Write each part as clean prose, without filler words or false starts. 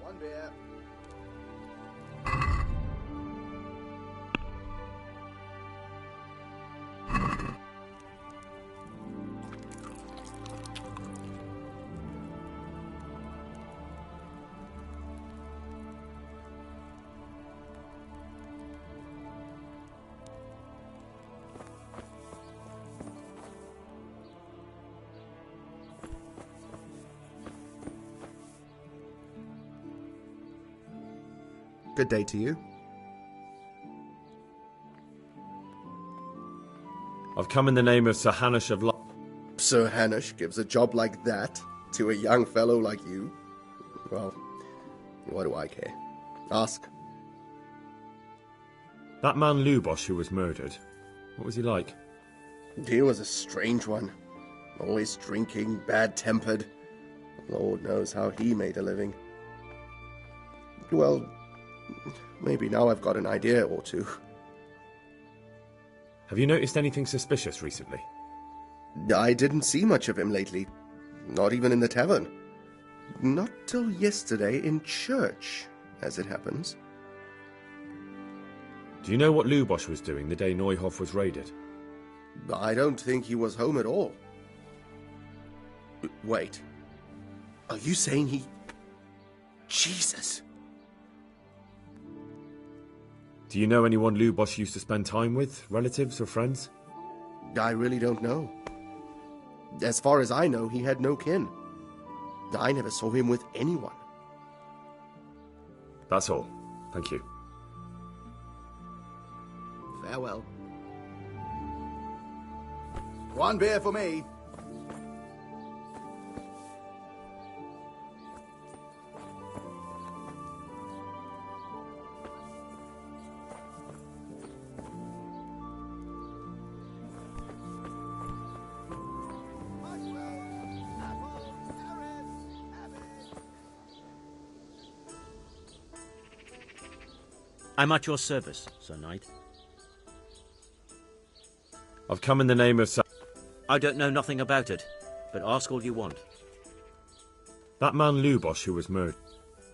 One beer. Good day to you. I've come in the name of Sir Hanush of Sir Hanush gives a job like that to a young fellow like you? Well, what do I care? Ask. That man Lubosh who was murdered, what was he like? He was a strange one. Always drinking, bad-tempered. Lord knows how he made a living. Well, maybe now I've got an idea or two. Have you noticed anything suspicious recently? I didn't see much of him lately. Not even in the tavern. Not till yesterday in church, as it happens. Do you know what Lubosh was doing the day Neuhoff was raided? I don't think he was home at all. Wait. Are you saying he... Jesus! Do you know anyone Lubosh used to spend time with? Relatives or friends? I really don't know. As far as I know, he had no kin. I never saw him with anyone. That's all. Thank you. Farewell. One beer for me. I'm at your service, Sir Knight. I've come in the name of Sir... I don't know nothing about it, but ask all you want. That man Lubosh who was murdered.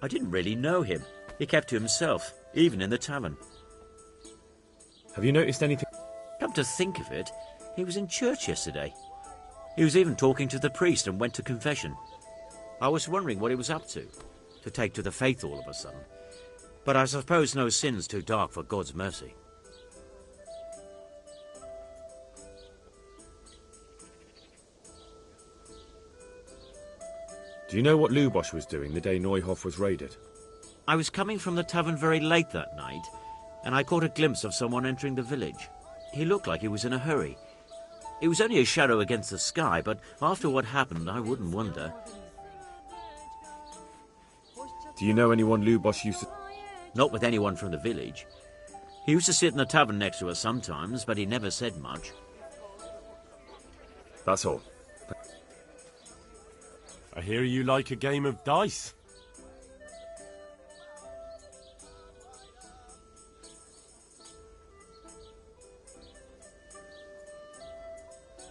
I didn't really know him. He kept to himself, even in the tavern. Have you noticed anything? Come to think of it, he was in church yesterday. He was even talking to the priest and went to confession. I was wondering what he was up to take to the faith all of a sudden. But I suppose no sin's too dark for God's mercy. Do you know what Lubosh was doing the day Neuhoff was raided? I was coming from the tavern very late that night, and I caught a glimpse of someone entering the village. He looked like he was in a hurry. It was only a shadow against the sky, but after what happened, I wouldn't wonder. Do you know anyone Lubosh used to... Not with anyone from the village. He used to sit in the tavern next to us sometimes, but he never said much. That's all. I hear you like a game of dice.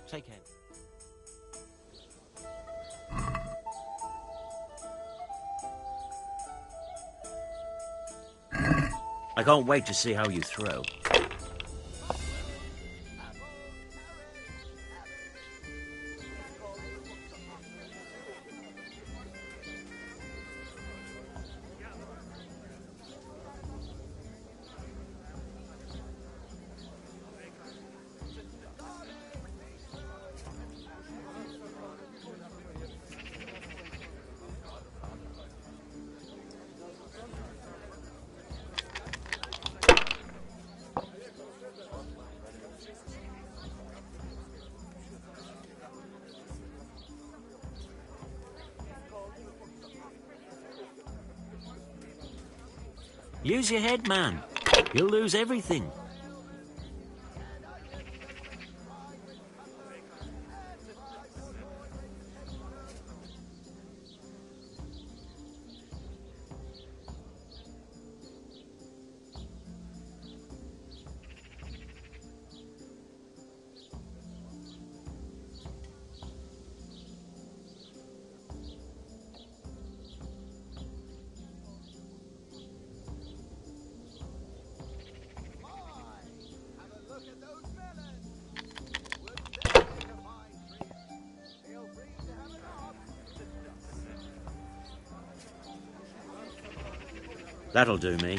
Take care. I can't wait to see how you throw. Use your head, man. You'll lose everything. That'll do me.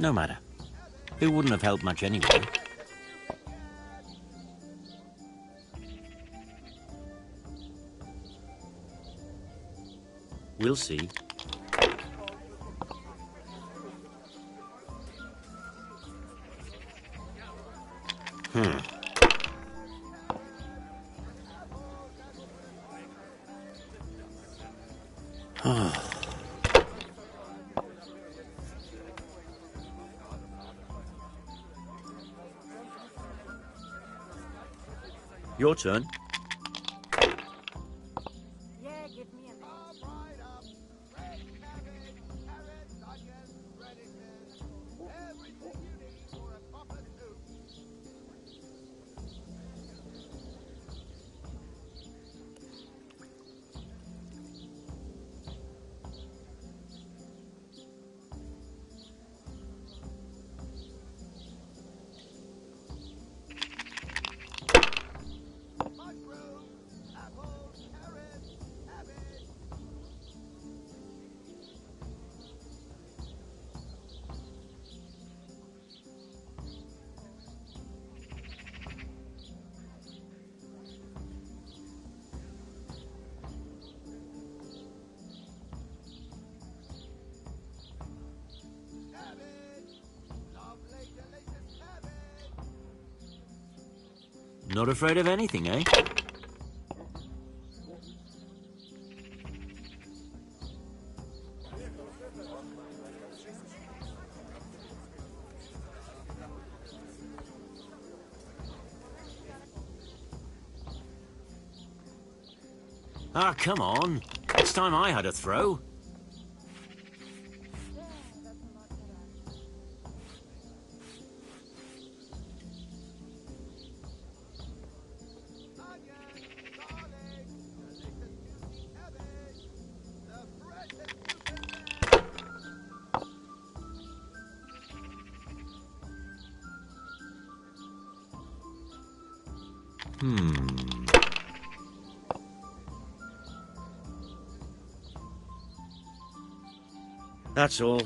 No matter. It wouldn't have helped much anyway. We'll see. Your turn. Not afraid of anything, eh? Ah, come on. It's time I had a throw. That's all.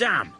Damn!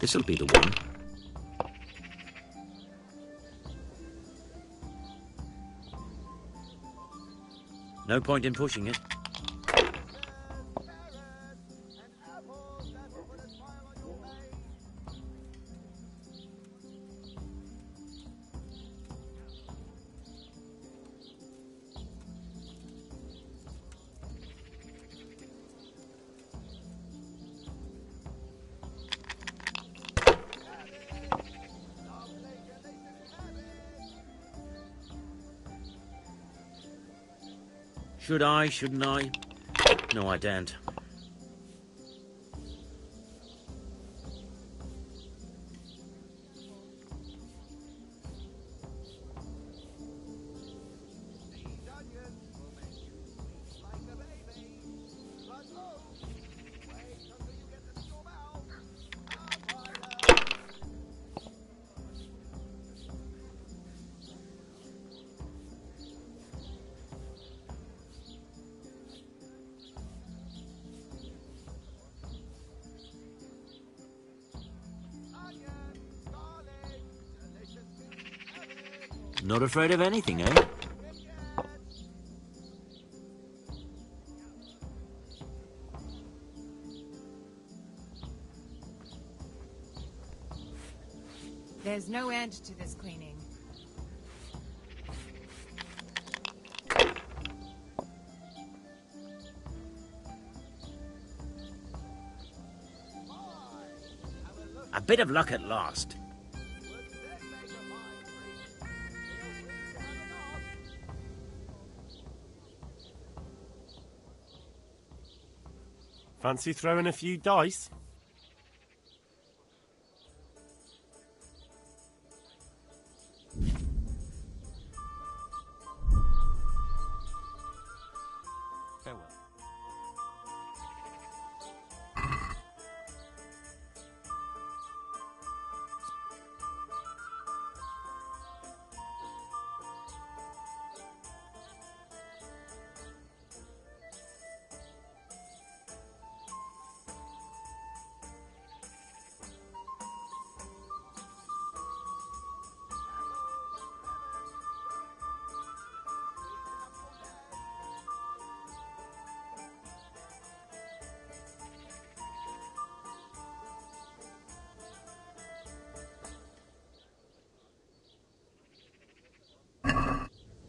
This'll be the one. No point in pushing it. Should I, shouldn't I? No, I daren't. Not afraid of anything, eh? There's no end to this cleaning. A bit of luck at last. Fancy throwing a few dice? Farewell.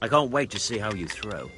I can't wait to see how you throw.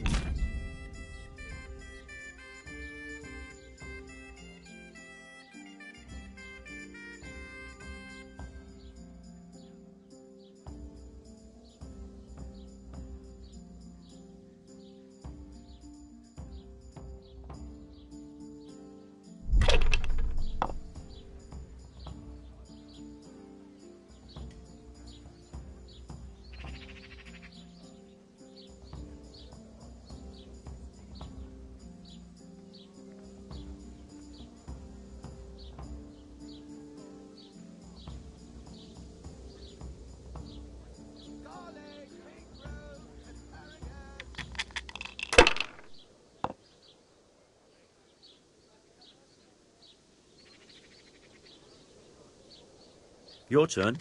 Your turn.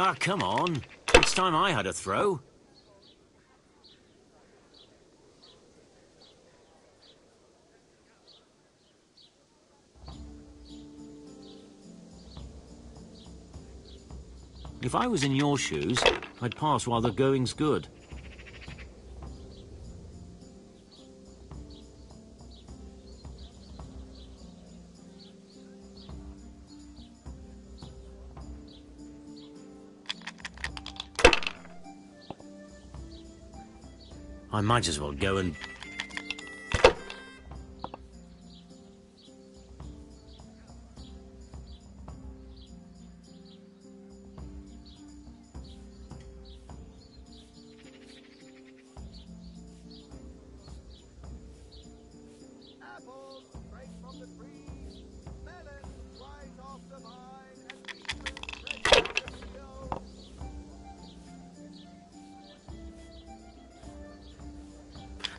Ah, come on. It's time I had a throw. If I was in your shoes, I'd pass while the going's good. I might as well go and...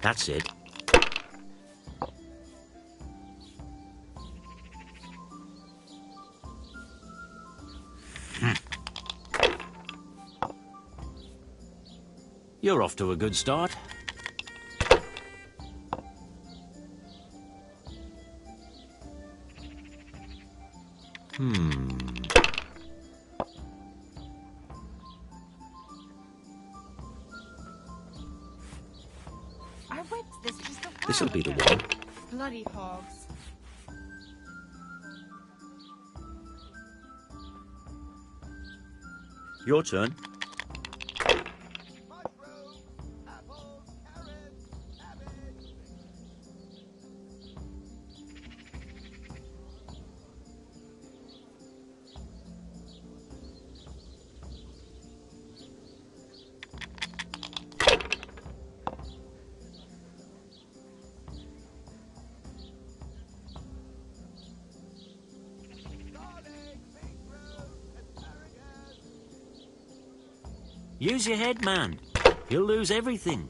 That's it. You're off to a good start. I whipped this just a while This'll be the ago. one. Bloody hogs. Your turn. Mushrooms, apples, carrots, cabbage. Garlic, beetroot, asparagus. Use your head, man. You'll lose everything.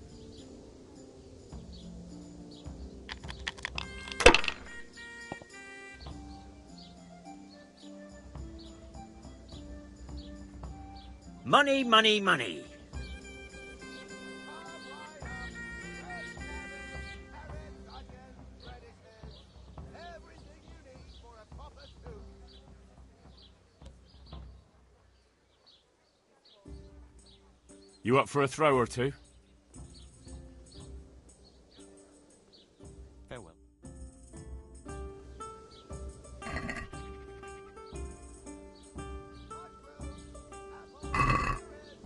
Money, money, money. Everything you need for a proper soup. You up for a throw or two? Farewell.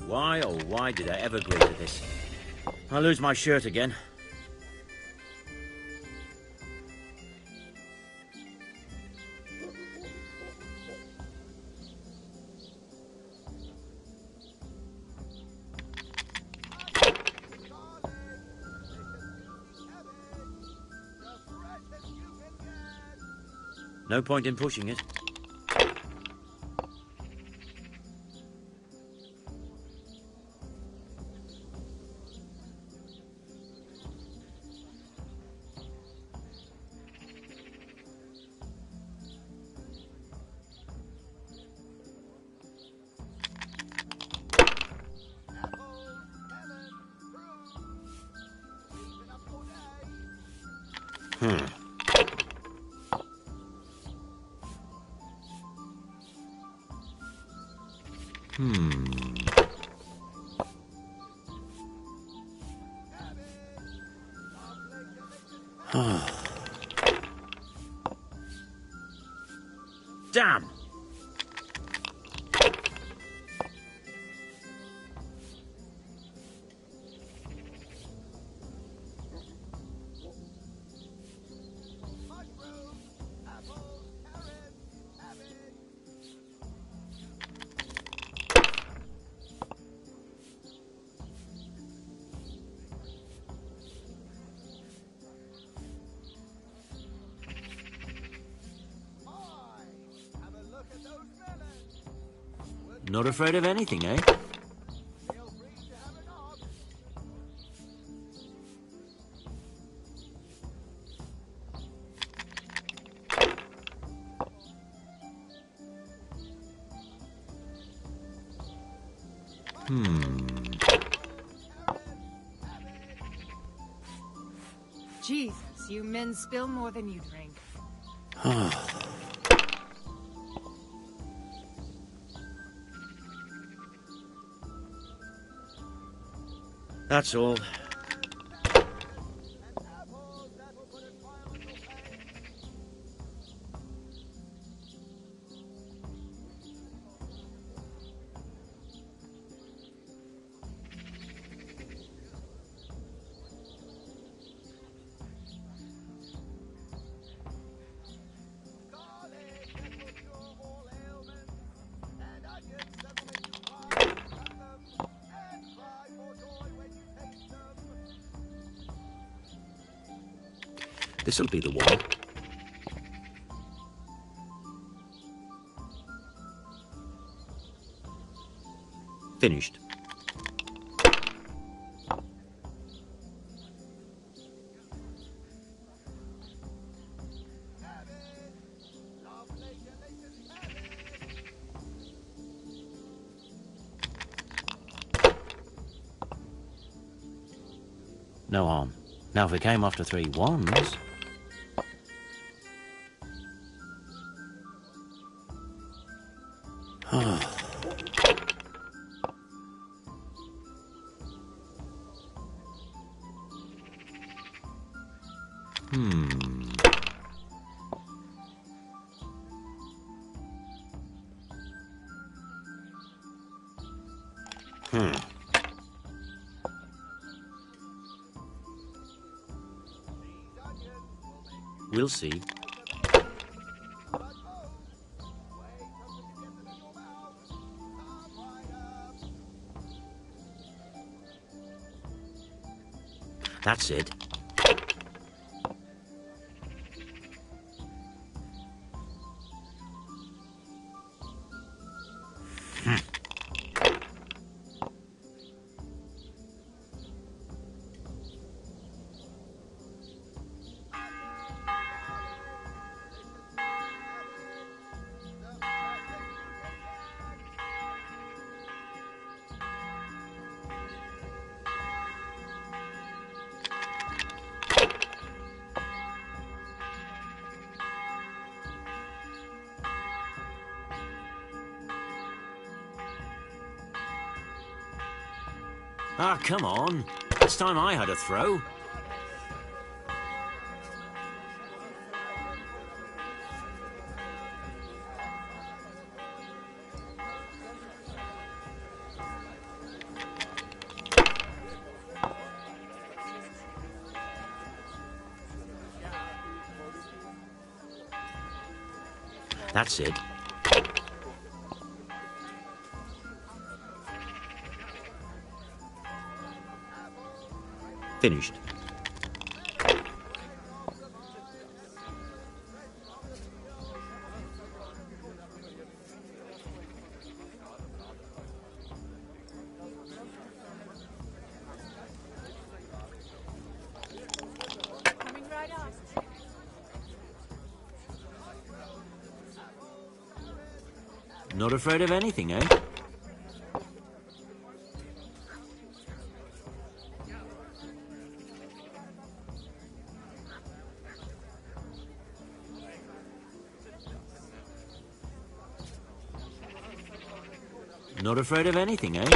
Why, oh why did I ever agree to this? I'll lose my shirt again. No point in pushing it. Damn! Not afraid of anything, eh? Jesus, you men spill more than you drink. That's all. This'll be the one. Finished. No harm. Now, if it came after 3 ones... We'll see. That's it. Ah, come on. It's time I had a throw. That's it. Finished. Coming right up. Not afraid of anything, eh? Not afraid of anything, eh?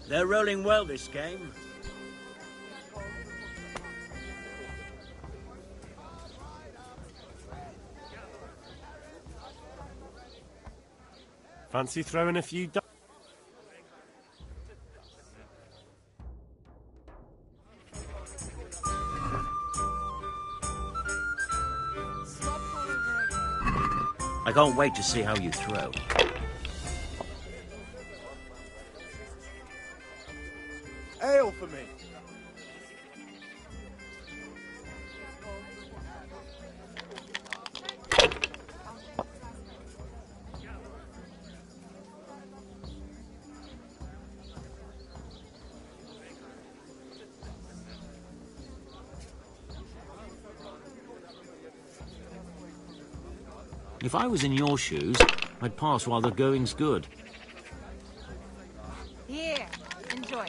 They're rolling well this game. Fancy throwing a few dice? Swap over again. I can't wait to see how you throw. Ale for me. If I was in your shoes, I'd pass while the going's good. Here, enjoy.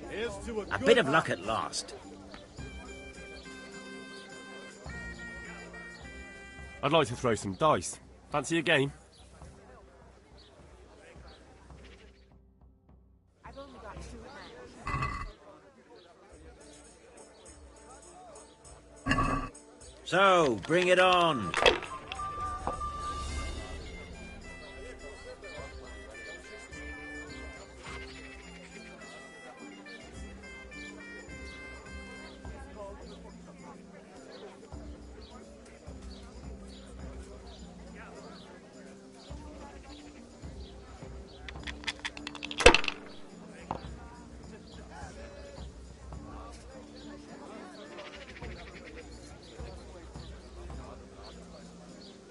Here's to A bit of luck at last. I'd like to throw some dice. Fancy a game? I've only got 2 hands. So, bring it on.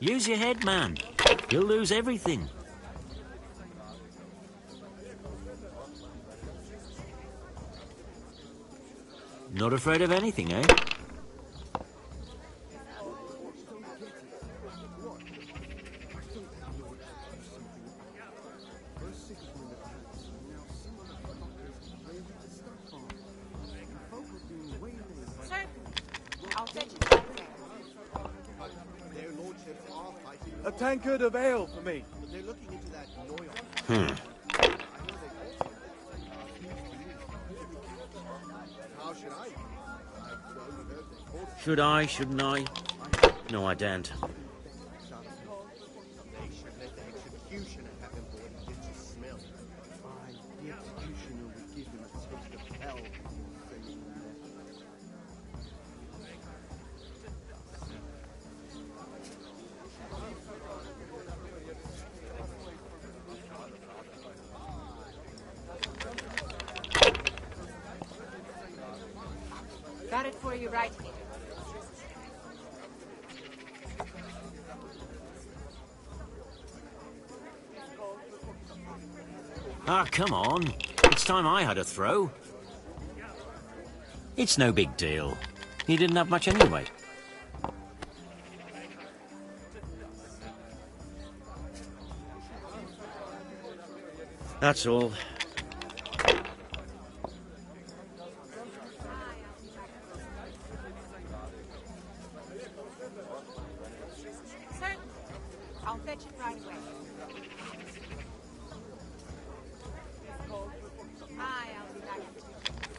Use your head, man. You'll lose everything. Not afraid of anything, eh? Sir, I'll fetch it right away. Their lordships are fighting. A tankard of ale for me. They're looking into that Noyon. How should I? I've only heard they called Should I, shouldn't I? No, I daren't. They should let the executioner have him for what he did to Smell. Fine, the executioner would give him a taste of hell. Got it for you right here. Ah, come on. It's time I had a throw. It's no big deal. He didn't have much anyway. That's all. Sir, I'll fetch it right away. Aye, I'll be back in 2 minutes.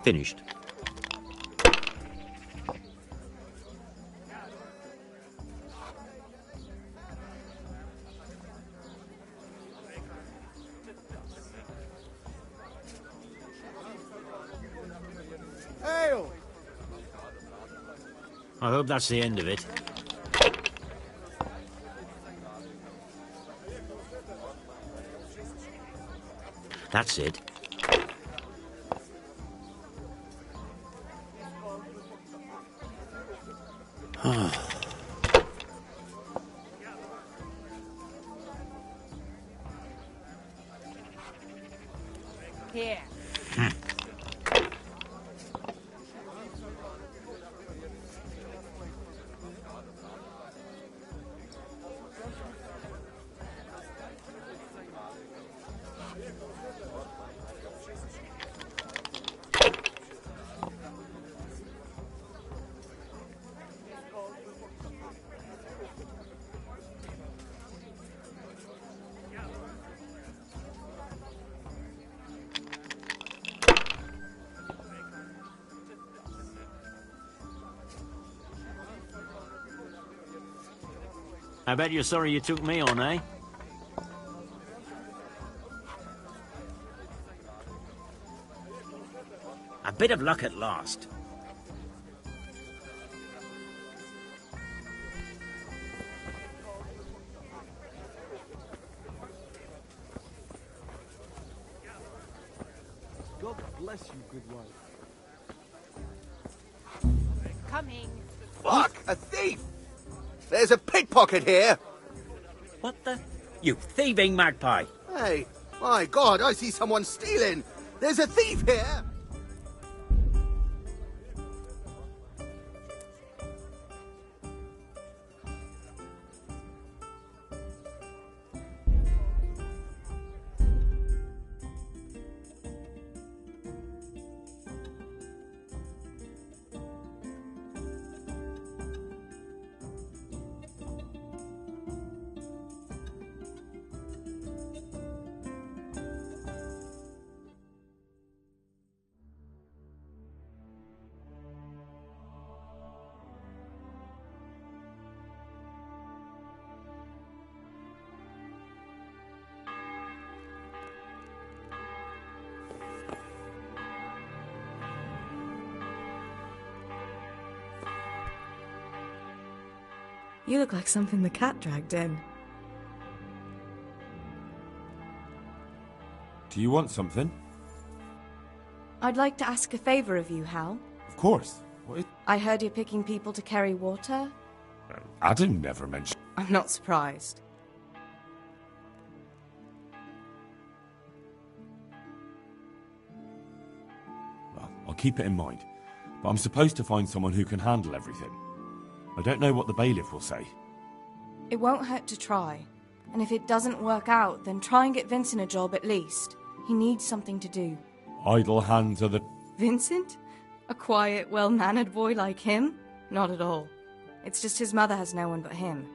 Finished. Ale! I hope that's the end of it. That's it. Here. I bet you're sorry you took me on, eh? A bit of luck at last. God bless you, good wife. Coming. Fuck! A thief! There's a pickpocket here! What the? You thieving magpie! Hey, my God, I see someone stealing! There's a thief here! You look like something the cat dragged in. Do you want something? I'd like to ask a favor of you, Hal. Of course. What is... I heard you're picking people to carry water. Adam never mentioned... I'm not surprised. Well, I'll keep it in mind. But I'm supposed to find someone who can handle everything. I don't know what the bailiff will say. It won't hurt to try. And if it doesn't work out, then try and get Vincent a job at least. He needs something to do. Idle hands are the... Vincent? A quiet, well-mannered boy like him? Not at all. It's just his mother has no one but him.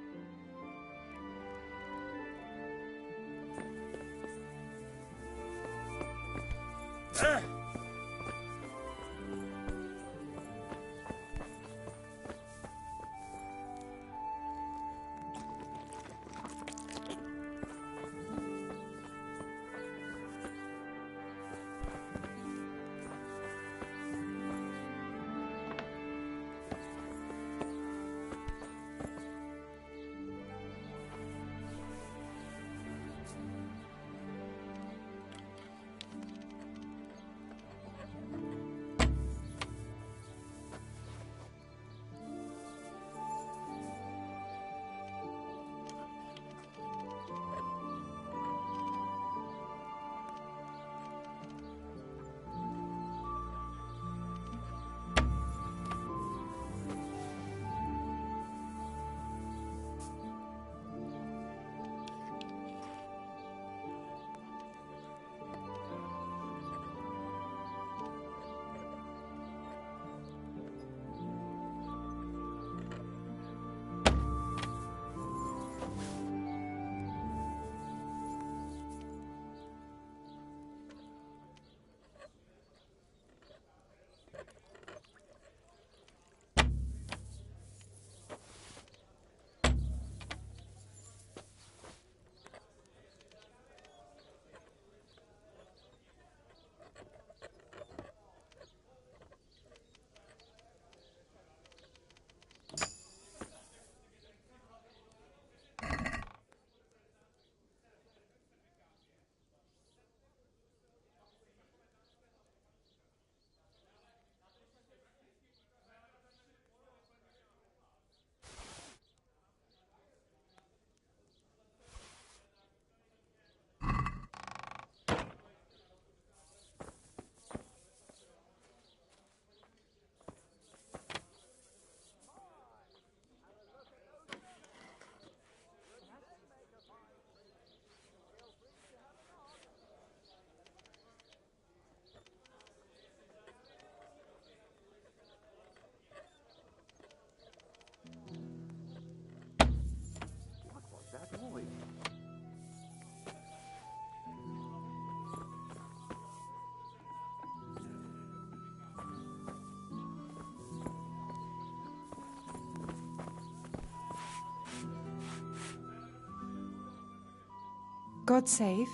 God save.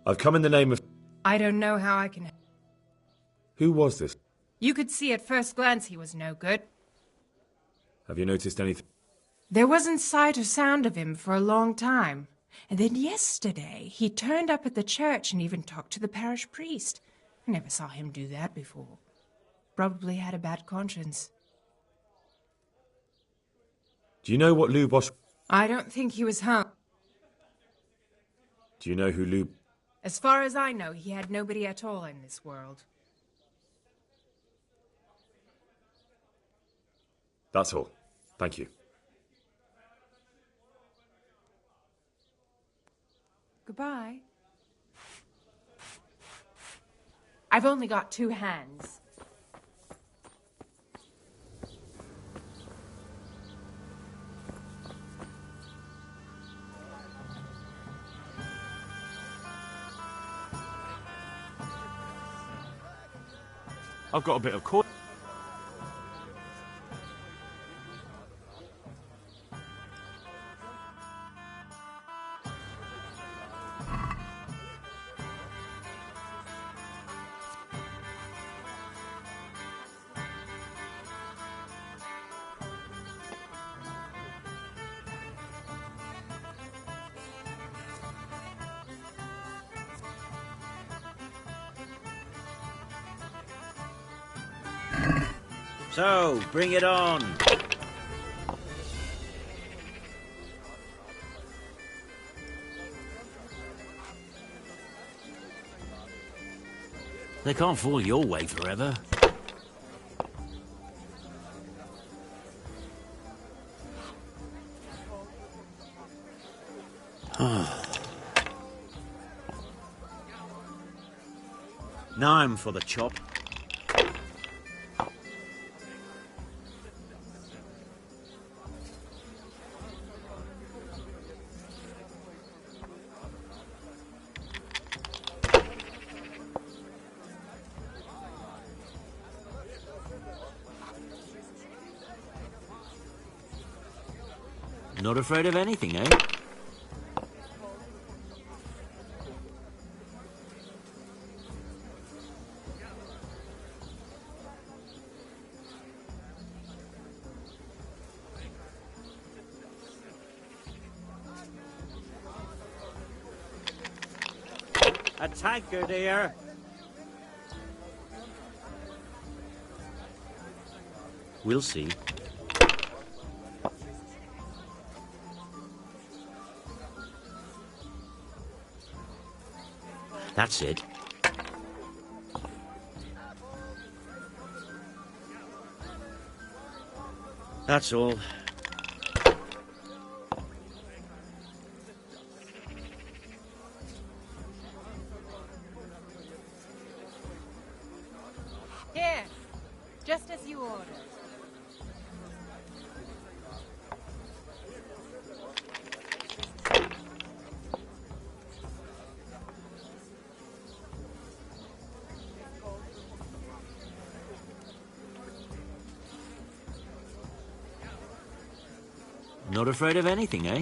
I've come in the name of... I don't know how I can... Who was this? You could see at first glance he was no good. Have you noticed anything? There wasn't sight or sound of him for a long time. And then yesterday, he turned up at the church and even talked to the parish priest. I never saw him do that before. Probably had a bad conscience. Do you know what Lubosh... I don't think he was hung. Do you know who Lub... As far as I know, he had nobody at all in this world. That's all. Thank you. Goodbye. I've only got 2 hands. I've got a bit of corn. So, bring it on. They can't fall your way forever. Now I'm for the chop. Not afraid of anything, eh? A tanker, dear. We'll see. That's it. That's all. Here, just as you ordered. Not afraid of anything, eh?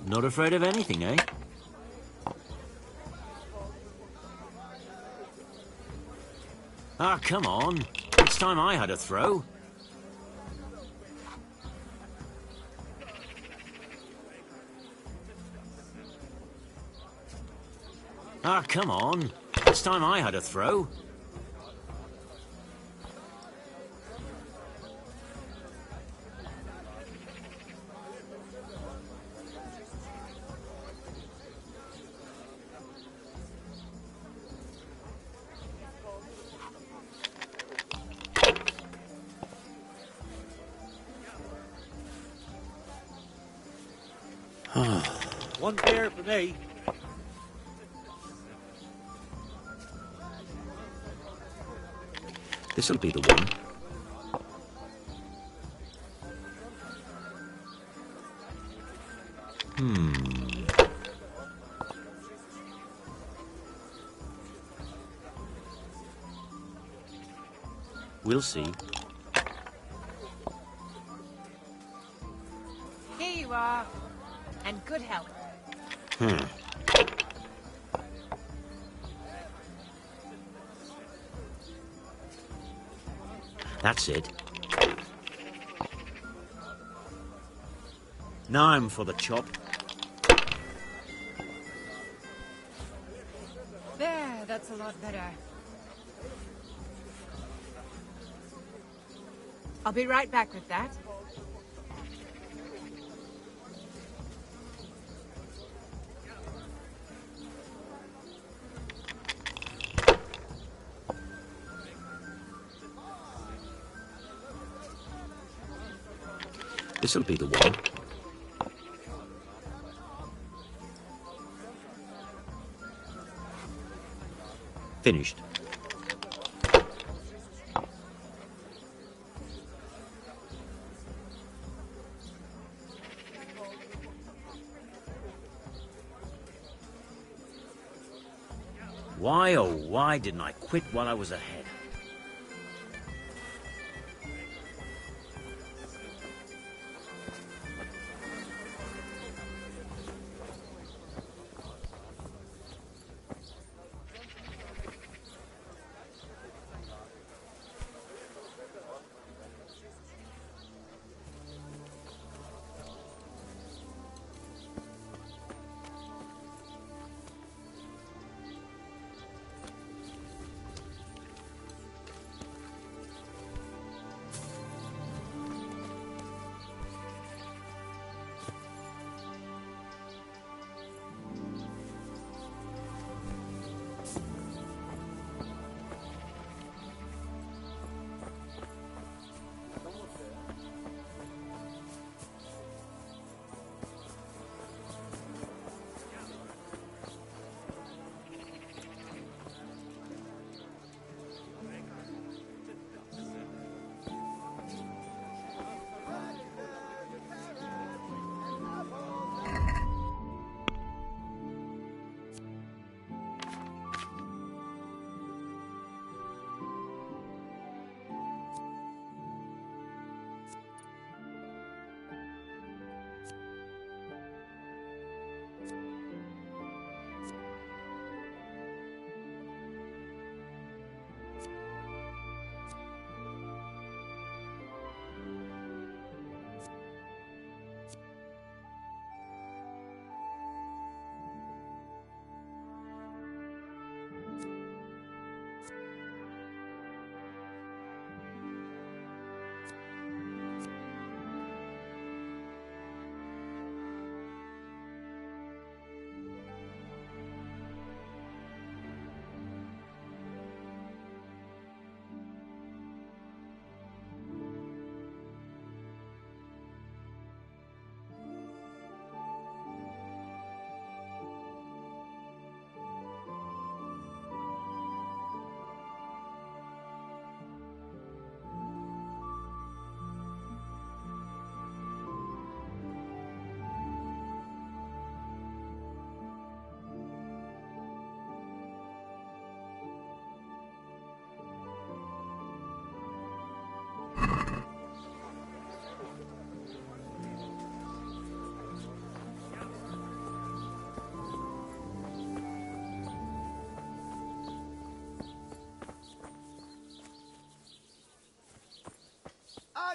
Not afraid of anything, eh? Ah, come on. It's time I had a throw. Ah, come on. It's time I had a throw. One beer for me. This'll be the one. We'll see. Here you are. And good health. That's it. Now I'm for the chop. There, that's a lot better. I'll be right back with that. This'll be the one. Finished. Why, oh why didn't I quit while I was ahead?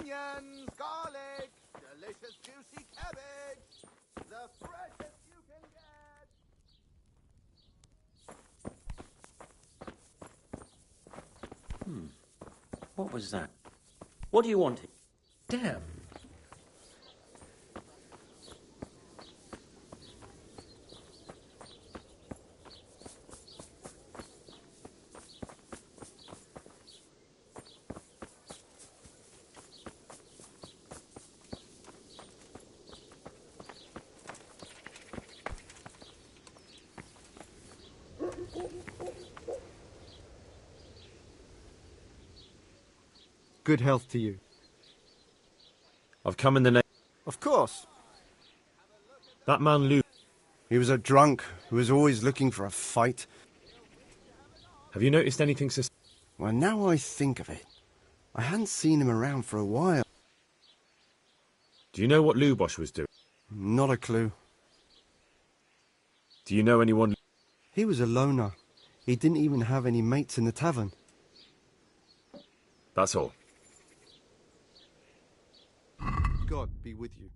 onions, garlic, delicious juicy cabbage, the freshest you can get. What was that? What do you want? Damn. Good health to you. I've come in the name. Of course. That man Lou. He was a drunk who was always looking for a fight. Have you noticed anything Well, now I think of it, I hadn't seen him around for a while. Do you know what Lubosh was doing? Not a clue. Do you know anyone? He was a loner. He didn't even have any mates in the tavern. That's all. God be with you.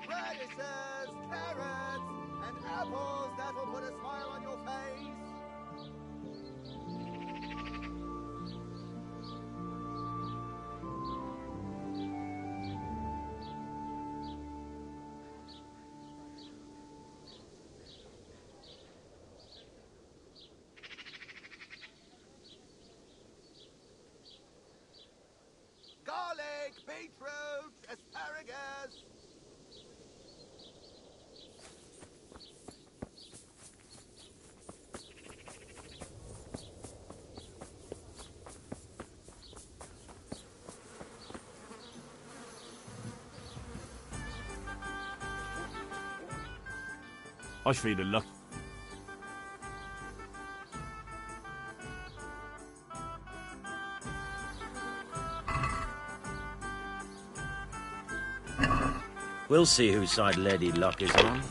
Radishes, carrots, and apples that will put a smile on your face. Garlic, beetroot, asparagus. I feel a luck. We'll see whose side Lady Luck is on.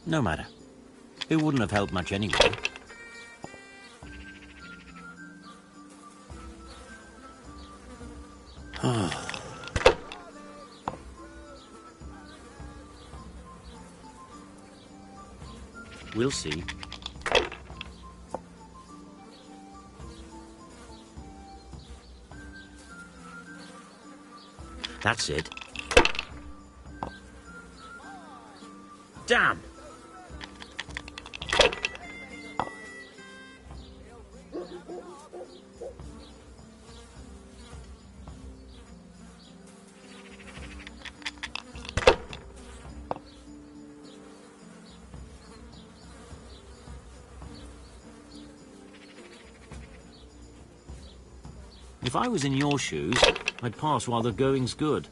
No matter. It wouldn't have helped much anyway. We'll see. That's it. Damn! If I was in your shoes, I'd pass while the going's good.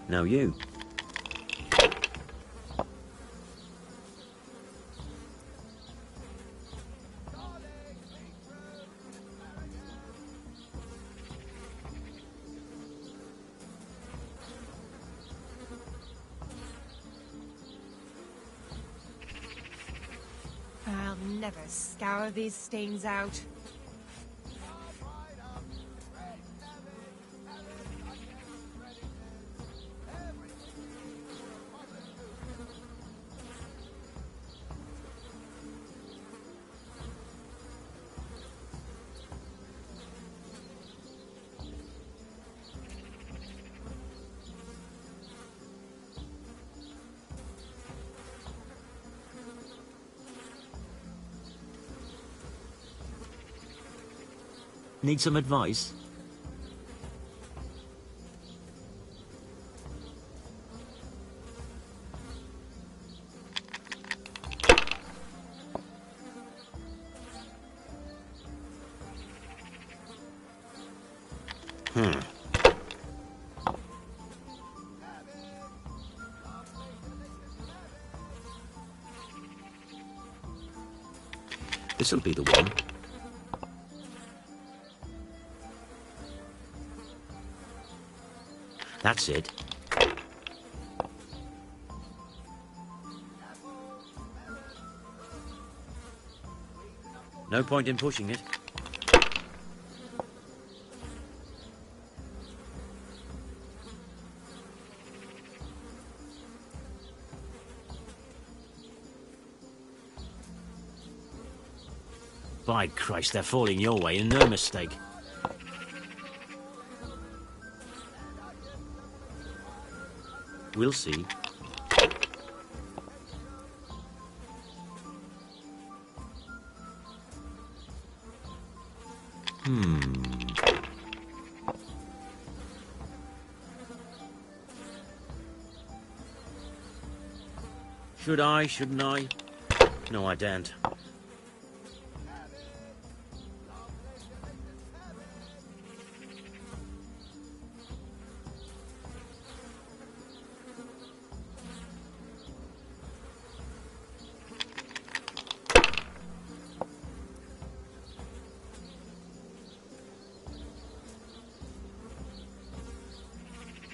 Now you. I'll never scour these stains out. Need some advice? This'll be the one. That's it. No point in pushing it. By Christ, they're falling your way, and no mistake. We'll see. Should I, shouldn't I? No, I daren't.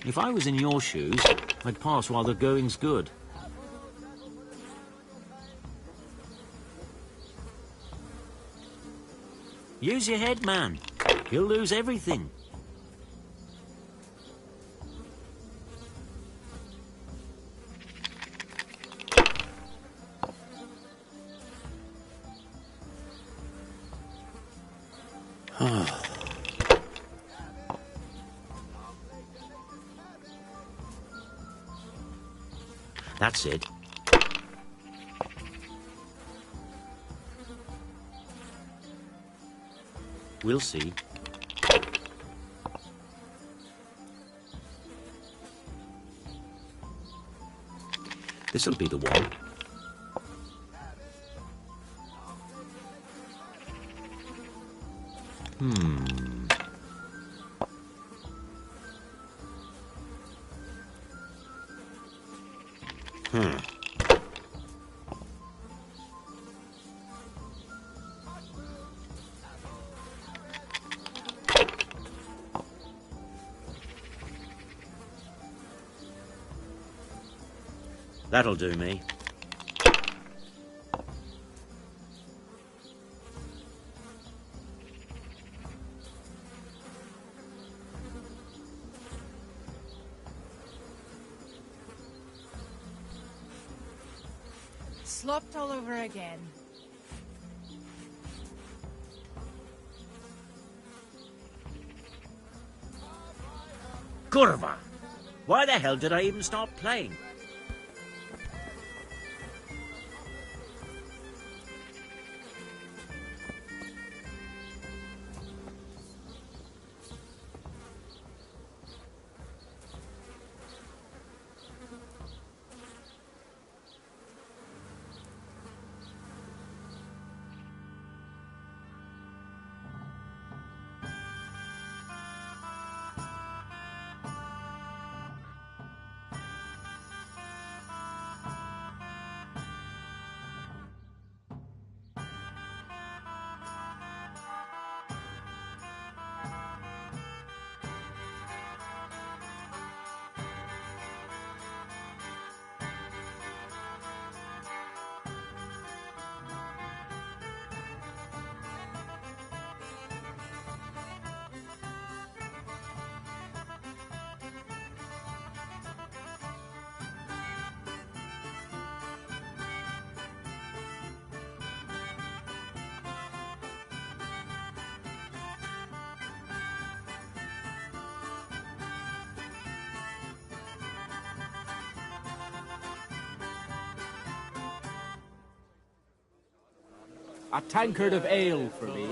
If I was in your shoes, I'd pass while the going's good. Use your head, man. You'll lose everything. That's it. We'll see. This'll be the one. That'll do me. Slopped all over again. Kurva! Why the hell did I even start playing? A tankard of ale for me.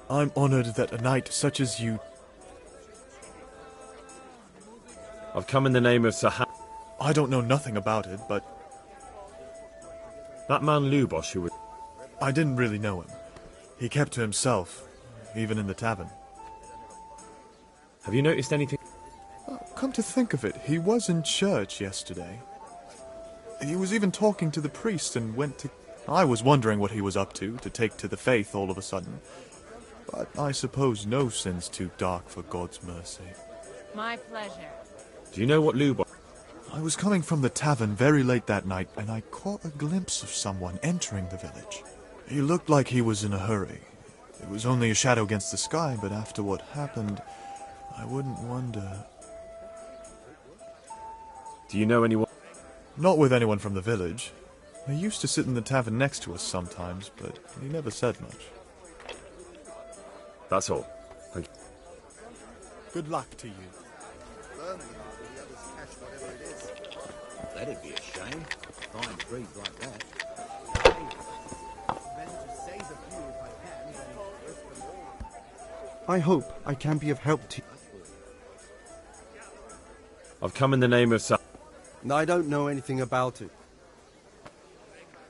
I'm honored that a knight such as you... I've come in the name of Sir I don't know nothing about it, but that man Lubosh who was... I didn't really know him. He kept to himself, even in the tavern. Have you noticed anything? Come to think of it, he was in church yesterday. He was even talking to the priest and went to... I was wondering what he was up to take to the faith all of a sudden. But I suppose no sin's too dark for God's mercy. My pleasure. Do you know what Lubosh... I was coming from the tavern very late that night, and I caught a glimpse of someone entering the village. He looked like he was in a hurry. It was only a shadow against the sky, but after what happened, I wouldn't wonder... Do you know anyone? Not with anyone from the village. He used to sit in the tavern next to us sometimes, but he never said much. That's all. Thank you. Good luck to you. That'd be a shame. Fine breed like that. I hope I can be of help to you. I've come in the name of Sir... I don't know anything about it.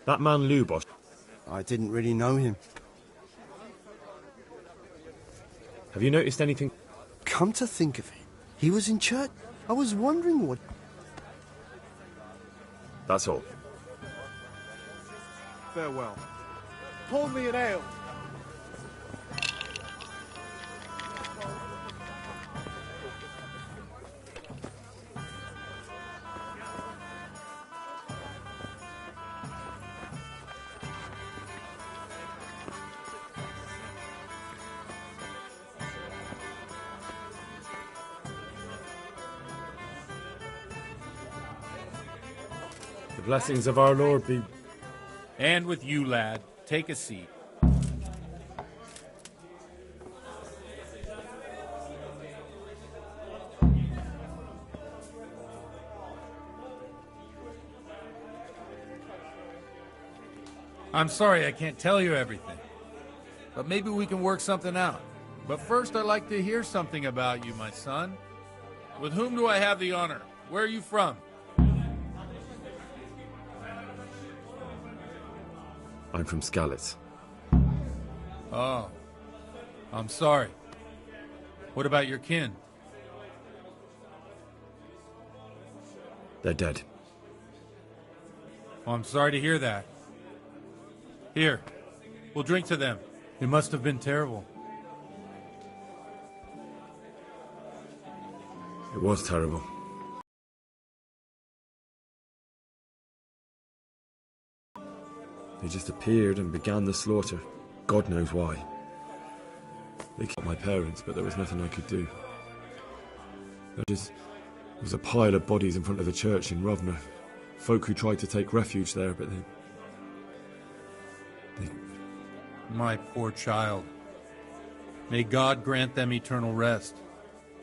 That man Lubosh... I didn't really know him. Have you noticed anything? Come to think of it, he was in church. I was wondering what... That's all. Farewell. Pour me an ale. The blessings of our Lord be... And with you, lad. Take a seat. I'm sorry I can't tell you everything, but maybe we can work something out. But first, I'd like to hear something about you, my son. With whom do I have the honor? Where are you from? I'm from Skalitz. Oh, I'm sorry. What about your kin? They're dead. Oh, I'm sorry to hear that. Here, we'll drink to them. It must have been terrible. It was terrible. They just appeared and began the slaughter. God knows why. They killed my parents, but there was nothing I could do. There was a pile of bodies in front of the church in Rovna. Folk who tried to take refuge there, but they... My poor child. May God grant them eternal rest.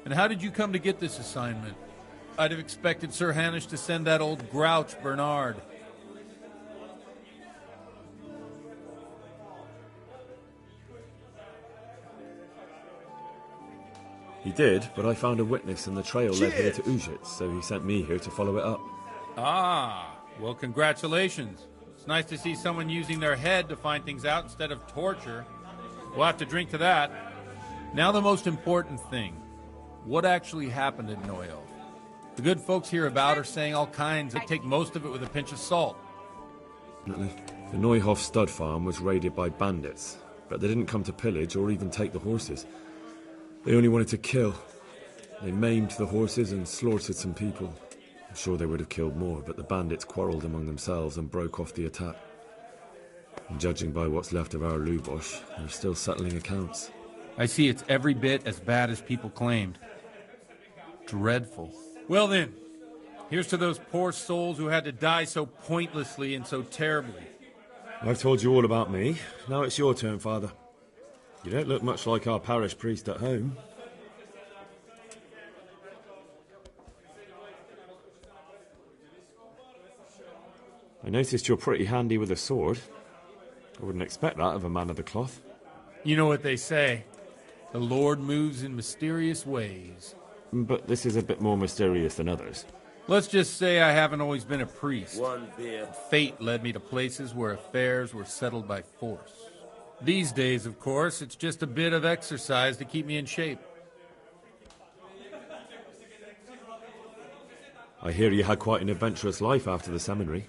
And how did you come to get this assignment? I'd have expected Sir Hanish to send that old grouch, Bernard. He did, but I found a witness and the trail led here to Ujit, so he sent me here to follow it up. Ah, well, congratulations. It's nice to see someone using their head to find things out instead of torture. We'll have to drink to that. Now the most important thing. What actually happened in Noel? The good folks hereabout are saying all kinds that take most of it with a pinch of salt. The Neuhof stud farm was raided by bandits, but they didn't come to pillage or even take the horses. They only wanted to kill. They maimed the horses and slaughtered some people. I'm sure they would have killed more, but the bandits quarrelled among themselves and broke off the attack. And judging by what's left of our Lubosh, they're still settling accounts. I see it's every bit as bad as people claimed. Dreadful. Well then, here's to those poor souls who had to die so pointlessly and so terribly. I've told you all about me. Now it's your turn, Father. You don't look much like our parish priest at home. I noticed you're pretty handy with a sword. I wouldn't expect that of a man of the cloth. You know what they say. The Lord moves in mysterious ways. But this is a bit more mysterious than others. Let's just say I haven't always been a priest. One beer. Fate led me to places where affairs were settled by force. These days, of course, it's just a bit of exercise to keep me in shape. I hear you had quite an adventurous life after the seminary.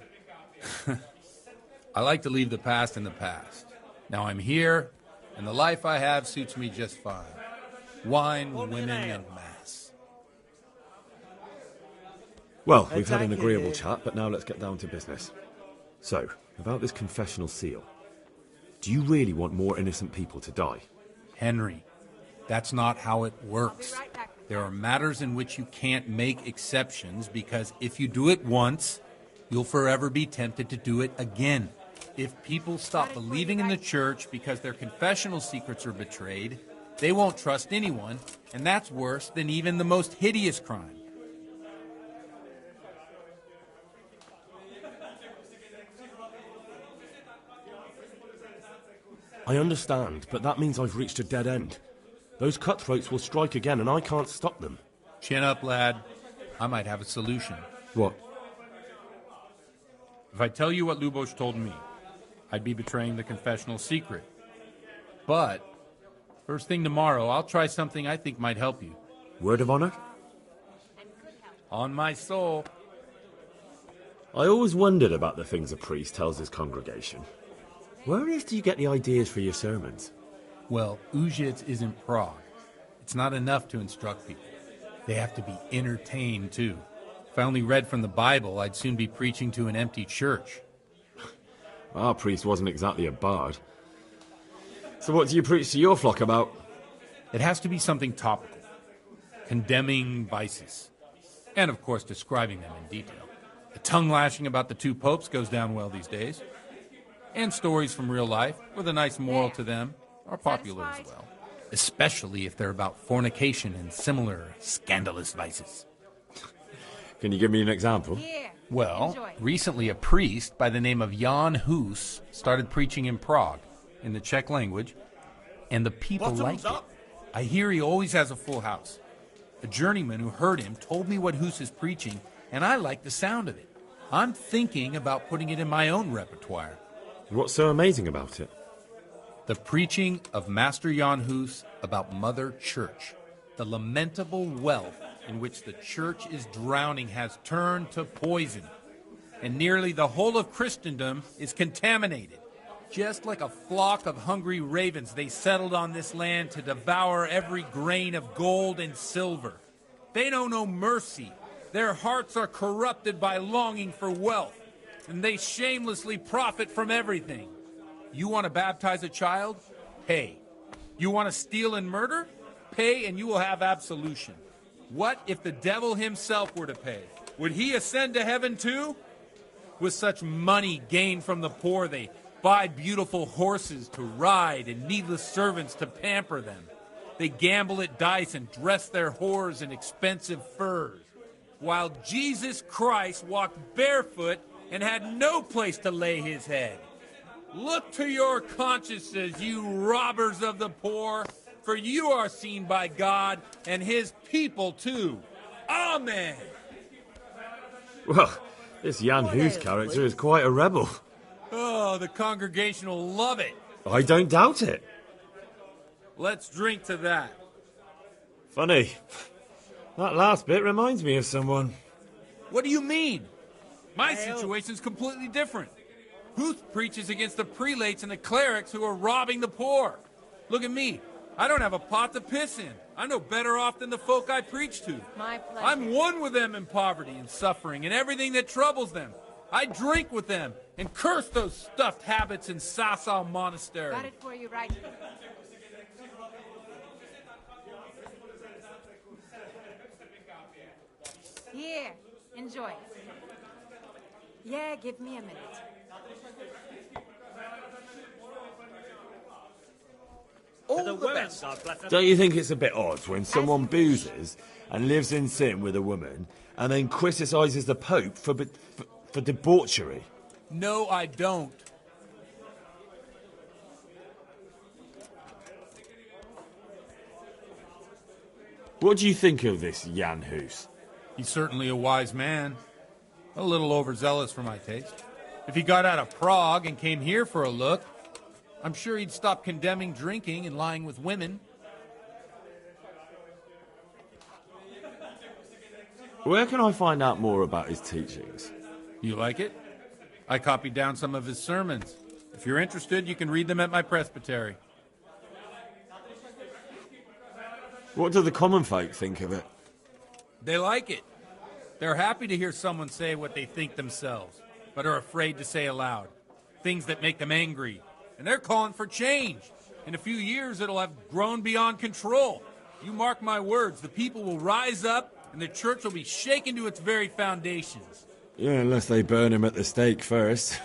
I like to leave the past in the past. Now I'm here, and the life I have suits me just fine. Wine, women, and mass. Well, we've had an agreeable chat, but now let's get down to business. So, about this confessional seal. Do you really want more innocent people to die? Henry, that's not how it works. There are matters in which you can't make exceptions because if you do it once, you'll forever be tempted to do it again. If people stop believing in the church because their confessional secrets are betrayed, they won't trust anyone, and that's worse than even the most hideous crime. I understand, but that means I've reached a dead end. Those cutthroats will strike again, and I can't stop them. Chin up, lad. I might have a solution. What? If I tell you what Lubos told me, I'd be betraying the confessional secret. But, first thing tomorrow, I'll try something I think might help you. Word of honor? On my soul. I always wondered about the things a priest tells his congregation. Where on earth do you get the ideas for your sermons? Well, Ujic is in Prague. It's not enough to instruct people. They have to be entertained, too. If I only read from the Bible, I'd soon be preaching to an empty church. Our priest wasn't exactly a bard. So what do you preach to your flock about? It has to be something topical. Condemning vices. And, of course, describing them in detail. The tongue-lashing about the two popes goes down well these days. And stories from real life, with a nice moral to them, are popular as well. Especially if they're about fornication and similar scandalous vices. Can you give me an example? Well, recently a priest by the name of Jan Hus started preaching in Prague, in the Czech language, and the people liked it. I hear he always has a full house. A journeyman who heard him told me what Hus is preaching, and I like the sound of it. I'm thinking about putting it in my own repertoire. What's so amazing about it? The preaching of Master Jan Hus about Mother Church. The lamentable wealth in which the church is drowning has turned to poison. And nearly the whole of Christendom is contaminated. Just like a flock of hungry ravens, they settled on this land to devour every grain of gold and silver. They know no mercy. Their hearts are corrupted by longing for wealth. And they shamelessly profit from everything. You want to baptize a child? Pay. You want to steal and murder? Pay and you will have absolution. What if the devil himself were to pay? Would he ascend to heaven too? With such money gained from the poor, they buy beautiful horses to ride and needless servants to pamper them. They gamble at dice and dress their whores in expensive furs. While Jesus Christ walked barefoot and had no place to lay his head. Look to your consciences, you robbers of the poor, for you are seen by God and his people too. Amen. Well, this Jan Hus character is quite a rebel. Oh, the congregation will love it. I don't doubt it. Let's drink to that. Funny. That last bit reminds me of someone. What do you mean? My situation's completely different. Huth preaches against the prelates and the clerics who are robbing the poor. Look at me. I don't have a pot to piss in. I'm no better off than the folk I preach to. My pleasure. I'm one with them in poverty and suffering and everything that troubles them. I drink with them and curse those stuffed habits in Sasau Monastery. Got it for you right here. Here, enjoy. Yeah, give me a minute. All the best. Don't you think it's a bit odd when someone boozes and lives in sin with a woman and then criticises the Pope for debauchery? No, I don't. What do you think of this Jan Hus? He's certainly a wise man. A little overzealous for my taste. If he got out of Prague and came here for a look, I'm sure he'd stop condemning drinking and lying with women. Where can I find out more about his teachings? You like it? I copied down some of his sermons. If you're interested, you can read them at my presbytery. What do the common folk think of it? They like it. They're happy to hear someone say what they think themselves, but are afraid to say aloud. Things that make them angry. And they're calling for change. In a few years, it'll have grown beyond control. You mark my words, the people will rise up, and the church will be shaken to its very foundations. Yeah, unless they burn him at the stake first.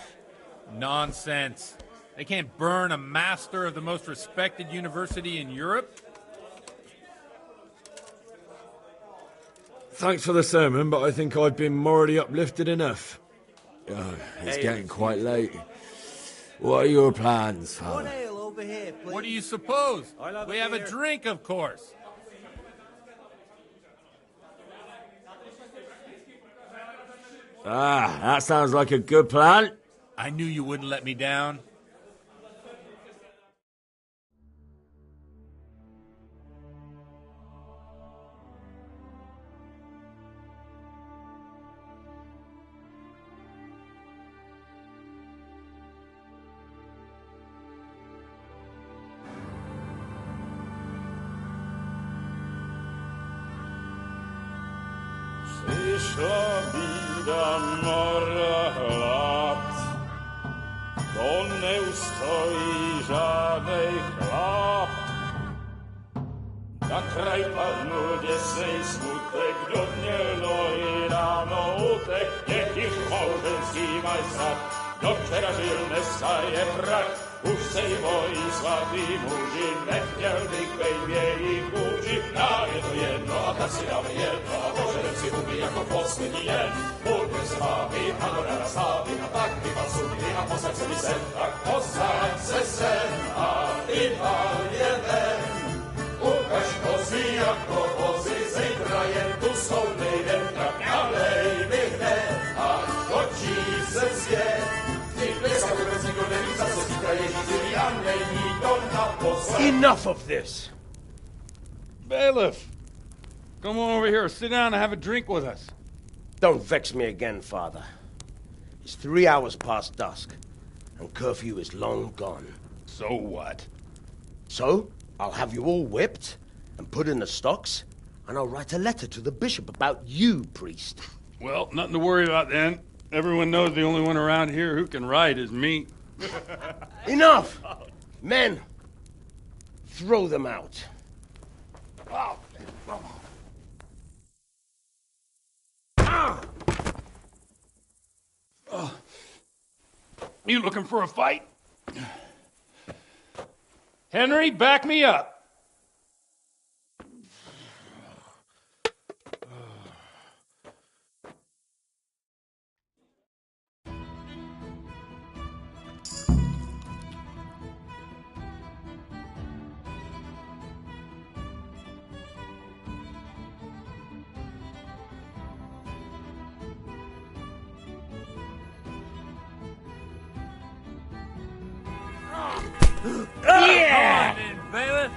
Nonsense. They can't burn a master of the most respected university in Europe. Thanks for the sermon, but I think I've been morally uplifted enough. Oh, it's getting quite late. What are your plans, Father? Over here, please. What do you suppose? We have a drink, of course. Ah, that sounds like a good plan. I knew you wouldn't let me down. Przyszła bida mora lat, to nie ustoi żadnej chlap. Na kraj panuje swej smutek, do dnielo i rano utek, niech ich małżeński majstrat, do przerażylne staje prak. Už sejmoj svatý muži, nechtěl bych bejbě i kůži. Nám je to jedno a tak si dáme jedno a požerem si huby jako poslední jen. Budeme se bávit a do rána slávit a tak vypal sudy a posaď se mi sem. Tak posaď se sem a vypal je ven. Ukaž kozy jako vozy, zítra jen tu jsou nejdem, tak nalej mi hned a točí se svět. Enough of this! Bailiff! Come on over here, sit down and have a drink with us. Don't vex me again, Father. It's 3 hours past dusk, and curfew is long gone. So what? So, I'll have you all whipped and put in the stocks, and I'll write a letter to the bishop about you, priest. Well, nothing to worry about then. Everyone knows the only one around here who can write is me. Enough! Men, throw them out. You looking for a fight? Henry, back me up. Yeah! Come on in, bailiff.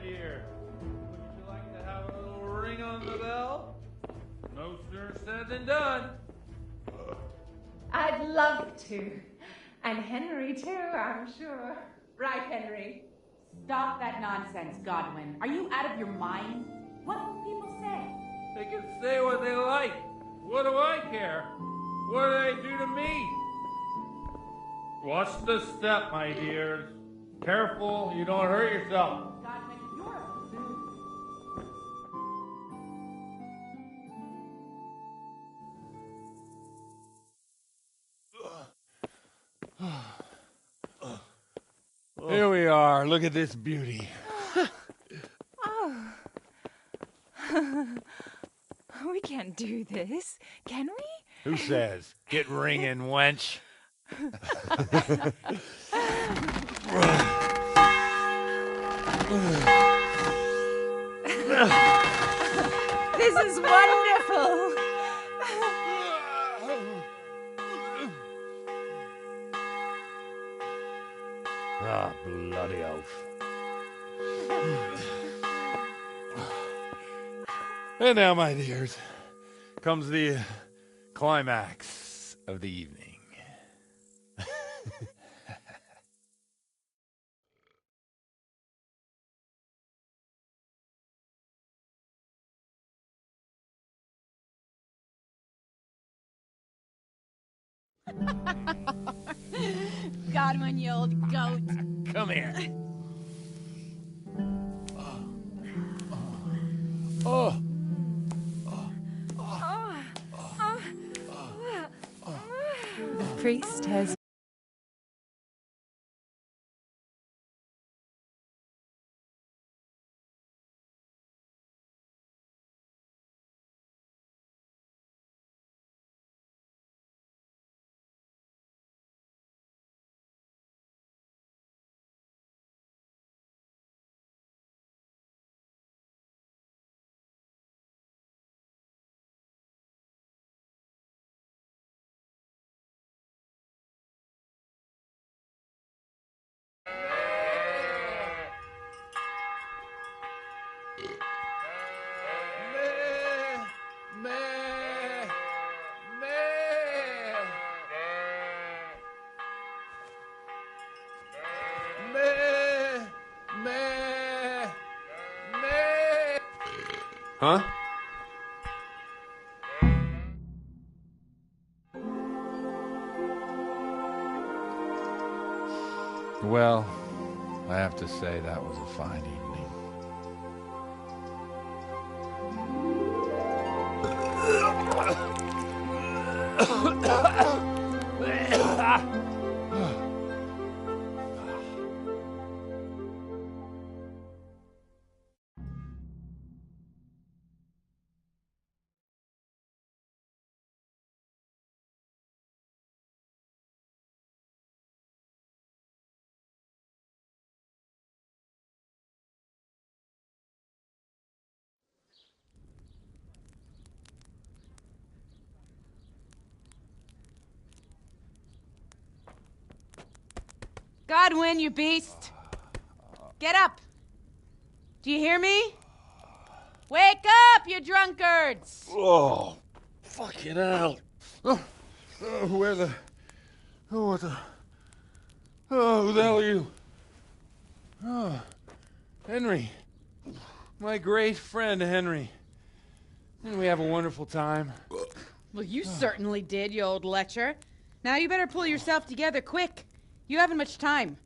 dear. Would you like to have a little ring on the bell? No sooner said than done. I'd love to. And Henry, too, I'm sure. Right, Henry? Stop that nonsense, Godwin. Are you out of your mind? What will people say? They can say what they like. What do I care? What do they do to me? Watch the step, my dears. Careful, you don't hurt yourself. Godwin, you're a fool. Here we are. Look at this beauty. Oh. We can't do this, can we? Who says? Get ringing, wench. This is wonderful. Ah, bloody oath. And now, my dears, comes the climax of the evening. Godwin, you old goat. Come here. Oh. The priest has... Huh? Well, I have to say that was a fine evening. Godwin, you beast! Get up! Do you hear me? Wake up, you drunkards! Oh, fucking hell. Where the... Oh, what the... Oh, who the hell are you? Oh, Henry. My great friend, Henry. Didn't we have a wonderful time? Well, you certainly did, you old lecher. Now you better pull yourself together quick. You haven't much time.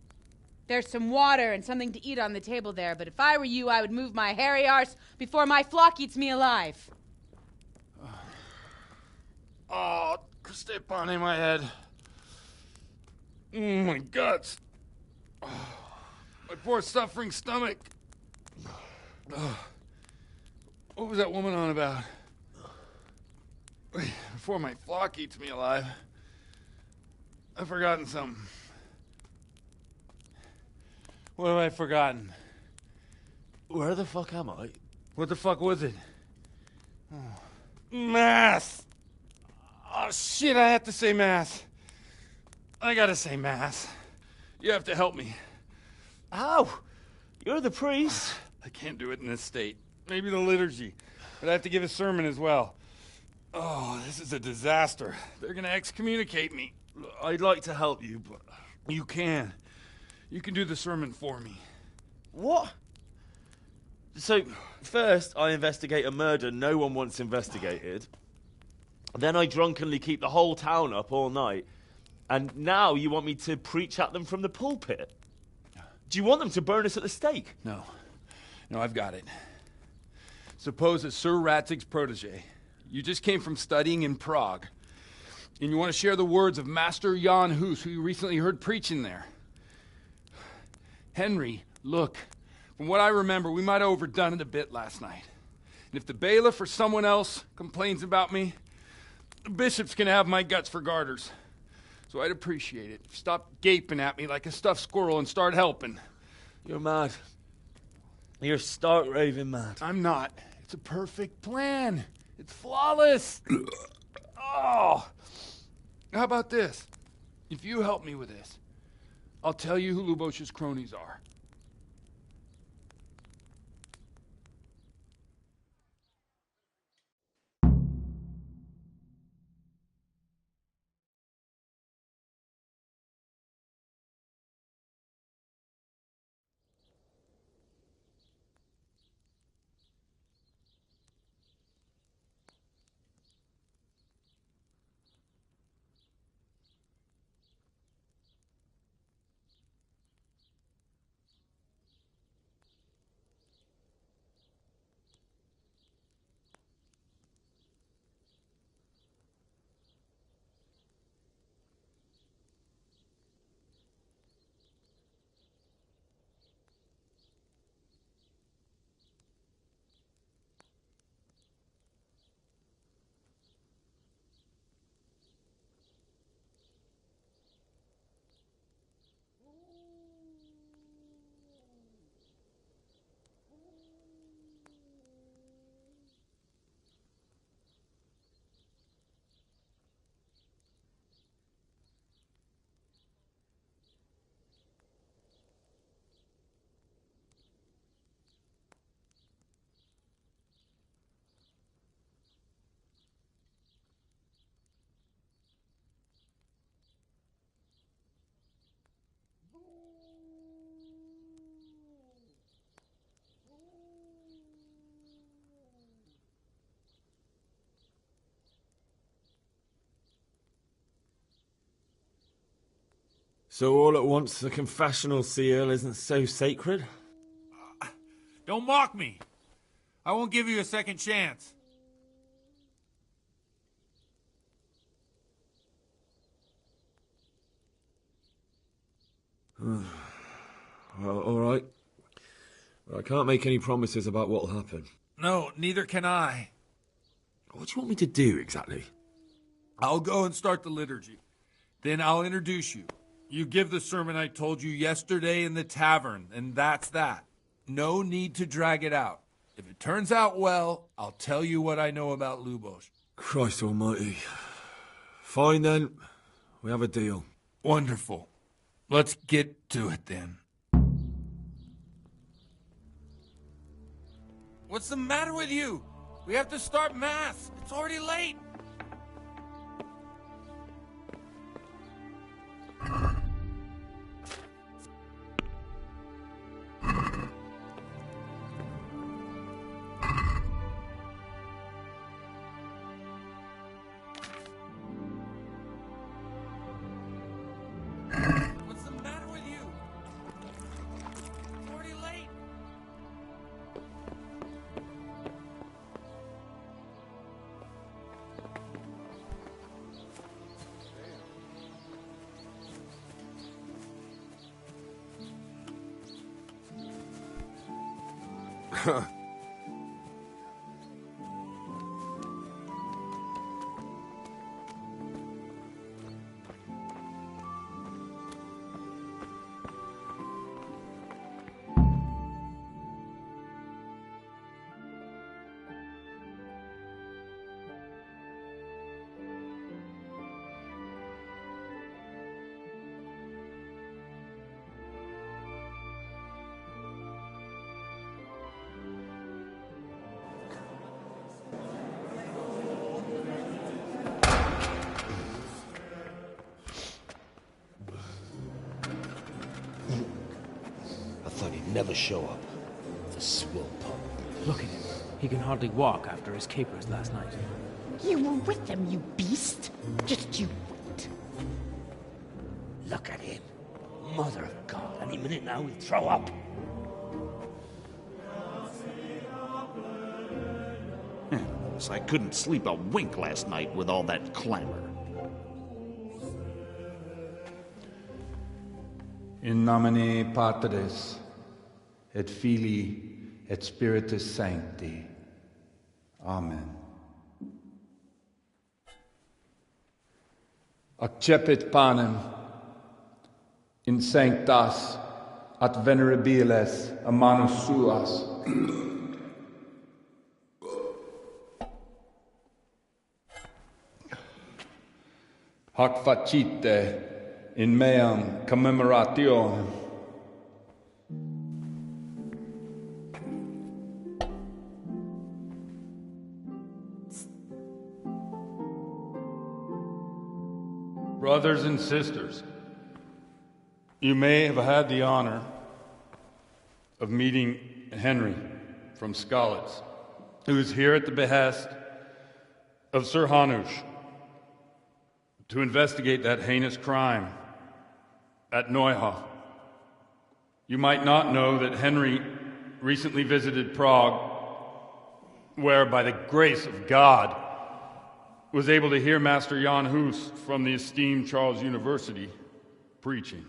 There's some water and something to eat on the table there, but if I were you, I would move my hairy arse before my flock eats me alive. Oh, step on in my head. My guts. My poor suffering stomach. What was that woman on about? Before my flock eats me alive. I've forgotten something. What have I forgotten? Where the fuck am I? What the fuck was it? Oh. Mass! Oh, shit, I have to say mass. I gotta say mass. You have to help me. How? You're the priest. I can't do it in this state. Maybe the liturgy. But I have to give a sermon as well. Oh, this is a disaster. They're gonna excommunicate me. I'd like to help you, but you can. You can do the sermon for me. What? So, first I investigate a murder no one wants investigated. Then I drunkenly keep the whole town up all night. And now you want me to preach at them from the pulpit? Do you want them to burn us at the stake? No. No, I've got it. Suppose that Sir Ratzig's protege. You just came from studying in Prague. And you want to share the words of Master Jan Hus, who you recently heard preaching there. Henry, look. From what I remember, we might have overdone it a bit last night. And if the bailiff or someone else complains about me, the bishop's gonna have my guts for garters. So I'd appreciate it. Stop gaping at me like a stuffed squirrel and start helping. You're mad. You're stark raving mad. I'm not. It's a perfect plan. It's flawless. Oh. How about this? If you help me with this, I'll tell you who Lubosh's cronies are. So all at once the confessional seal isn't so sacred? Don't mock me. I won't give you a second chance. Well, all right. I can't make any promises about what'll happen. No, neither can I. What do you want me to do exactly? I'll go and start the liturgy. Then I'll introduce you. You give the sermon I told you yesterday in the tavern, and that's that. No need to drag it out. If it turns out well, I'll tell you what I know about Lubosh. Christ almighty. Fine then. We have a deal. Wonderful. Let's get to it then. What's the matter with you? We have to start Mass. It's already late. What's the matter with you? It's already late. never show up. The swill pup. Look at him. He can hardly walk after his capers last night. You were with them, you beast. Just you wait. Look at him. Mother of God, any minute now he'll throw up. So I couldn't sleep a wink last night with all that clamor. In nomine Patris, et Filii, et Spiritus Sancti. Amen. Accepit panem in sanctas at venerabiles a manus suas. Hac facite in meam commemorationem. Brothers and sisters, you may have had the honor of meeting Henry from Skalitz, who is here at the behest of Sir Hanush to investigate that heinous crime at Neuhof. You might not know that Henry recently visited Prague, where, by the grace of God, was able to hear Master Jan Hus from the esteemed Charles University preaching.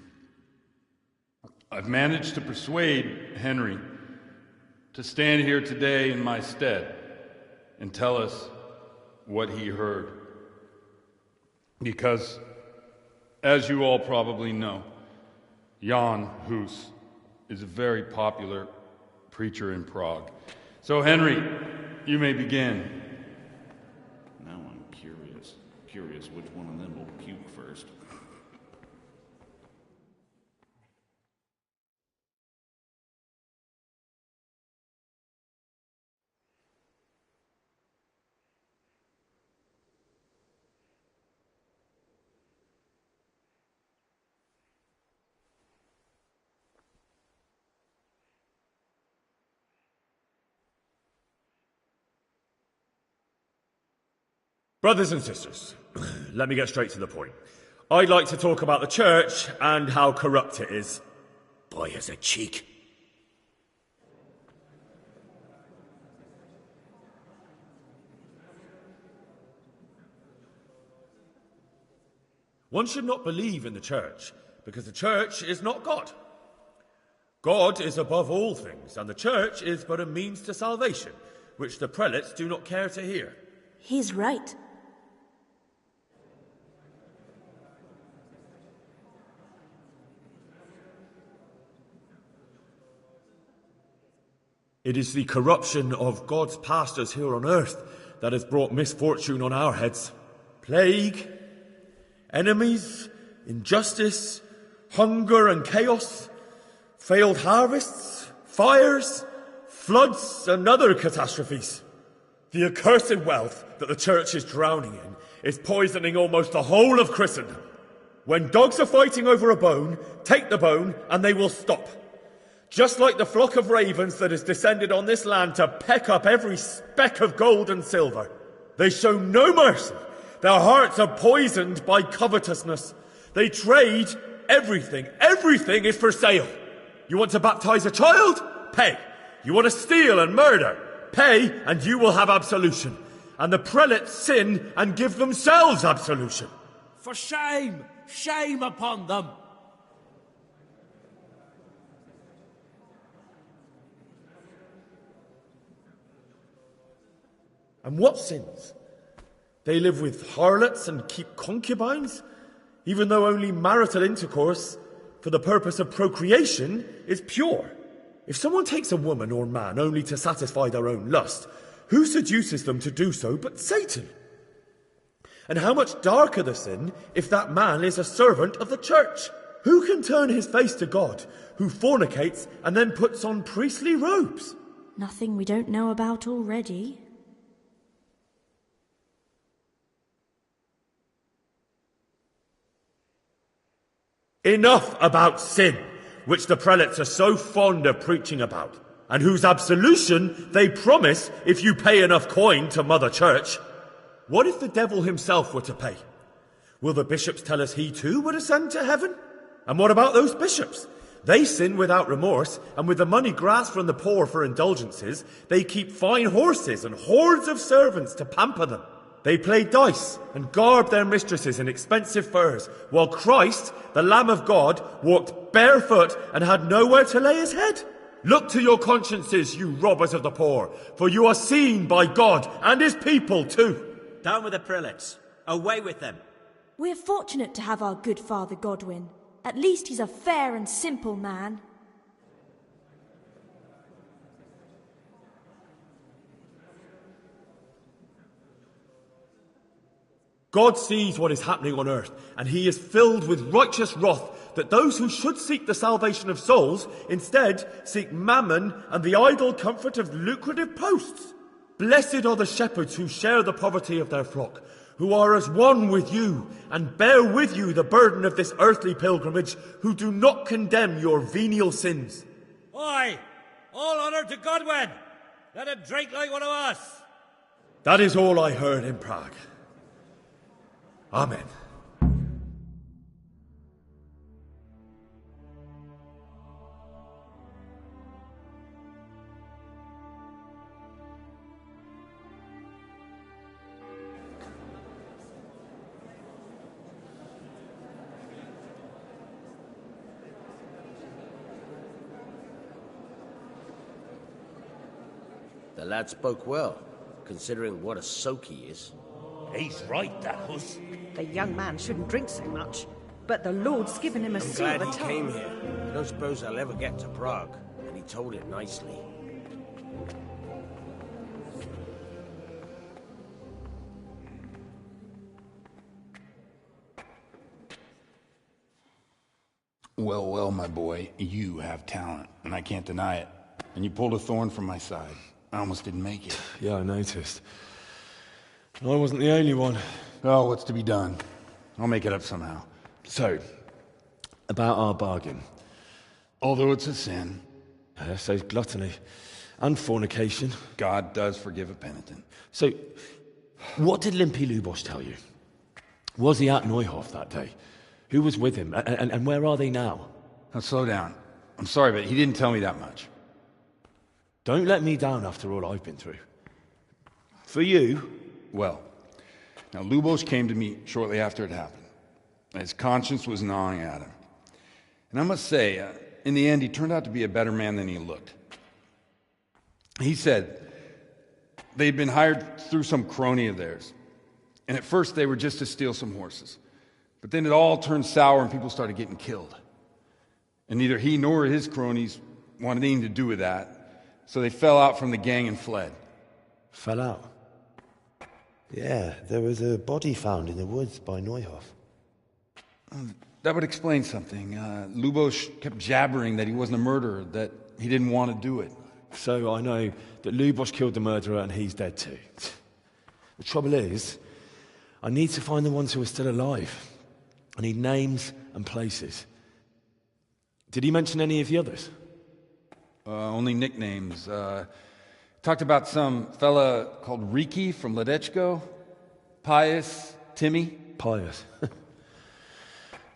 I've managed to persuade Henry to stand here today in my stead and tell us what he heard. Because, as you all probably know, Jan Hus is a very popular preacher in Prague. So, Henry, you may begin. Now I'm curious which one of them will puke first. Brothers and sisters, let me get straight to the point. I'd like to talk about the church and how corrupt it is. Boy has a cheek. One should not believe in the church, because the church is not God. God is above all things, and the church is but a means to salvation, which the prelates do not care to hear. He's right. It is the corruption of God's pastors here on earth that has brought misfortune on our heads. Plague, enemies, injustice, hunger and chaos, failed harvests, fires, floods and other catastrophes. The accursed wealth that the church is drowning in is poisoning almost the whole of Christendom. When dogs are fighting over a bone, take the bone and they will stop. Just like the flock of ravens that has descended on this land to peck up every speck of gold and silver. They show no mercy. Their hearts are poisoned by covetousness. They trade everything. Everything is for sale. You want to baptize a child? Pay. You want to steal and murder? Pay, and you will have absolution. And the prelates sin and give themselves absolution. For shame! Shame upon them! And what sins? They live with harlots and keep concubines, even though only marital intercourse for the purpose of procreation is pure. If someone takes a woman or man only to satisfy their own lust, who seduces them to do so but Satan? And how much darker the sin if that man is a servant of the church? Who can turn his face to God, who fornicates and then puts on priestly robes? Nothing we don't know about already. Enough about sin. which the prelates are so fond of preaching about, and whose absolution they promise if you pay enough coin to Mother Church. What if the devil himself were to pay? Will the bishops tell us he too would ascend to heaven? And what about those bishops? They sin without remorse, and with the money grasped from the poor for indulgences, they keep fine horses and hordes of servants to pamper them. They play dice and garb their mistresses in expensive furs, while Christ, the Lamb of God, walked barefoot and had nowhere to lay his head. Look to your consciences, you robbers of the poor, for you are seen by God and his people too. Down with the prelates. Away with them. We're fortunate to have our good Father Godwin. At least he's a fair and simple man. God sees what is happening on earth, and he is filled with righteous wrath that those who should seek the salvation of souls instead seek mammon and the idle comfort of lucrative posts. Blessed are the shepherds who share the poverty of their flock, who are as one with you and bear with you the burden of this earthly pilgrimage, who do not condemn your venial sins. Oi! All honour to Godwin! Let him drink like one of us! That is all I heard in Prague. Amen. The lad spoke well, considering what a soak he is. He's right, that huss. The young man shouldn't drink so much, but the Lord's given him a I'm silver glad he tongue. came here. I don't suppose I'll ever get to Prague, and he told it nicely. Well, well, my boy, you have talent, and I can't deny it. And you pulled a thorn from my side. I almost didn't make it. Yeah, I noticed. I wasn't the only one. Oh, what's to be done? I'll make it up somehow. So, about our bargain. Although it's a sin. So gluttony and fornication. God does forgive a penitent. So, what did Limpy Lubos tell you? Was he at Neuhof that day? Who was with him? And where are they now? Now, slow down. I'm sorry, but he didn't tell me that much. Don't let me down after all I've been through. For you... Well, now Lubos came to me shortly after it happened. His conscience was gnawing at him. And I must say, in the end, he turned out to be a better man than he looked. He said they'd been hired through some crony of theirs. And at first they were just to steal some horses. But then it all turned sour and people started getting killed. And neither he nor his cronies wanted anything to do with that. So they fell out from the gang and fled. Fell out? Yeah, there was a body found in the woods by Neuhof. That would explain something. Lubos kept jabbering that he wasn't a murderer, that he didn't want to do it. So I know that Lubos killed the murderer and he's dead too. The trouble is, I need to find the ones who are still alive. I need names and places. Did he mention any of the others? Only nicknames. Talked about some fella called Riki from Ledechko, Pius, Timmy. Pius.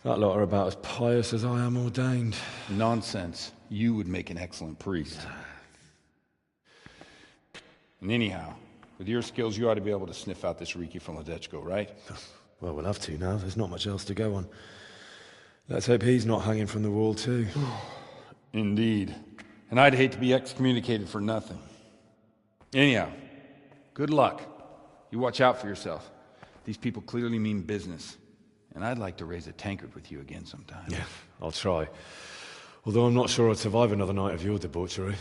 That lot are about as pious as I am ordained. Nonsense. You would make an excellent priest. And anyhow, with your skills, you ought to be able to sniff out this Riki from Ledechko, right? Well, we'll have to now. There's not much else to go on. Let's hope he's not hanging from the wall too. Indeed. And I'd hate to be excommunicated for nothing. Anyhow, good luck. You watch out for yourself. These people clearly mean business. And I'd like to raise a tankard with you again sometime. Yeah, I'll try. Although I'm not sure I'd survive another night of your debauchery.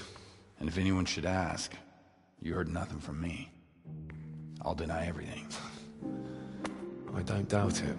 And if anyone should ask, you heard nothing from me. I'll deny everything. I don't doubt it.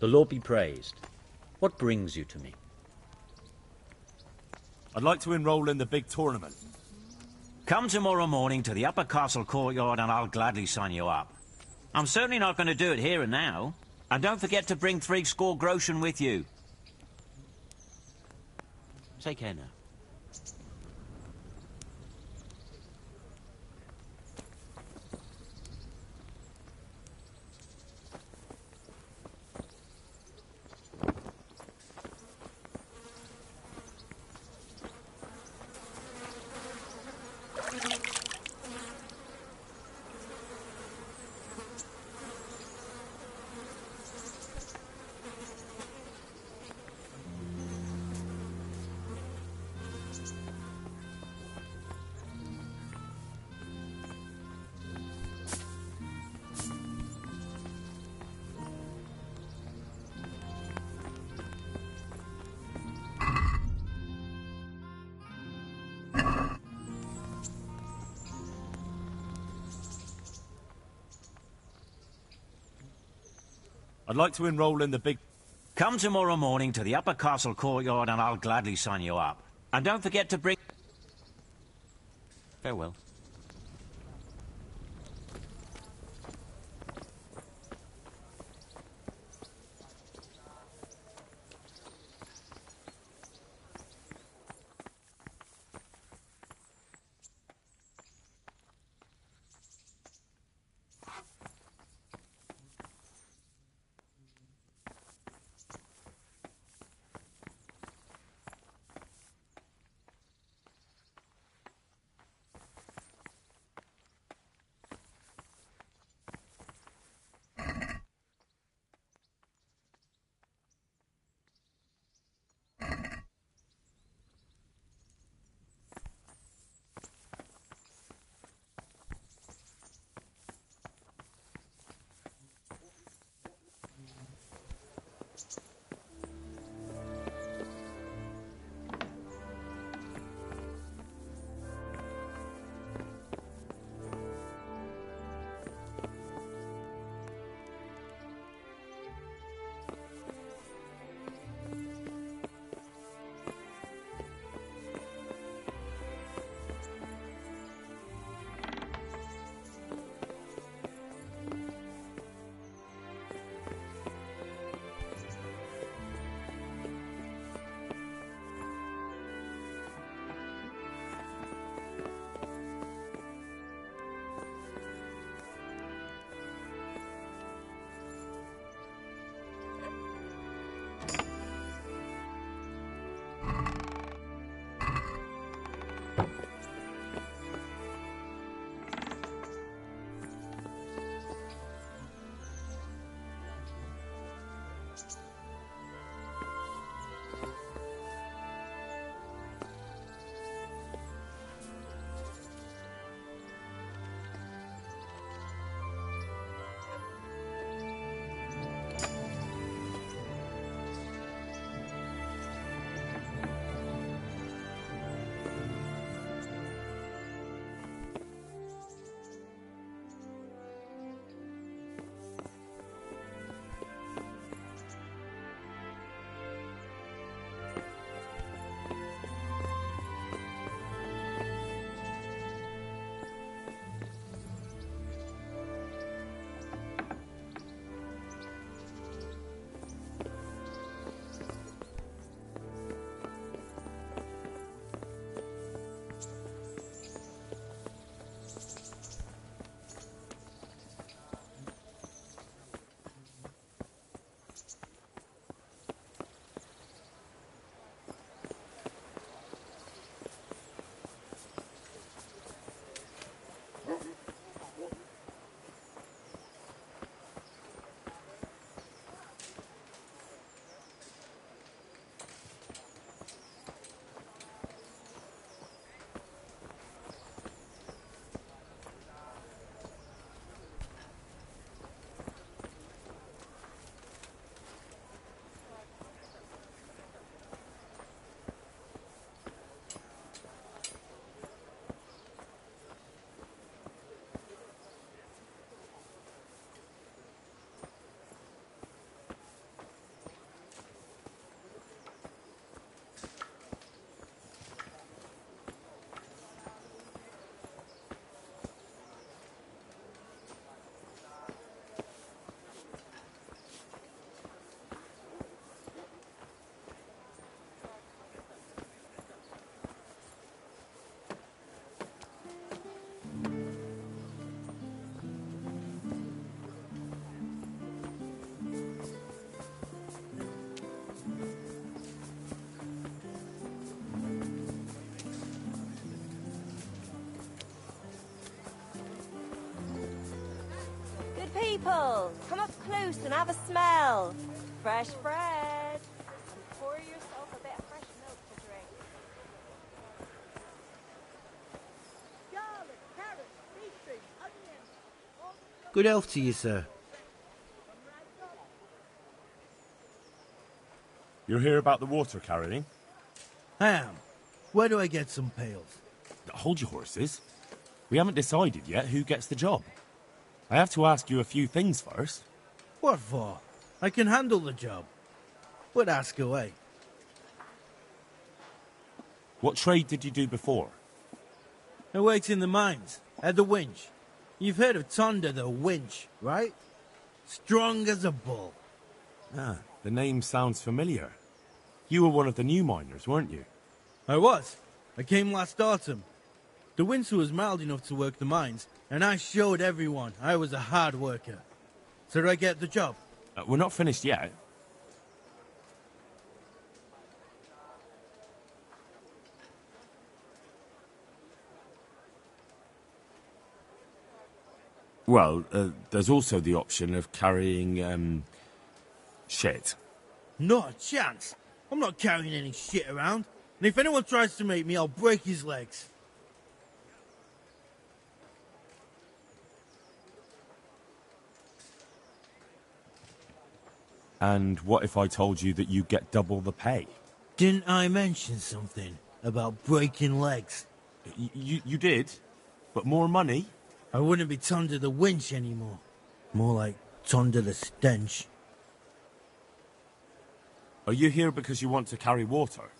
The Lord be praised. What brings you to me? I'd like to enroll in the big tournament. Come tomorrow morning to the upper castle courtyard and I'll gladly sign you up. I'm certainly not going to do it here and now. And don't forget to bring 60 groschen with you. Take care now. I'd like to enroll in the big... Come tomorrow morning to the upper castle courtyard and I'll gladly sign you up. And don't forget to bring... Farewell. people, come up close and have a smell. Fresh bread. And pour yourself a bit of fresh milk to drink. Garlic, carrots, beetroot, onions. Good health to you, sir. You're here about the water carrying? I am. Where do I get some pails? Hold your horses. We haven't decided yet who gets the job. I have to ask you a few things first. What for? I can handle the job. But ask away. What trade did you do before? I worked in the mines, at the winch. You've heard of Tonda the winch, right? Strong as a bull. Ah, the name sounds familiar. You were one of the new miners, weren't you? I was. I came last autumn. The winter was mild enough to work the mines, and I showed everyone I was a hard worker. So did I get the job? We're not finished yet. Well, there's also the option of carrying, shit. Not a chance. I'm not carrying any shit around. And if anyone tries to make me, I'll break his legs. And what if I told you that you get double the pay? Didn't I mention something about breaking legs? You did? But more money? I wouldn't be Tonda the winch anymore. More like Tonda the stench. Are you here because you want to carry water?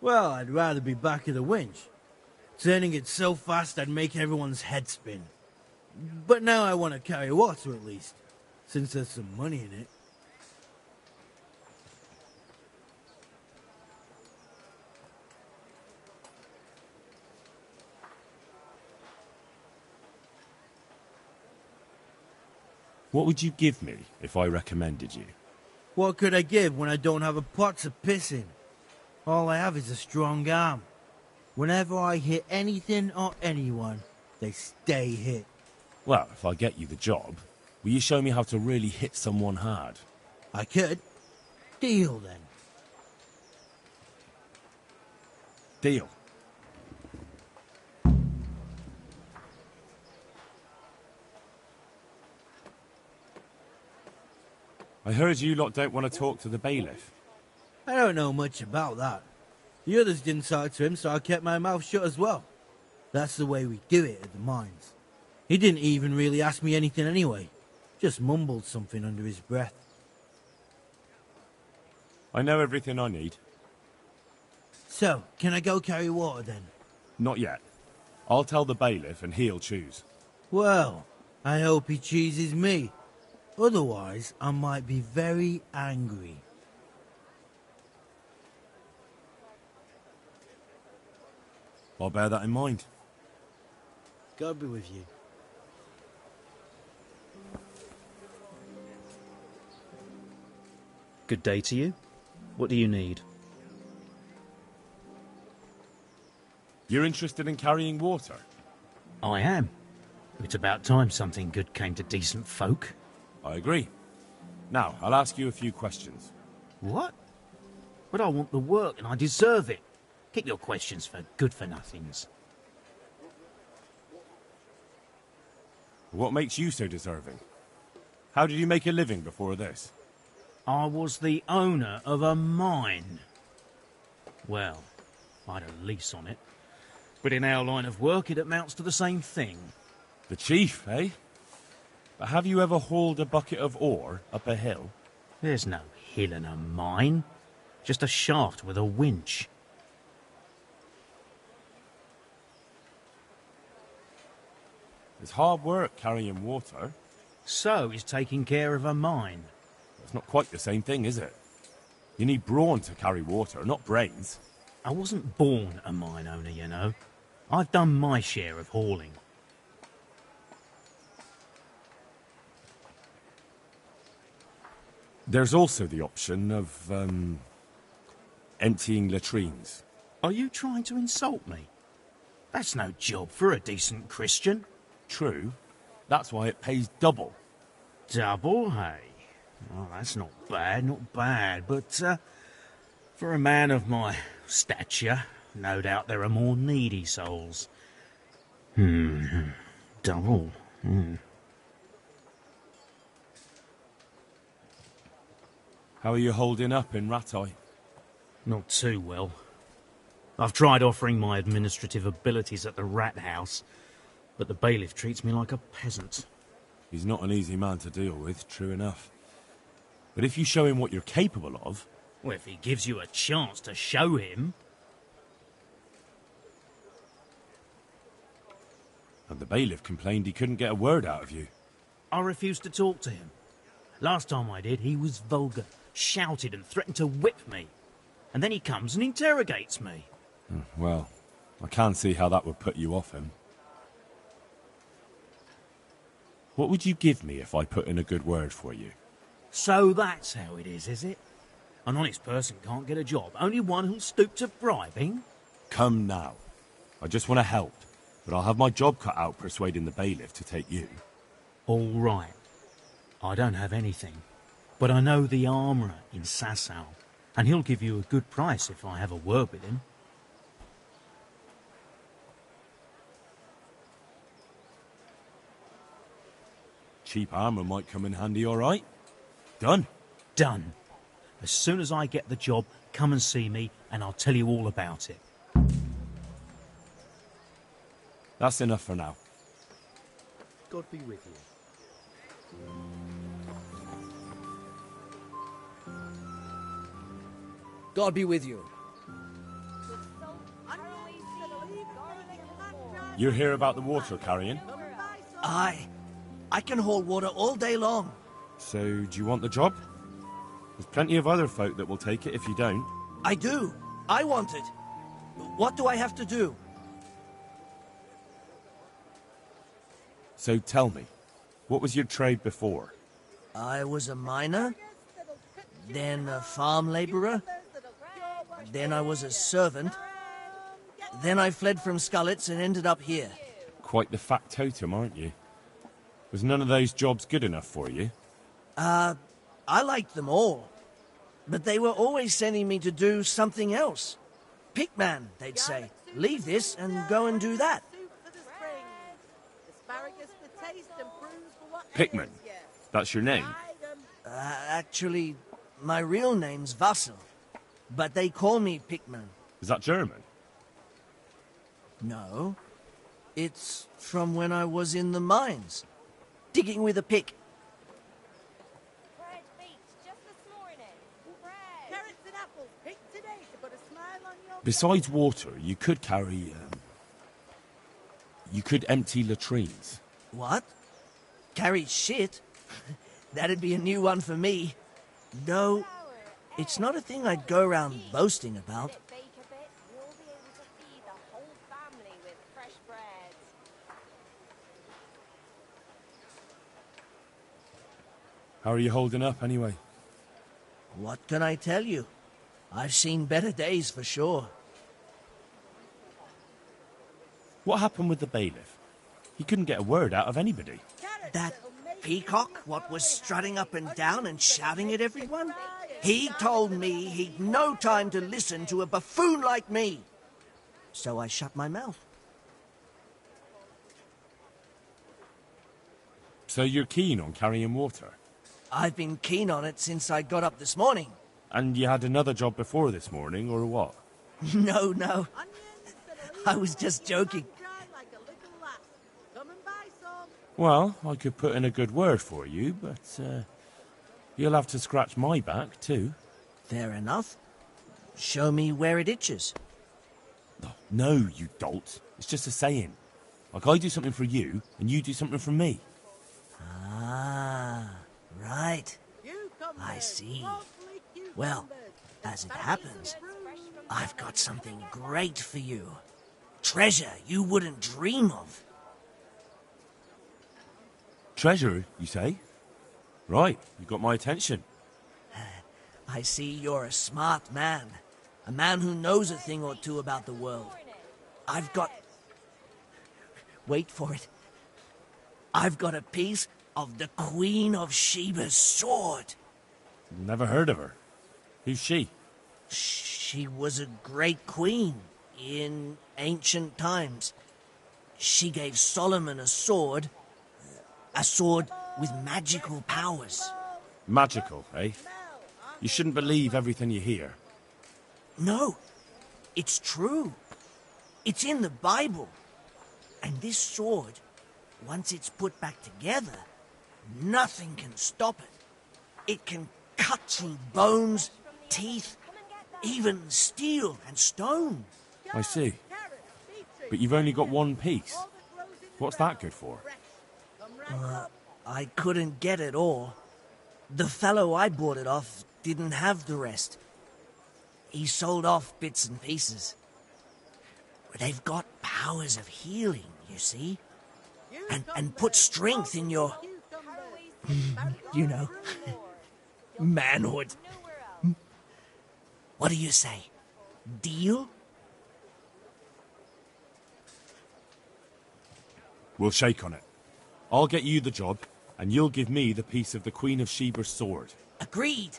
Well, I'd rather be back at the winch. Turning it so fast I'd make everyone's head spin. But now I want to carry water at least, since there's some money in it. What would you give me if I recommended you? What could I give when I don't have a pot to piss in? All I have is a strong arm. Whenever I hit anything or anyone, they stay hit. Well, if I get you the job, will you show me how to really hit someone hard? I could. Deal, then. Deal. I heard you lot don't want to talk to the bailiff. I don't know much about that. The others didn't talk to him, so I kept my mouth shut as well. That's the way we do it at the mines. He didn't even really ask me anything anyway. Just mumbled something under his breath. I know everything I need. So, can I go carry water then? Not yet. I'll tell the bailiff and he'll choose. Well, I hope he chooses me. Otherwise, I might be very angry. I'll bear that in mind. God be with you. Good day to you. What do you need? You're interested in carrying water? I am. It's about time something good came to decent folk. I agree. Now, I'll ask you a few questions. What? But I want the work and I deserve it. Keep your questions for good-for-nothings. What makes you so deserving? How did you make a living before this? I was the owner of a mine. Well, I had a lease on it. But in our line of work, it amounts to the same thing. The chief, eh? But have you ever hauled a bucket of ore up a hill? There's no hill in a mine. Just a shaft with a winch. It's hard work carrying water. So is taking care of a mine. It's not quite the same thing, is it? You need brawn to carry water, not brains. I wasn't born a mine owner, you know. I've done my share of hauling. There's also the option of, emptying latrines. Are you trying to insult me? That's no job for a decent Christian. True. That's why it pays double. Double, hey? Oh, that's not bad, but for a man of my stature, no doubt there are more needy souls. Double. How are you holding up in Rattay? Not too well. I've tried offering my administrative abilities at the rat house, but the bailiff treats me like a peasant. He's not an easy man to deal with, true enough. But if you show him what you're capable of... Well, if he gives you a chance to show him... And the bailiff complained he couldn't get a word out of you. I refused to talk to him. Last time I did, he was vulgar, shouted and threatened to whip me. And then he comes and interrogates me. Well, I can't see how that would put you off him. What would you give me if I put in a good word for you? So that's how it is it? An honest person can't get a job, only one who'll stoop to bribing? Come now. I just want to help, but I'll have my job cut out persuading the bailiff to take you. All right. I don't have anything, but I know the armourer in Sasau, and he'll give you a good price if I have a word with him. Cheap armour might come in handy, all right? Done. Done. As soon as I get the job, come and see me, and I'll tell you all about it. That's enough for now. God be with you. God be with you. You're here about the water carrying? Aye. I can haul water all day long. So, do you want the job? There's plenty of other folk that will take it if you don't. I do. I want it. What do I have to do? So tell me, what was your trade before? I was a miner, then a farm labourer, then I was a servant, then I fled from Scullets and ended up here. Quite the factotum, aren't you? Was none of those jobs good enough for you? I liked them all, but they were always sending me to do something else. Pickman, they'd say. Leave this and go and do that. Pickman? That's your name? Actually, my real name's Vassal, but they call me Pickman. Is that German? No. It's from when I was in the mines, digging with a pick. Bread baked just this morning. Bread. Carrots and apples picked today to put a smile on your... Besides water, you could carry, you could empty latrines. What? Carry shit? That'd be a new one for me. No, it's not a thing I'd go around boasting about. Bake a bit, you'll be able to feed the whole family with fresh bread. How are you holding up, anyway? What can I tell you? I've seen better days for sure. What happened with the bailiff? He couldn't get a word out of anybody. That peacock, what was strutting up and down and shouting at everyone? He told me he'd no time to listen to a buffoon like me. So I shut my mouth. So you're keen on carrying water? I've been keen on it since I got up this morning. And you had another job before this morning, or what? No. I was just joking. Well, I could put in a good word for you, but you'll have to scratch my back, too. Fair enough. Show me where it itches. No, you dolt. It's just a saying. Like I do something for you, and you do something for me. Ah, right. I see. Well, as it happens, I've got something great for you. Treasure you wouldn't dream of. Treasure, you say? Right, you got my attention. I see you're a smart man. A man who knows a thing or two about the world. I've got... Wait for it. I've got a piece of the Queen of Sheba's sword. Never heard of her. Who's she? She was a great queen in ancient times. She gave Solomon a sword with magical powers. Magical, eh? You shouldn't believe everything you hear. No, it's true. It's in the Bible. And this sword, once it's put back together, nothing can stop it. It can cut through bones, teeth, even steel and stone. I see. But you've only got one piece. What's that good for? I couldn't get it all. The fellow I bought it off didn't have the rest. He sold off bits and pieces. They've got powers of healing, you see? And put strength in your... you know, manhood. What do you say? Deal? We'll shake on it. I'll get you the job, and you'll give me the piece of the Queen of Sheba's sword. Agreed.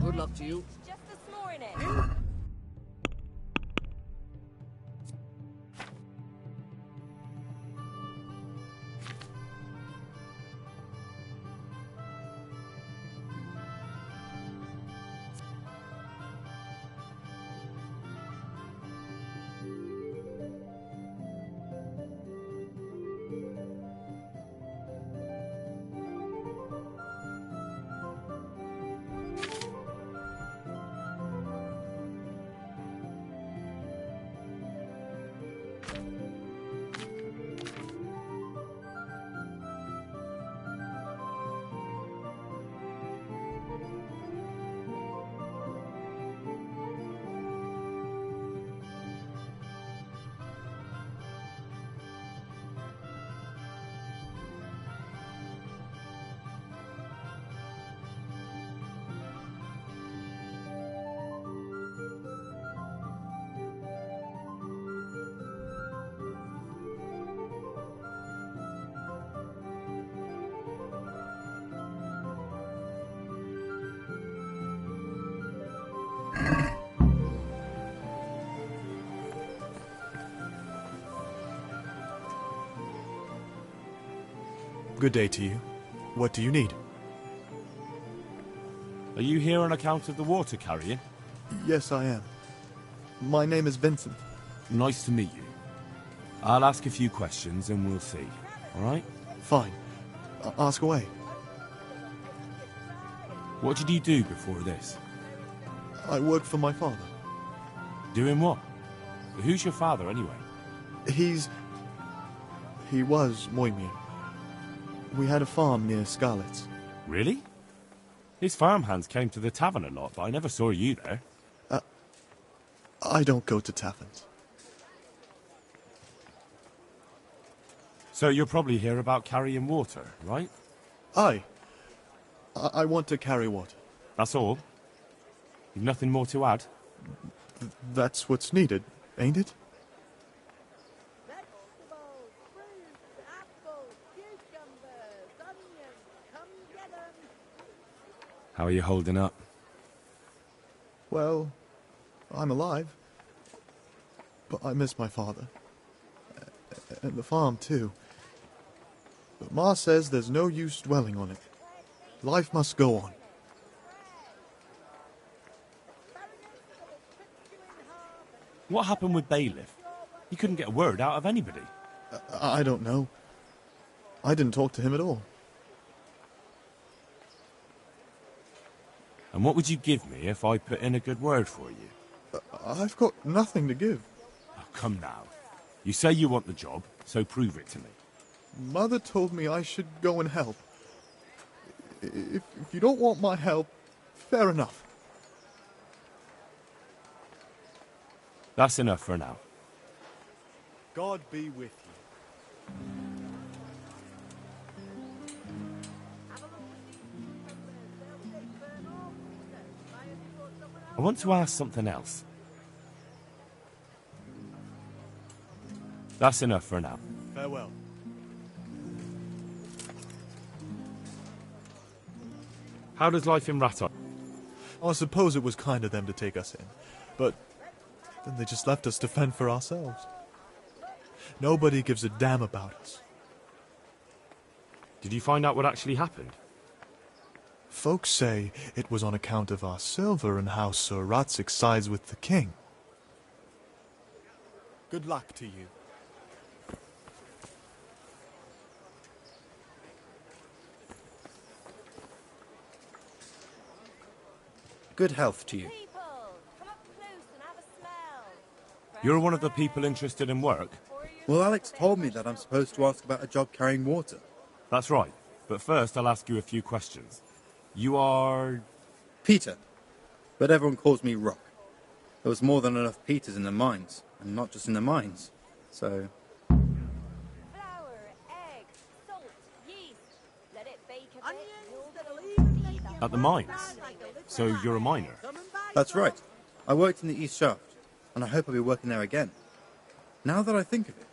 Good luck to you. Just this morning. Good day to you. What do you need? Are you here on account of the water carrying? Yes, I am. My name is Vincent. Nice to meet you. I'll ask a few questions and we'll see. All right? Fine. Ask away. What did you do before this? I work for my father. Doing what? Who's your father, anyway? He was Moimir. We had a farm near Scarlet's. Really? His farmhands came to the tavern a lot, but I never saw you there. I don't go to taverns. So you're probably here about carrying water, right? Aye. I want to carry water. That's all? You've nothing more to add? That's what's needed, ain't it? How are you holding up? Well, I'm alive. But I miss my father. And the farm, too. But Ma says there's no use dwelling on it. Life must go on. What happened with Bailiff? He couldn't get a word out of anybody. I don't know. I didn't talk to him at all. And what would you give me if I put in a good word for you? I've got nothing to give. Oh, come now. You say you want the job, so prove it to me. Mother told me I should go and help. If you don't want my help, fair enough. That's enough for now. God be with you. I want to ask something else. That's enough for now. Farewell. How does life in Rattay? I suppose it was kind of them to take us in, but then they just left us to fend for ourselves. Nobody gives a damn about us. Did you find out what actually happened? Folks say it was on account of our silver and how Sir Ratzik sides with the king. Good luck to you. Good health to you. You're one of the people interested in work? Well, Alex told me that I'm supposed to ask about a job carrying water. That's right. But first, I'll ask you a few questions. You are... Peter. But everyone calls me Rock. There was more than enough Peters in the mines. And not just in the mines. So... Flour, egg, salt, yeast. Let it bake a bit. at the mines. So you're a miner? That's right. I worked in the East Shaft. And I hope I'll be working there again. Now that I think of it,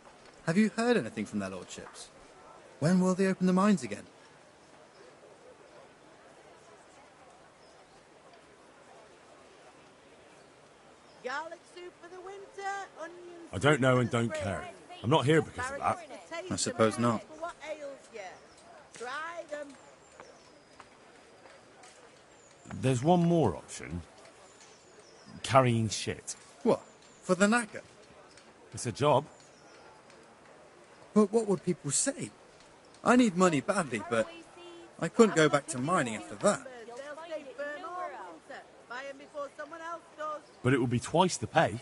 have you heard anything from their lordships? When will they open the mines again? Garlic soup for the winter, onions. I don't know and don't care. I'm not here because of that. I suppose not. What ails you? Try them. There's one more option. Carrying shit. What? For the knacker? It's a job. But what would people say? I need money badly, but I couldn't go back to mining after that. They'll stay firm all winter. Buy 'em before someone else does. But it would be twice the pay.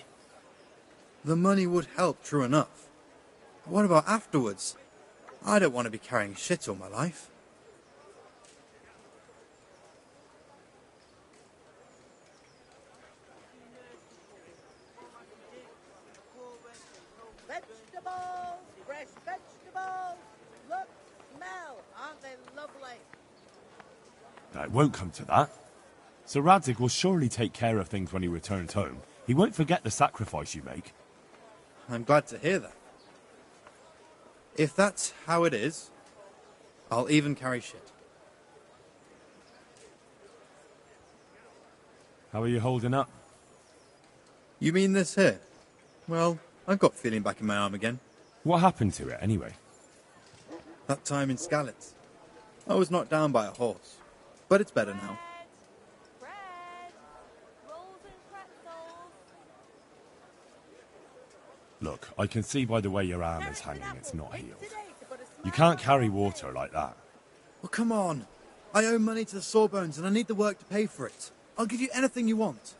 The money would help, true enough. But what about afterwards? I don't want to be carrying shit all my life. Vegetables, fresh vegetables. Look, smell. Aren't they lovely? No, it won't come to that. Sir Radzig will surely take care of things when he returns home. He won't forget the sacrifice you make. I'm glad to hear that. If that's how it is, I'll even carry shit. How are you holding up? You mean this here? Well, I've got feeling back in my arm again. What happened to it, anyway? That time in Skalitz. I was knocked down by a horse. But it's better now. Look, I can see by the way your arm is hanging it's not healed. You can't carry water like that. Well, come on. I owe money to the Sawbones and I need the work to pay for it. I'll give you anything you want.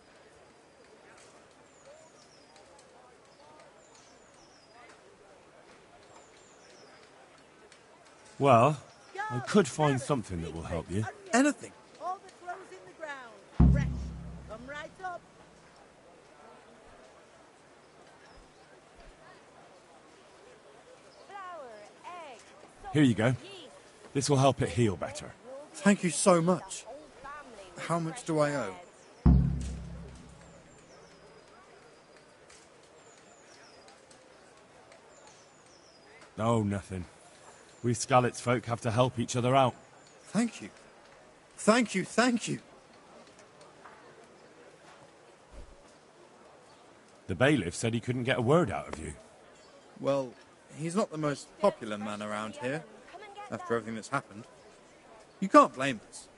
Well, I could find something that will help you. Anything. All that grows in the ground. Fresh. Come right up. Here you go. This will help it heal better. Thank you so much. How much do I owe? Oh, nothing. We Skalitz folk have to help each other out. Thank you. Thank you, thank you. The bailiff said he couldn't get a word out of you. Well, he's not the most popular man around here, after everything that's happened. You can't blame us.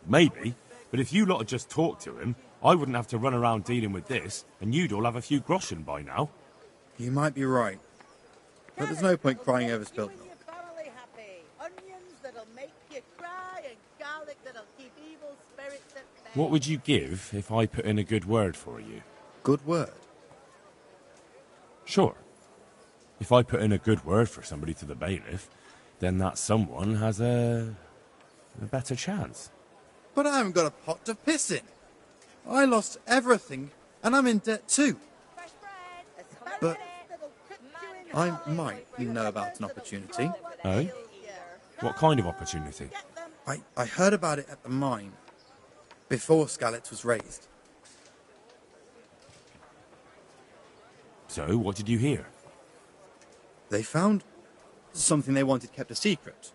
Maybe, but if you lot had just talked to him, I wouldn't have to run around dealing with this, and you'd all have a few groschen by now. You might be right. But there's no point crying over spilt milk. Family happy. Onions that'll make you cry and garlic that'll keep evil spirits at bay. What would you give if I put in a good word for you? Good word? Sure. If I put in a good word for somebody to the bailiff, then that someone has a better chance. But I haven't got a pot to piss in. I lost everything, and I'm in debt too. But I might know about an opportunity. Oh? What kind of opportunity? I heard about it at the mine, before Skalitz was raised. So, what did you hear? They found something they wanted kept a secret.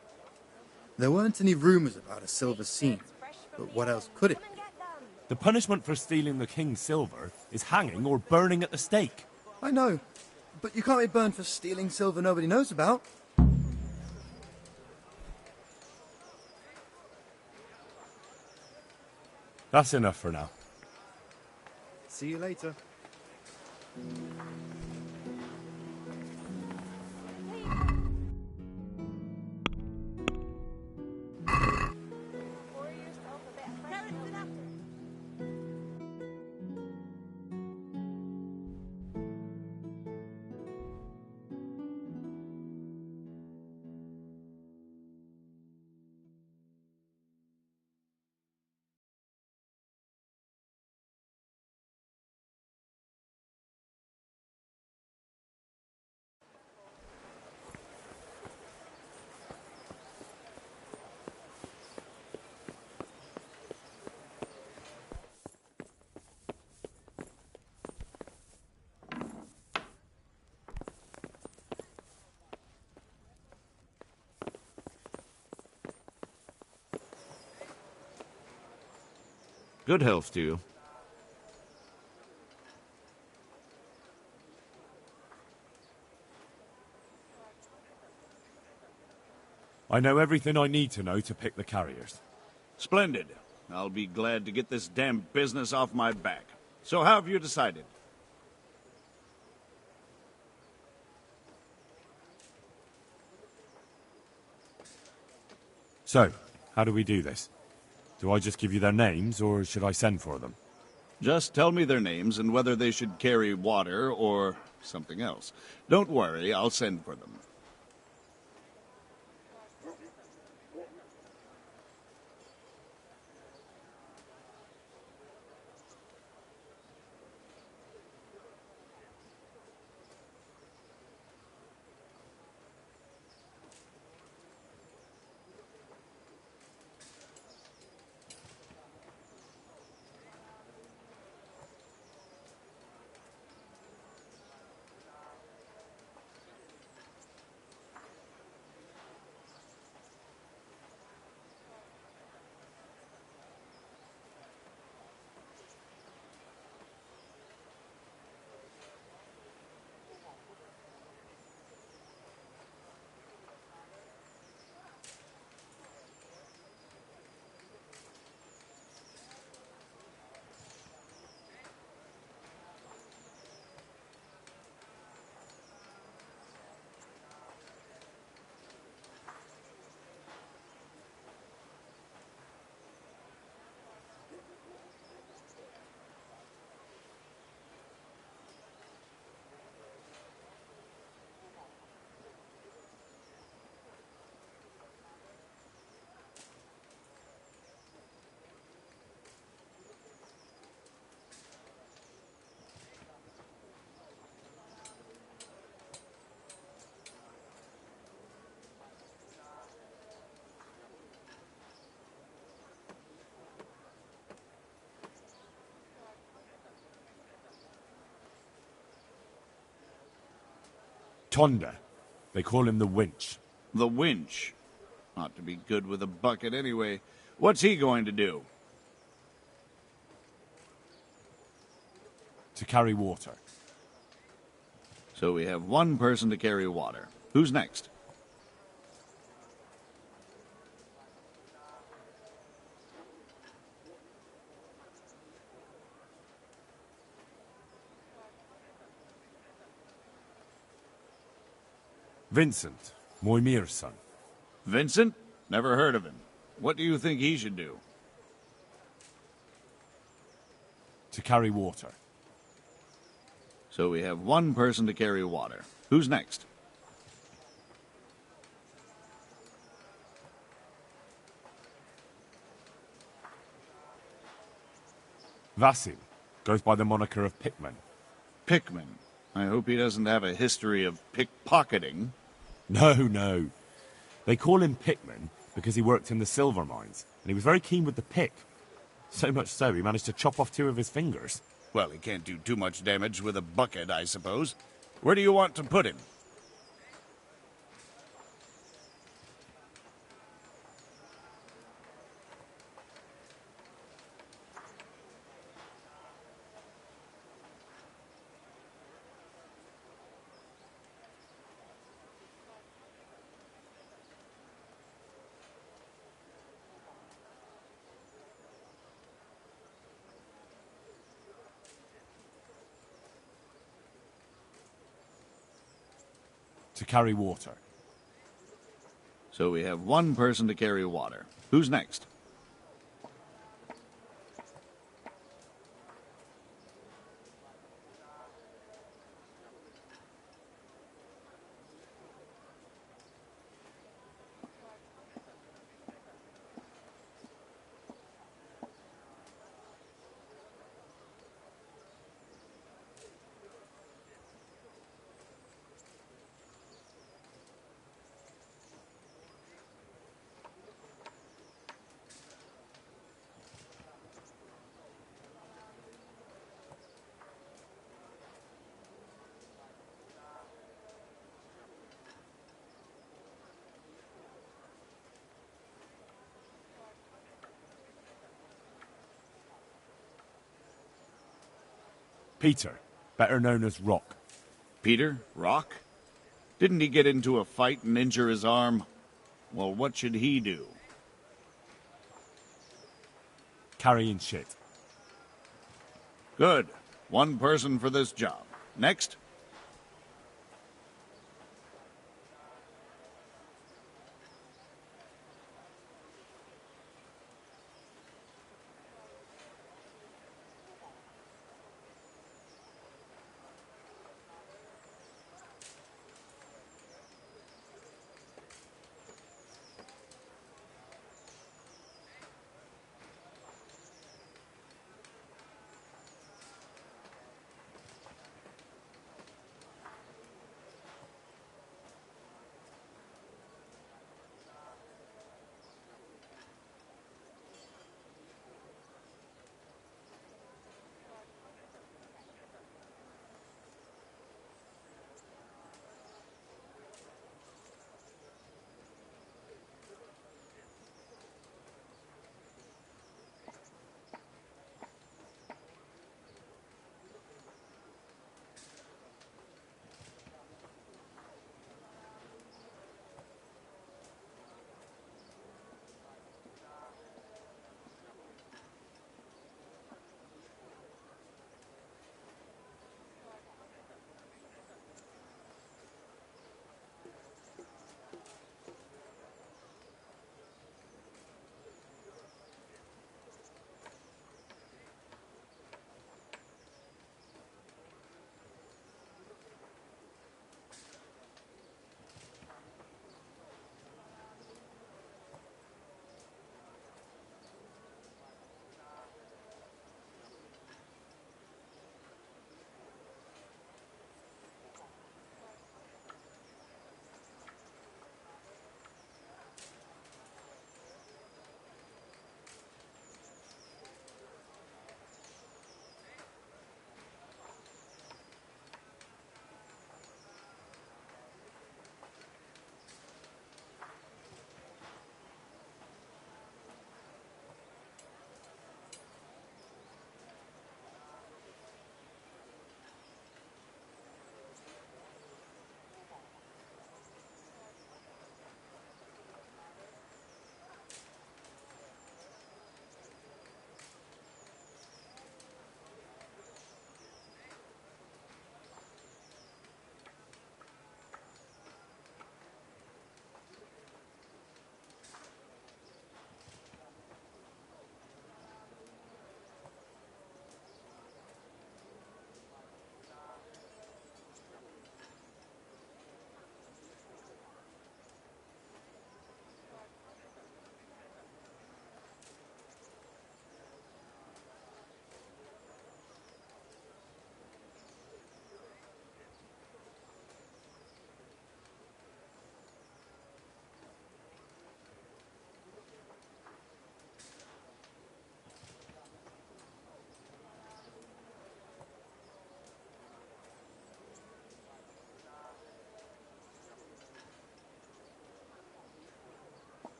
There weren't any rumours about a silver seam, But what else could it be? The punishment for stealing the king's silver is hanging or burning at the stake. I know, but you can't be burned for stealing silver nobody knows about. That's enough for now. See you later. Good health to you. I know everything I need to know to pick the carriers. Splendid. I'll be glad to get this damn business off my back. So how have you decided? So, how do we do this? Do I just give you their names, or should I send for them? Just tell me their names and whether they should carry water or something else. Don't worry, I'll send for them. Tonda. They call him the Winch. The Winch? Ought to be good with a bucket anyway. What's he going to do? To carry water. So we have one person to carry water. Who's next? Vincent, Moimir's son. Vincent? Never heard of him. What do you think he should do? To carry water. So we have one person to carry water. Who's next? Vasil goes by the moniker of Pickman. Pickman? I hope he doesn't have a history of pickpocketing. No. They call him Pickman because he worked in the silver mines, and he was very keen with the pick. So much so, he managed to chop off 2 of his fingers. Well, he can't do too much damage with a bucket, I suppose. Where do you want to put him? to carry water. So we have one person to carry water. Who's next? Peter, better known as Rock. Peter? Rock? Didn't he get into a fight and injure his arm? Well, what should he do? Carrying shit. Good. One person for this job. Next?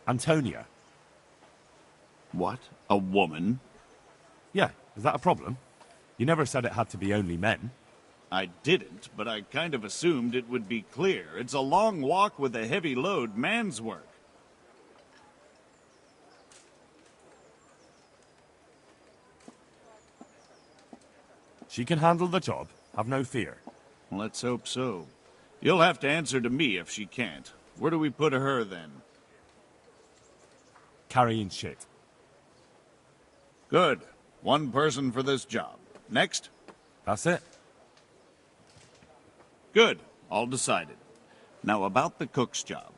Antonia. What? A woman? Yeah, is that a problem? You never said it had to be only men. I didn't, but I kind of assumed it would be clear. It's a long walk with a heavy load, man's work. She can handle the job, have no fear. Let's hope so. You'll have to answer to me if she can't. Where do we put her, then? Carrying shit. Good. One person for this job. Next? That's it. Good. All decided. Now about the cook's job.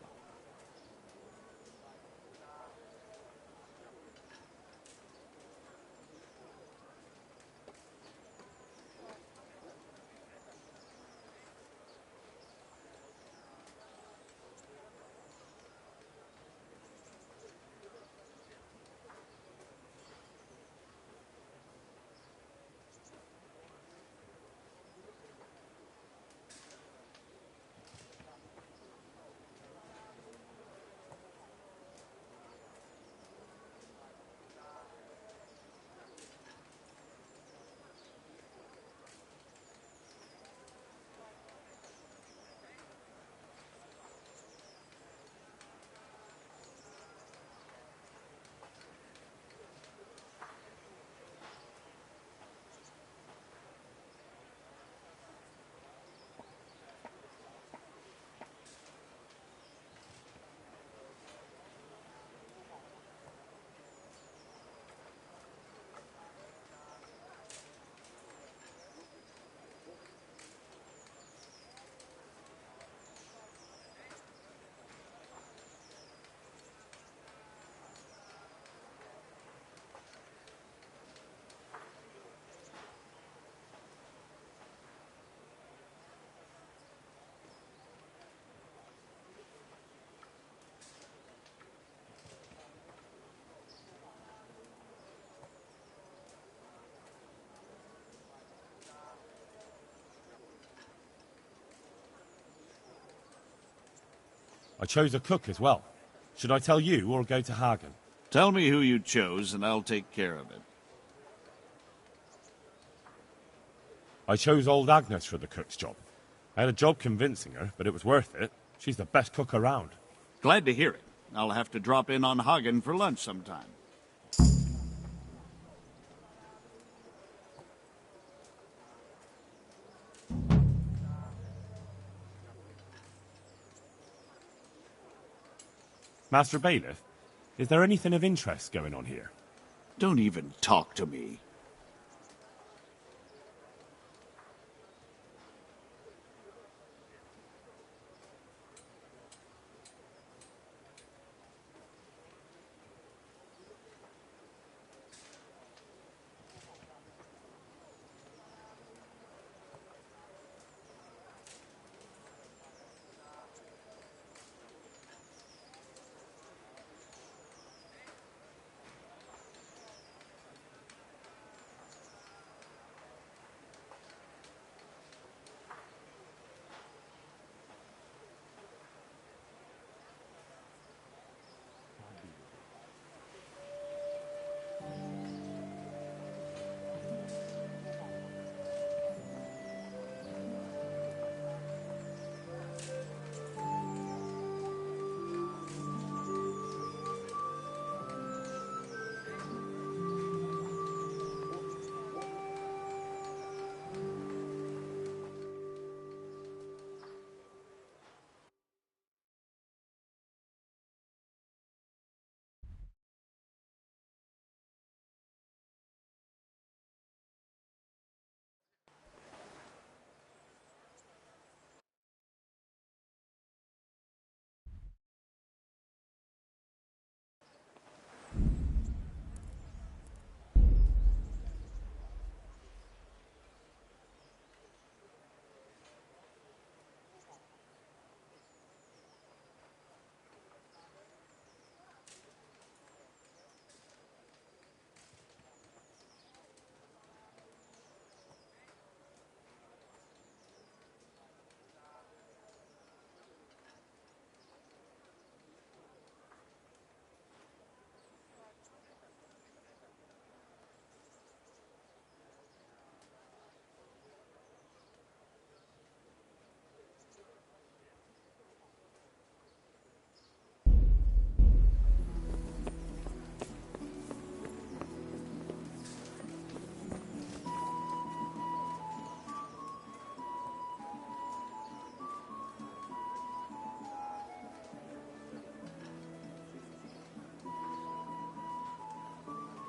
I chose a cook as well. Should I tell you or go to Hagen? Tell me who you chose and I'll take care of it. I chose old Agnes for the cook's job. I had a job convincing her, but it was worth it. She's the best cook around. Glad to hear it. I'll have to drop in on Hagen for lunch sometime. Master Bailiff, is there anything of interest going on here? Don't even talk to me.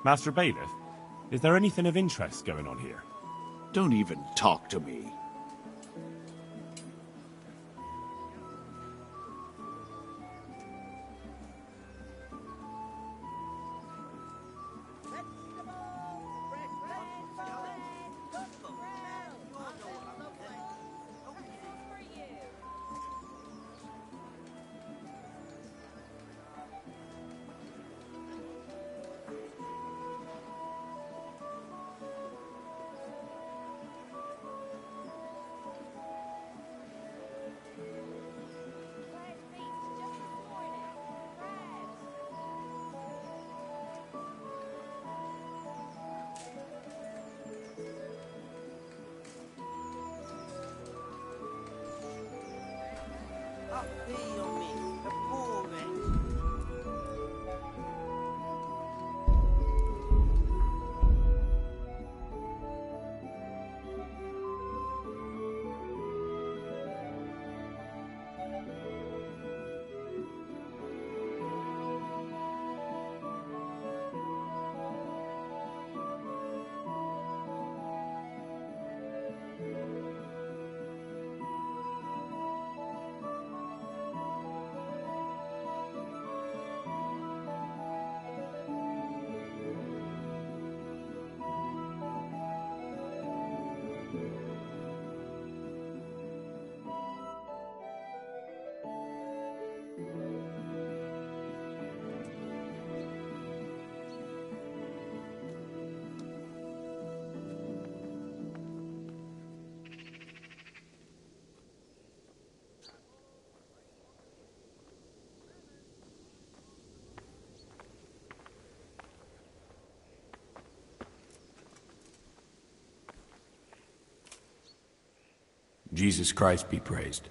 Master Bailiff, is there anything of interest going on here? Don't even talk to me. Jesus Christ be praised.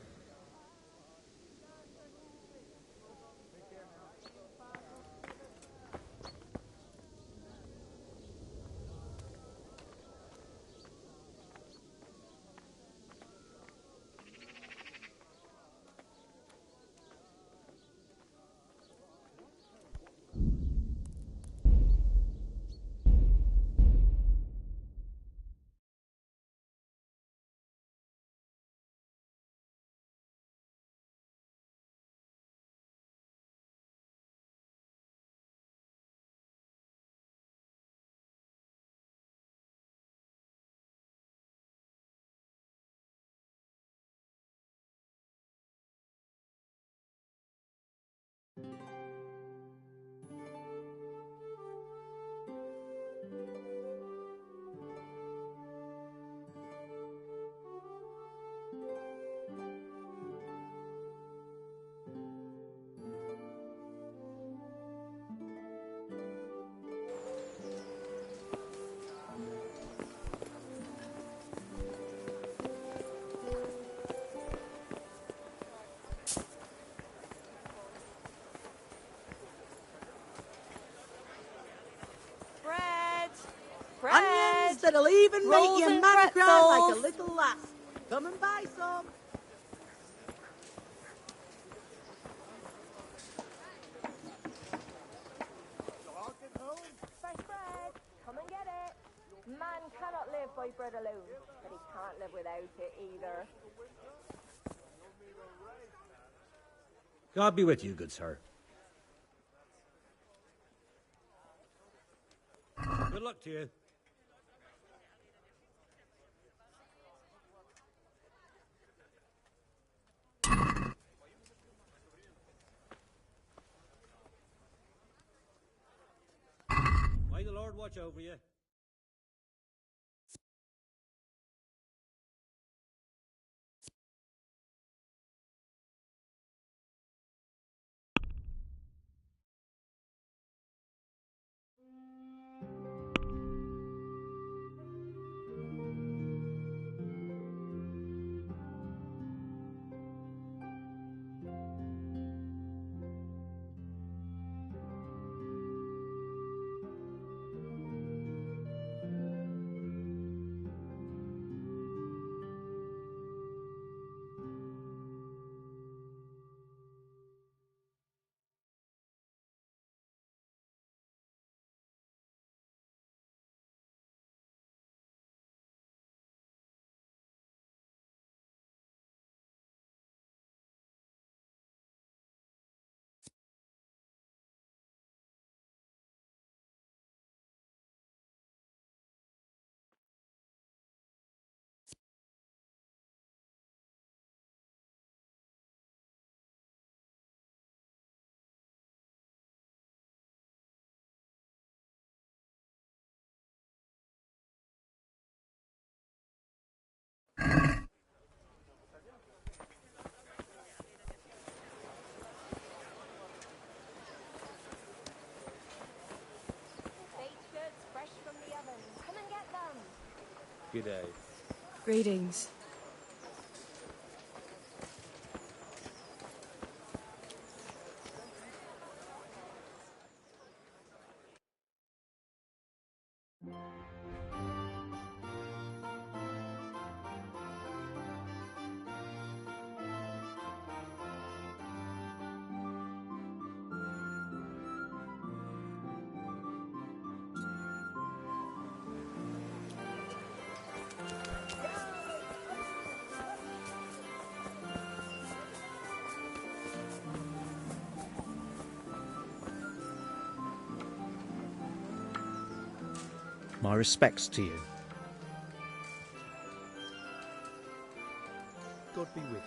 Onions that'll even make your mother cry like a little lass. Come and buy some. Fresh bread. Come and get it. Man cannot live by bread alone, but he can't live without it either. God be with you, good sir. Good luck to you. May the Lord watch over you. G'day. Greetings. My respects to you. God be with you.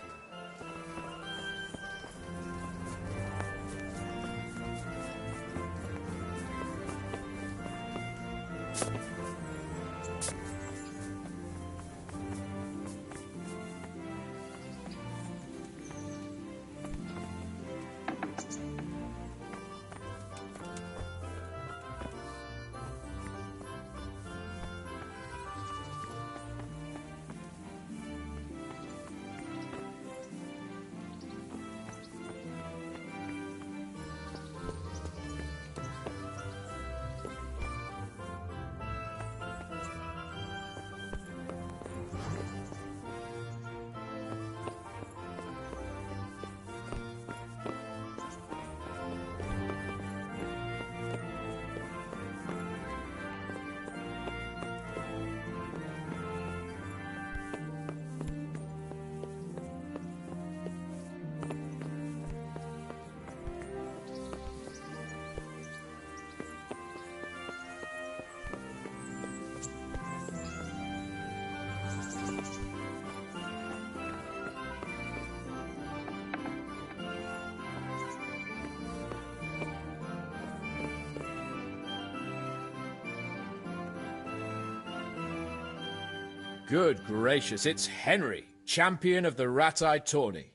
Good gracious, it's Henry, champion of the Rat-Eye Tourney.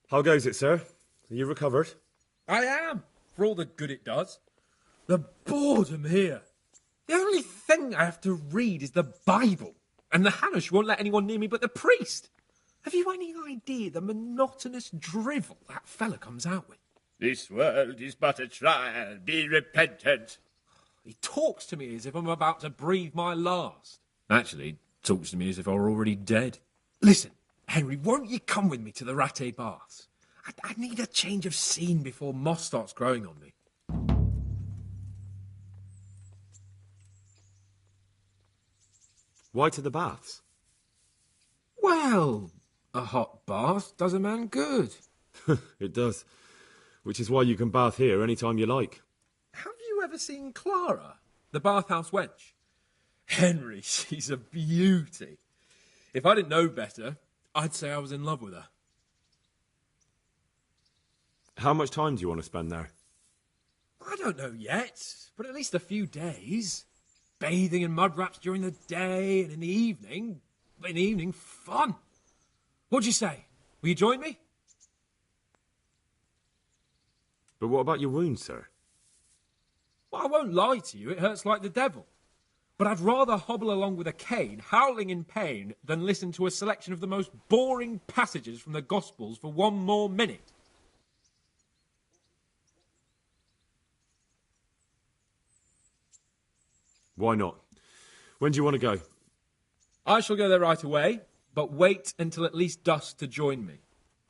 How goes it, sir? Are you recovered? I am, for all the good it does. The boredom here. The only thing I have to read is the Bible, and the Hanush won't let anyone near me but the priest. Have you any idea the monotonous drivel that fella comes out with? This world is but a trial. Be repentant. He talks to me as if I'm about to breathe my last. Actually, he talks to me as if I were already dead. Listen, Henry, won't you come with me to the Rattay Baths? I need a change of scene before moss starts growing on me. Why to the baths? Well, a hot bath does a man good. It does. Which is why you can bath here any time you like. Have you ever seen Clara, the bathhouse wench? Henry, she's a beauty. If I didn't know better, I'd say I was in love with her. How much time do you want to spend there? I don't know yet, but at least a few days. Bathing in mud wraps during the day, and in the evening, fun. What'd you say? Will you join me? But what about your wound, sir? Well, I won't lie to you, it hurts like the devil. But I'd rather hobble along with a cane, howling in pain, than listen to a selection of the most boring passages from the Gospels for one more minute. Why not? When do you want to go? I shall go there right away, but wait until at least dusk to join me.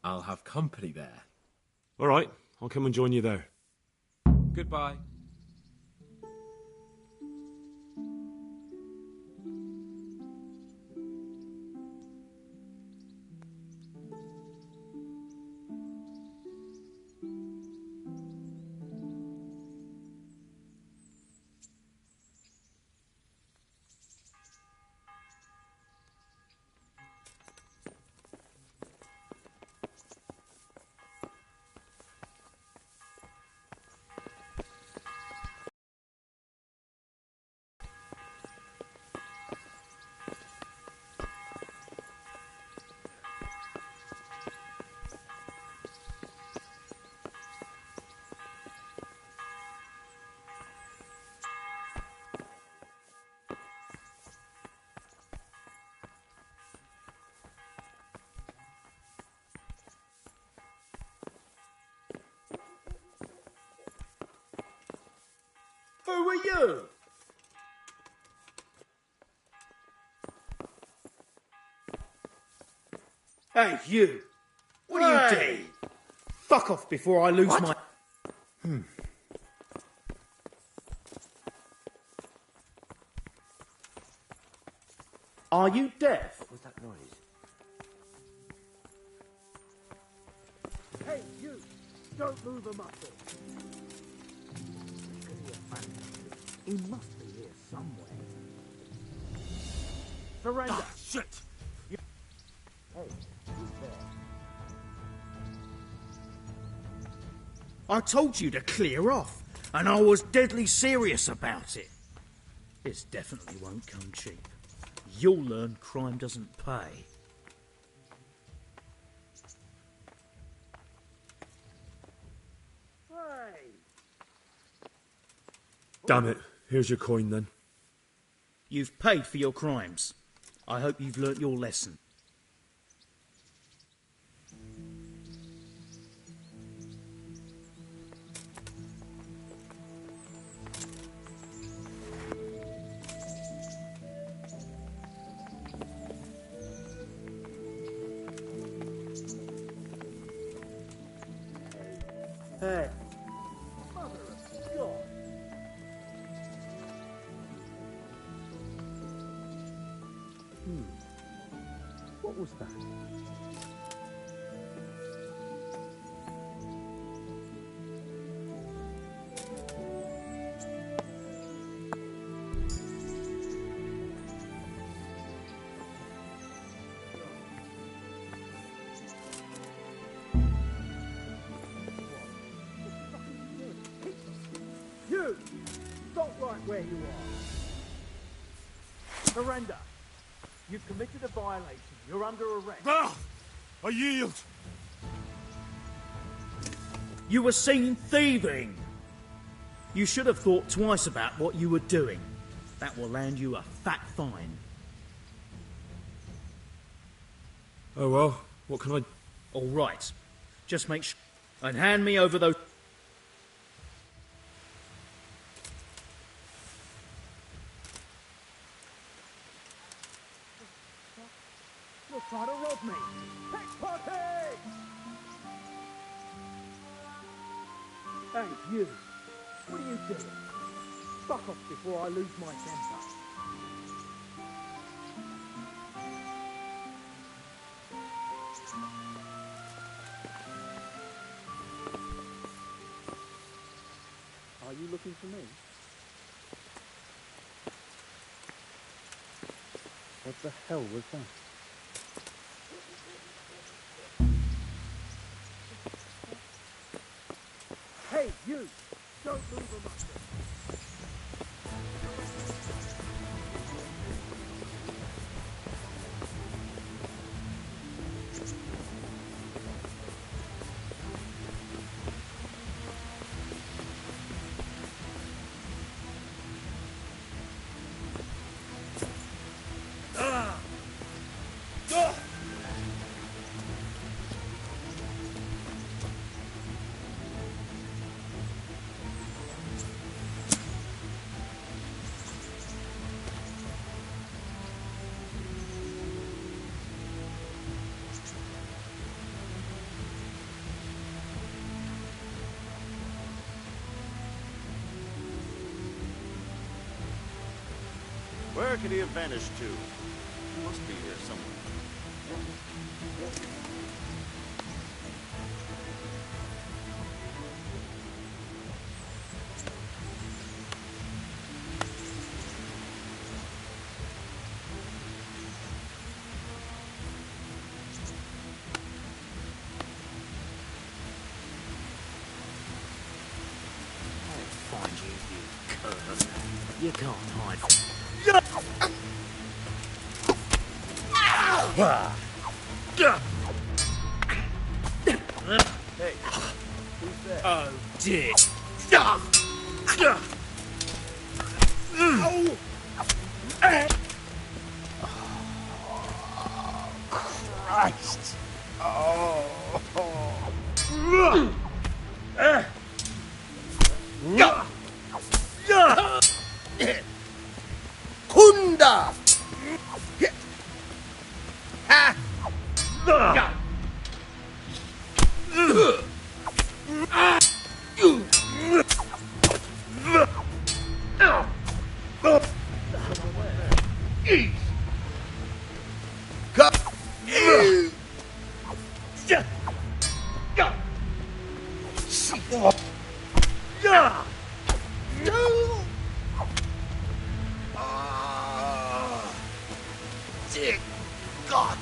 I'll have company there. All right, I'll come and join you there. Goodbye. Who are you? Hey, you! What are you doing? Fuck off before I lose my... Are you deaf? What's that noise? Hey, you! Don't move a muscle. He must be here somewhere. Surrender! Oh, shit! Hey, who's there? I told you to clear off, and I was deadly serious about it. This definitely won't come cheap. You'll learn crime doesn't pay. Hey! Damn it. Here's your coin then. You've paid for your crimes. I hope you've learnt your lesson. Hey. Mother of God. What was that? You! Stop right where you are. Surrender. You've committed a violation. You're under arrest. Ah! I yield. You were seen thieving. You should have thought twice about what you were doing. That will land you a fat fine. Oh well, what can I... All right. Just make sure... And hand me over those... You're trying to rob me. Pickpocket! Hey, you. What are you doing? Fuck off before I lose my temper. Are you looking for me? What the hell was that? Hey, you! Don't move a muscle! Where could he have vanished to? He must be here somewhere. I'll find you, you cur. You can't hide. Hey, who's there? Oh dear. Christ! Dear God!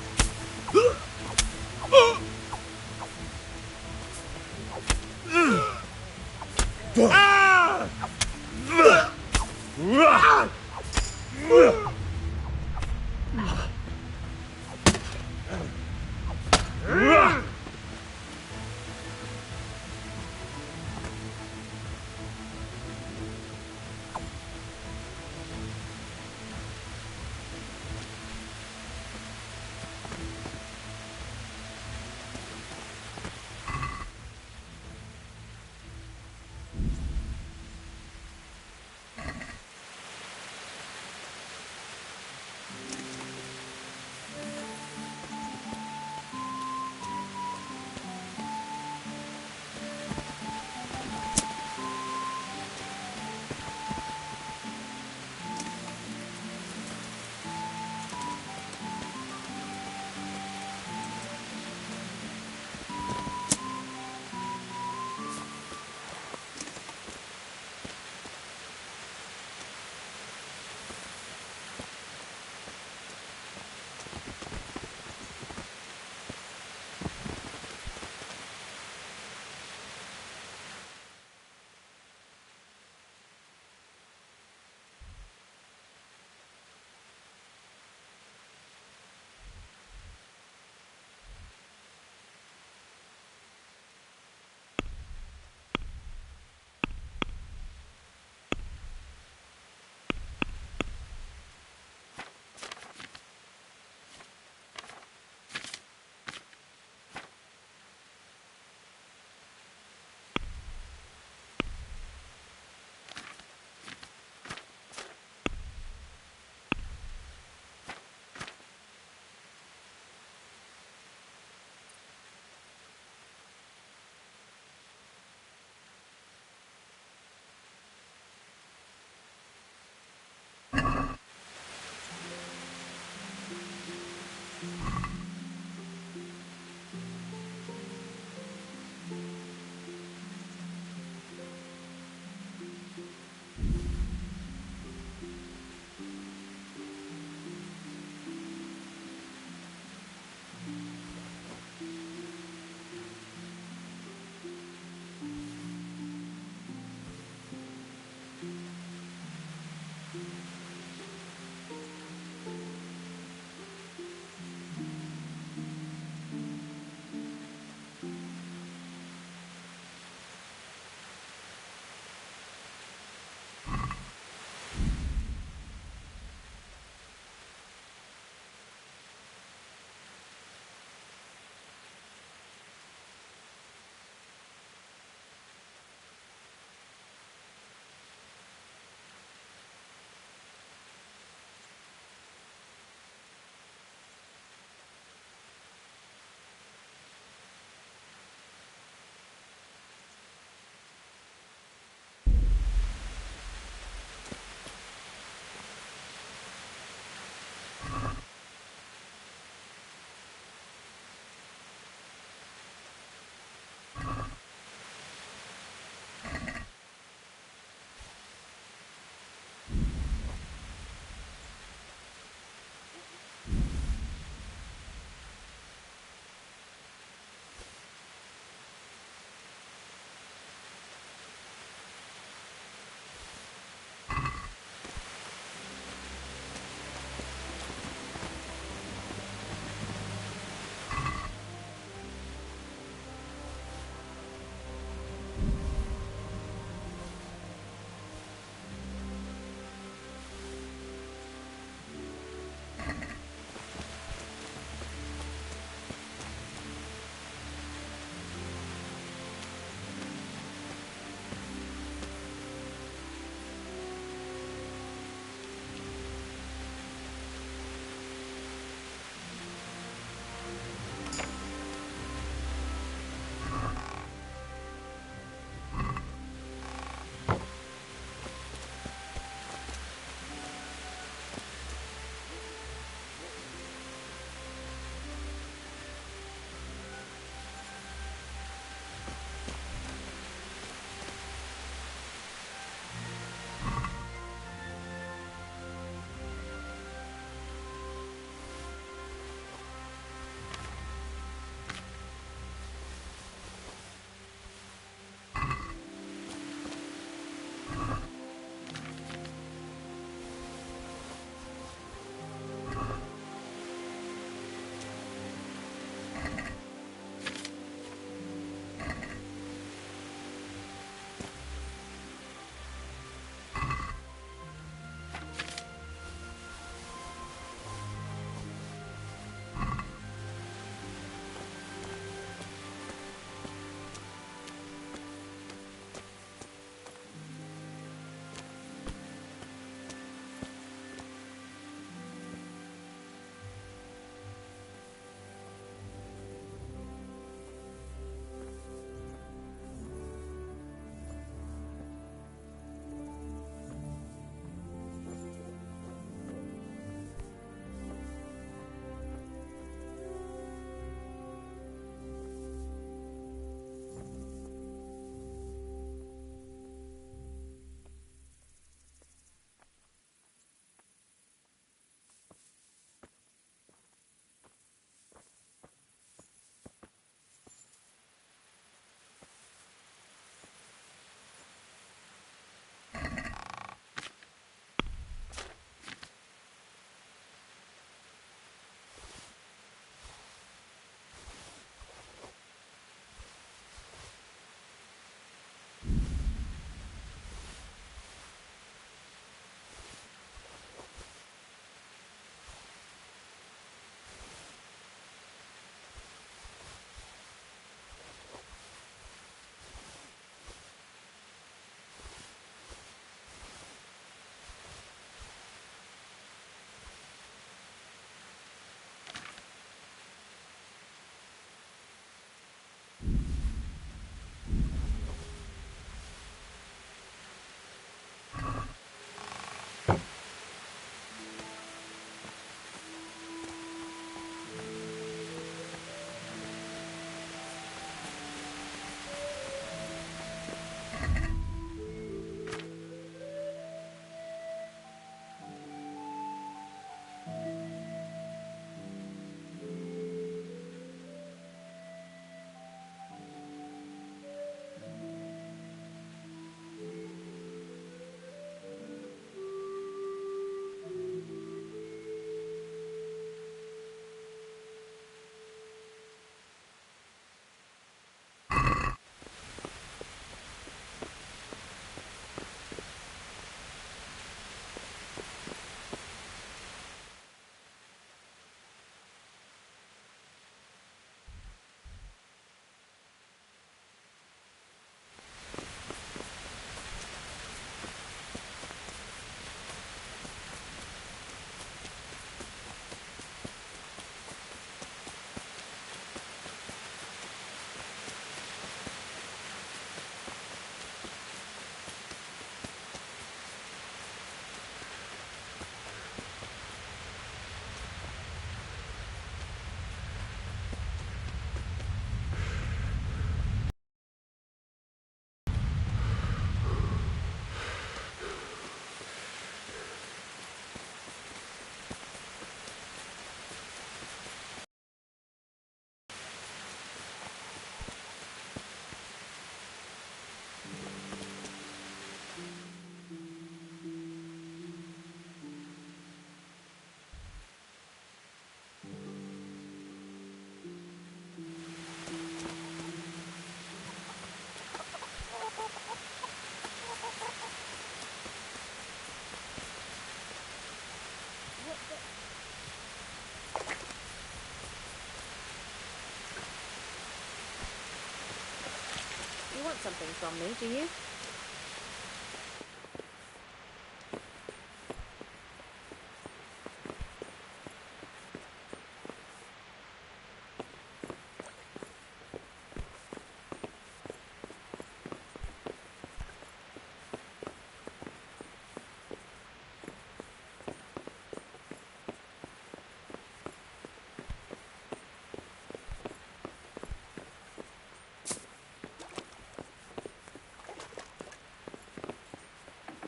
something from me, do you?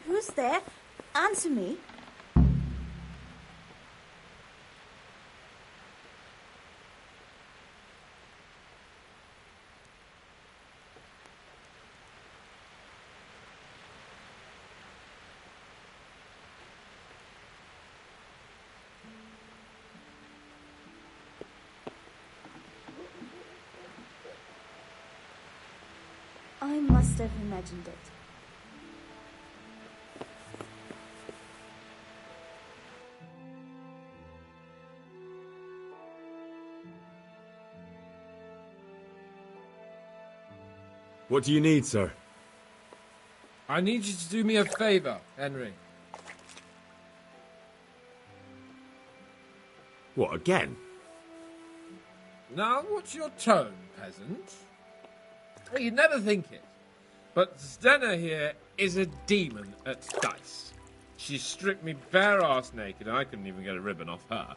Who's there? Answer me. I must have imagined it. What do you need, sir? I need you to do me a favour, Henry. What, again? Now, what's your tone, peasant? Well, you'd never think it, but Stenna here is a demon at dice. She stripped me bare arse naked, and I couldn't even get a ribbon off her.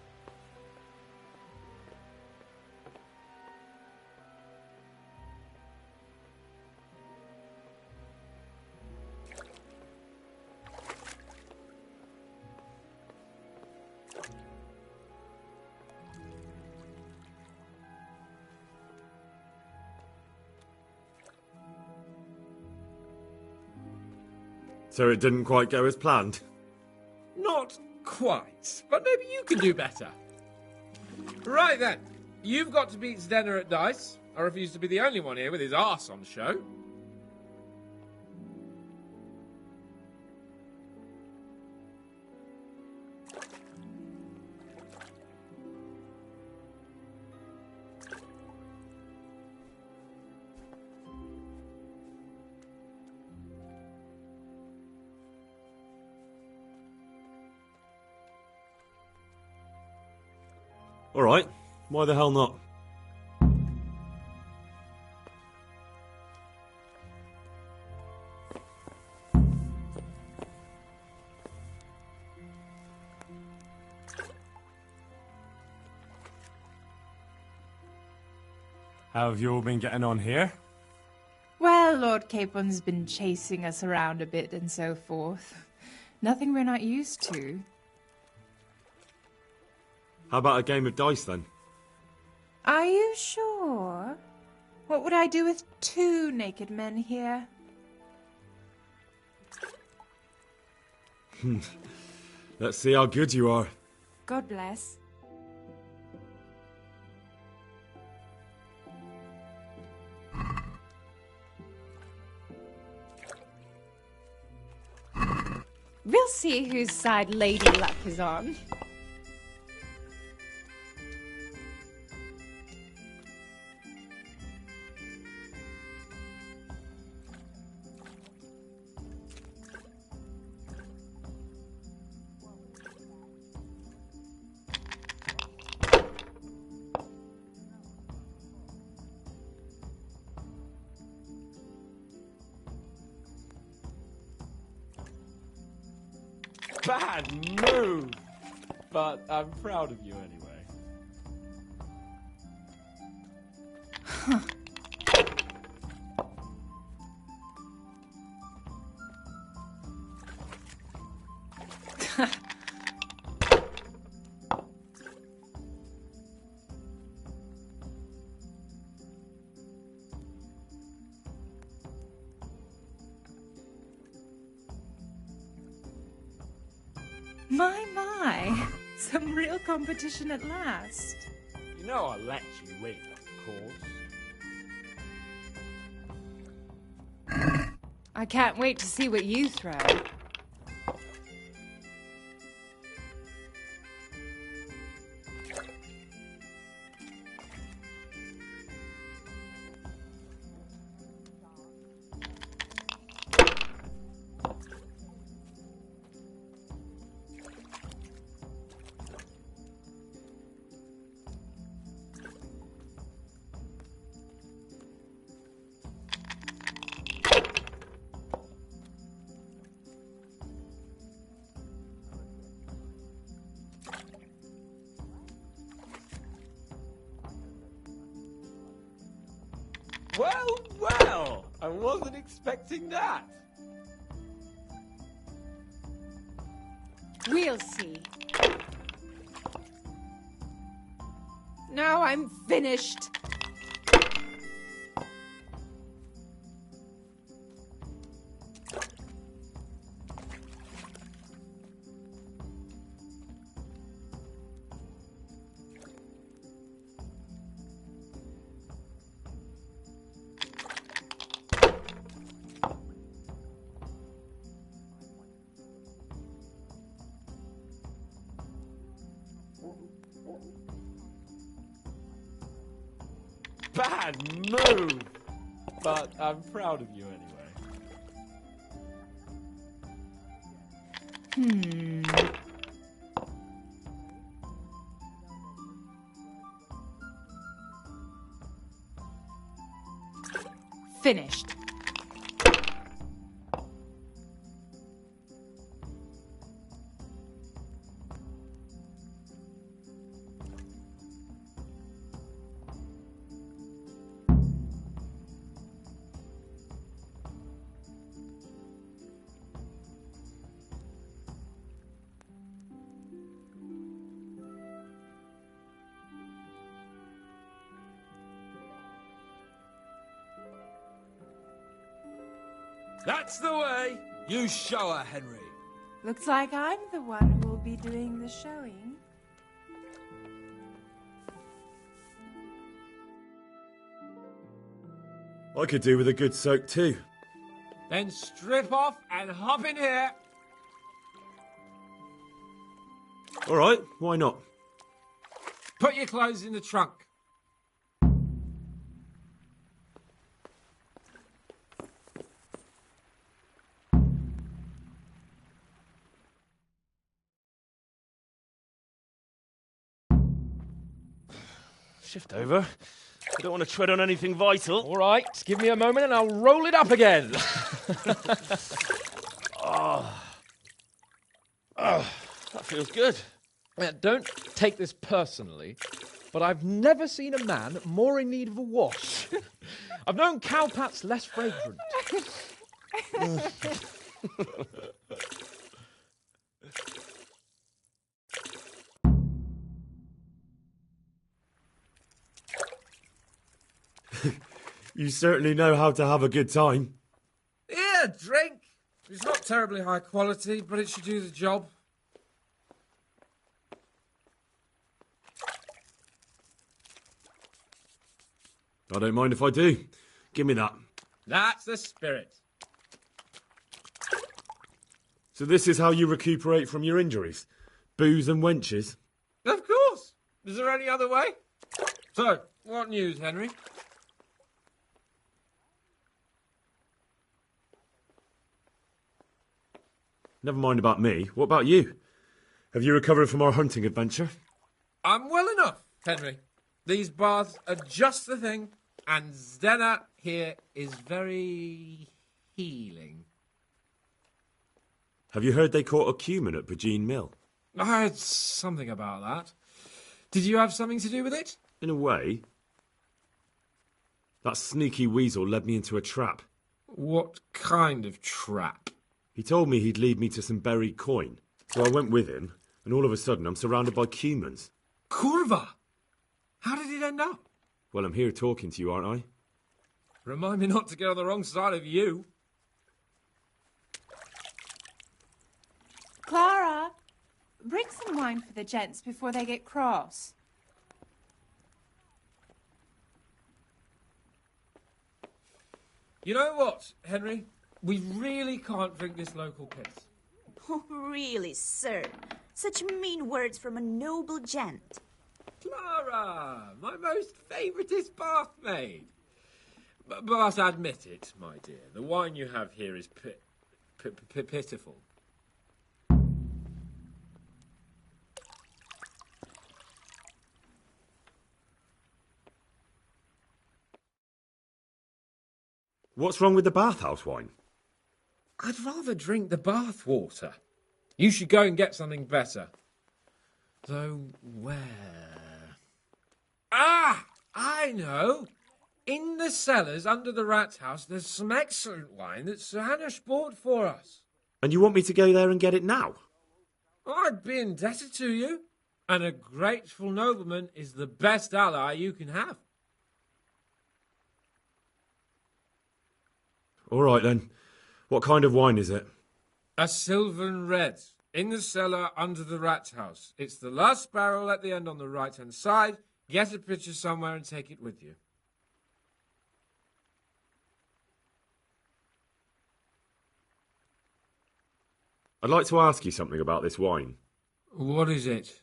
So it didn't quite go as planned? Not quite, but maybe you can do better. Right then, you've got to beat Stenna at dice. I refuse to be the only one here with his arse on show. Alright, why the hell not? How have you all been getting on here? Well, Lord Capon's been chasing us around a bit and so forth. Nothing we're not used to. How about a game of dice then? Are you sure? What would I do with 2 naked men here? Let's see how good you are. God bless. We'll see whose side Lady Luck is on. Bad move! But I'm proud of you anyway. My. Some real competition at last. You know I'll let you win, of course. I can't wait to see what you throw. Well, well, I wasn't expecting that. We'll see. Now I'm finished. Bad move! But I'm proud of you anyway. Finished. That's the way. You show her, Henry. Looks like I'm the one who will be doing the showing. I could do with a good soak too. Then strip off and hop in here. All right, why not? Put your clothes in the trunk. Shift over. I don't want to tread on anything vital. All right, give me a moment and I'll roll it up again. That feels good. Don't take this personally, but I've never seen a man more in need of a wash. I've known cowpats less fragrant. You certainly know how to have a good time. Yeah, drink. It's not terribly high quality, but it should do the job. I don't mind if I do. Give me that. That's the spirit. So this is how you recuperate from your injuries? Booze and wenches? Of course. Is there any other way? So, what news, Henry? Never mind about me. What about you? Have you recovered from our hunting adventure? I'm well enough, Henry. These baths are just the thing, and Zdena here is very healing. Have you heard they caught a cumin at Bajeen Mill? I heard something about that. Did you have something to do with it? In a way. That sneaky weasel led me into a trap. What kind of trap? He told me he'd lead me to some buried coin. So I went with him, and all of a sudden I'm surrounded by cumins. Kurva! How did it end up? Well, I'm here talking to you, aren't I? Remind me not to get on the wrong side of you. Clara, bring some wine for the gents before they get cross. You know what, Henry? We really can't drink this local piss. Oh, really, sir? Such mean words from a noble gent. Clara, my most favouriteest bathmaid. But admit it, my dear, the wine you have here is pitiful. What's wrong with the bathhouse wine? I'd rather drink the bath water. You should go and get something better. Though where? Ah! I know! In the cellars under the rat house, there's some excellent wine that Sir Hanush bought for us. And you want me to go there and get it now? I'd be indebted to you. And a grateful nobleman is the best ally you can have. All right, then. What kind of wine is it? A Sylvan Red, in the cellar under the rat house. It's the last barrel at the end on the right-hand side. Get a picture somewhere and take it with you. I'd like to ask you something about this wine. What is it?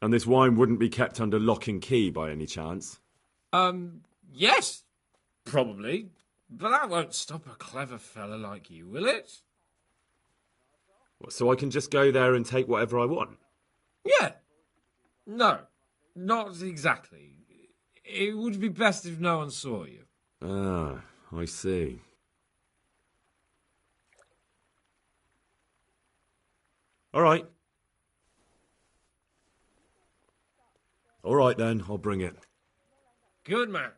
And this wine wouldn't be kept under lock and key by any chance? Yes, probably. But that won't stop a clever fella like you, will it? What, so I can just go there and take whatever I want? Yeah. No, not exactly. It would be best if no one saw you. Ah, I see. All right. All right, then. I'll bring it. Good man.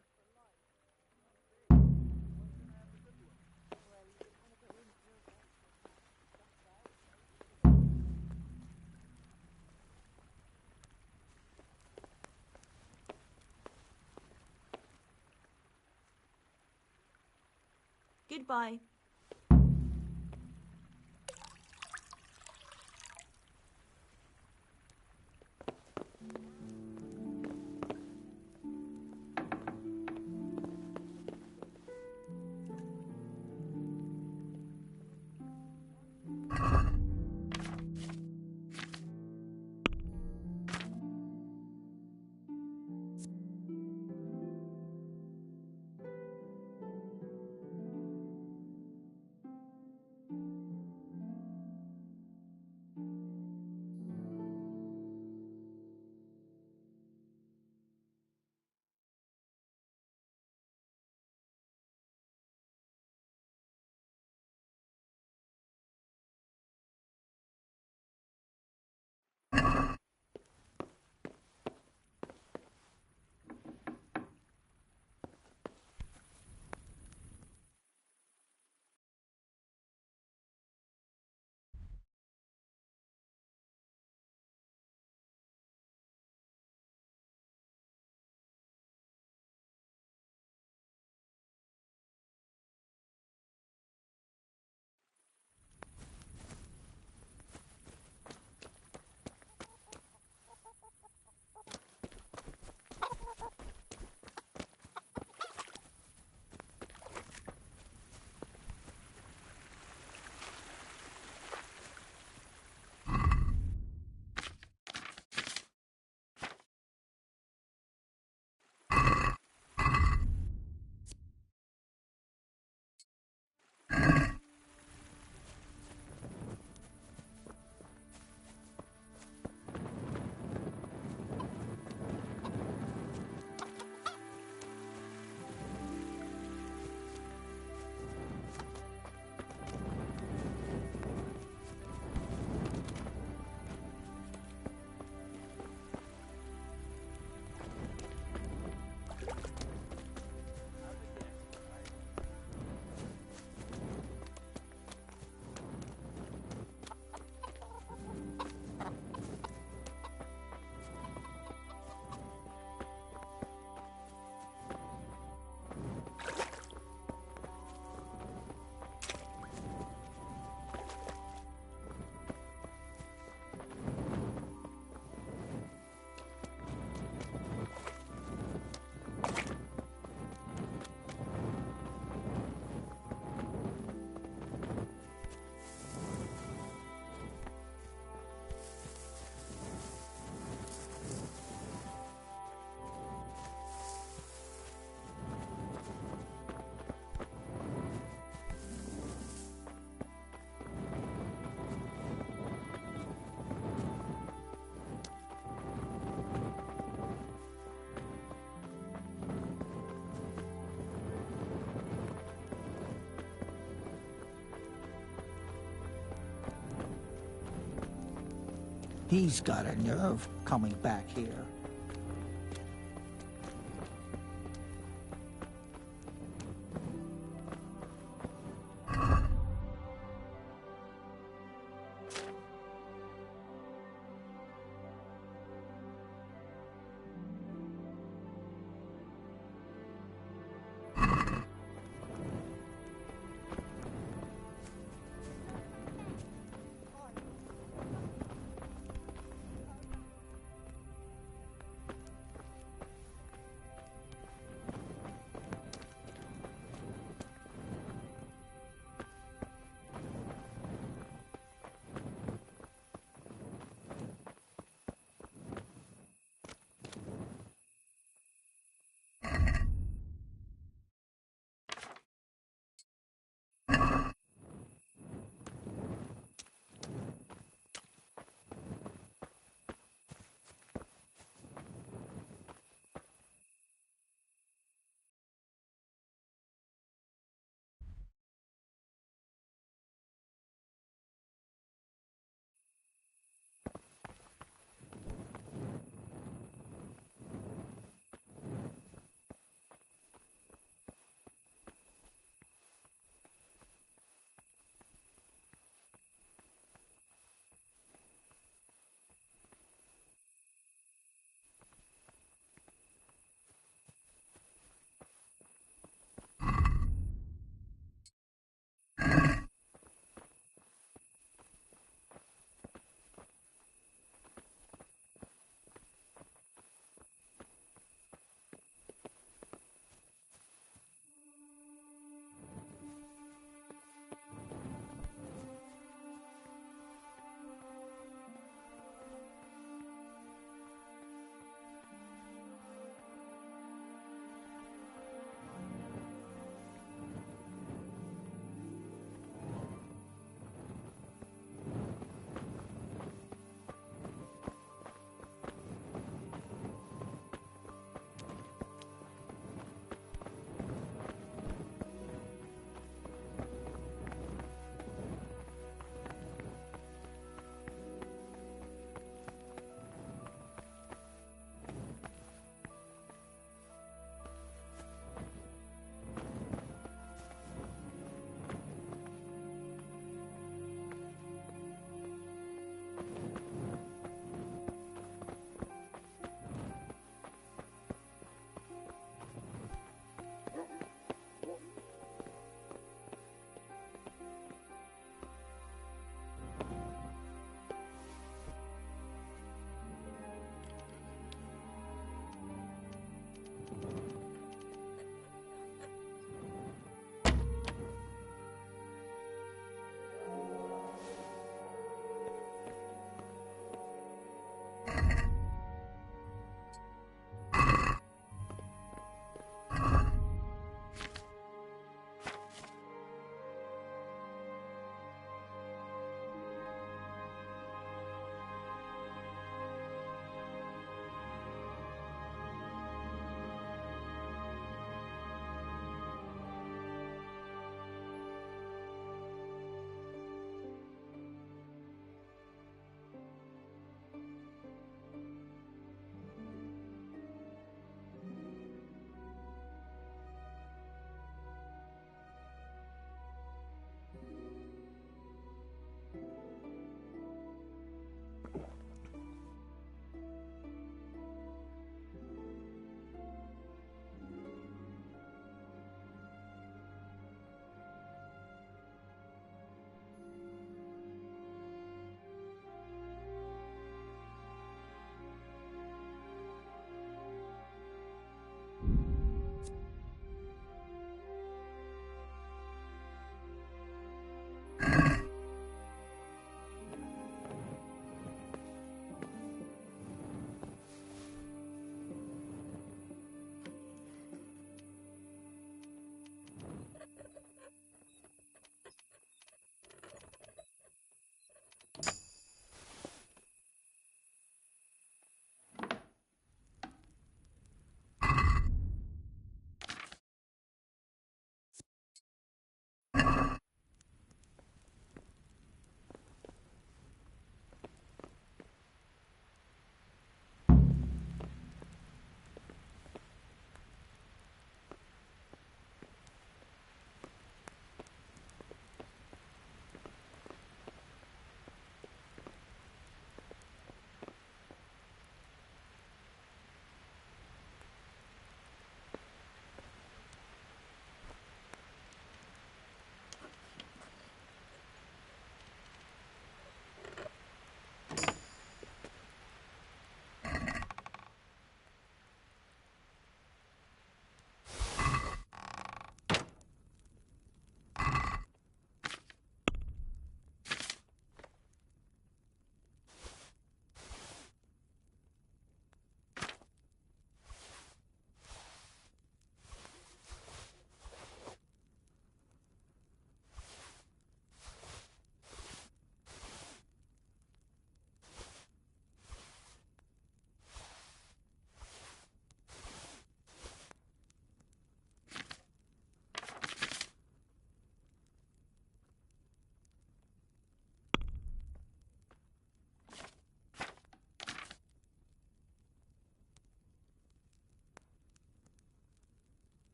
Goodbye. He's got a nerve coming back here.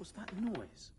was that noise?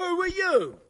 Who are you?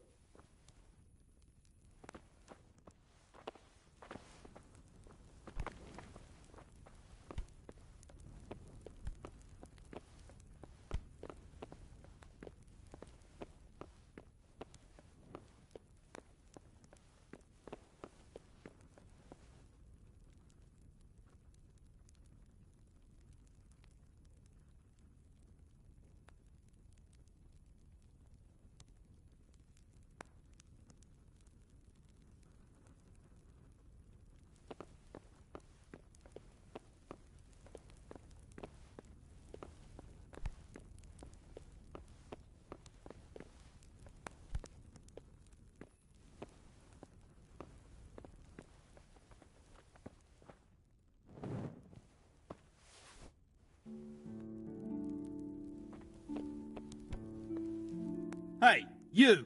Hey, you!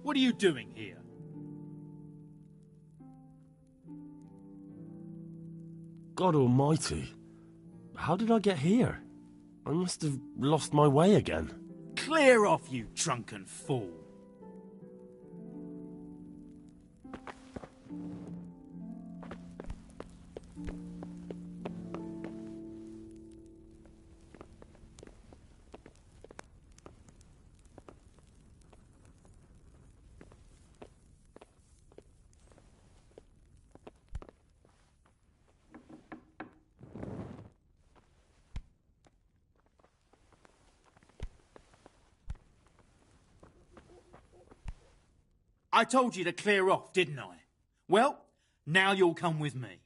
What are you doing here? God almighty. How did I get here? I must have lost my way again. Clear off, you drunken fool! I told you to clear off, didn't I? Well, now you'll come with me.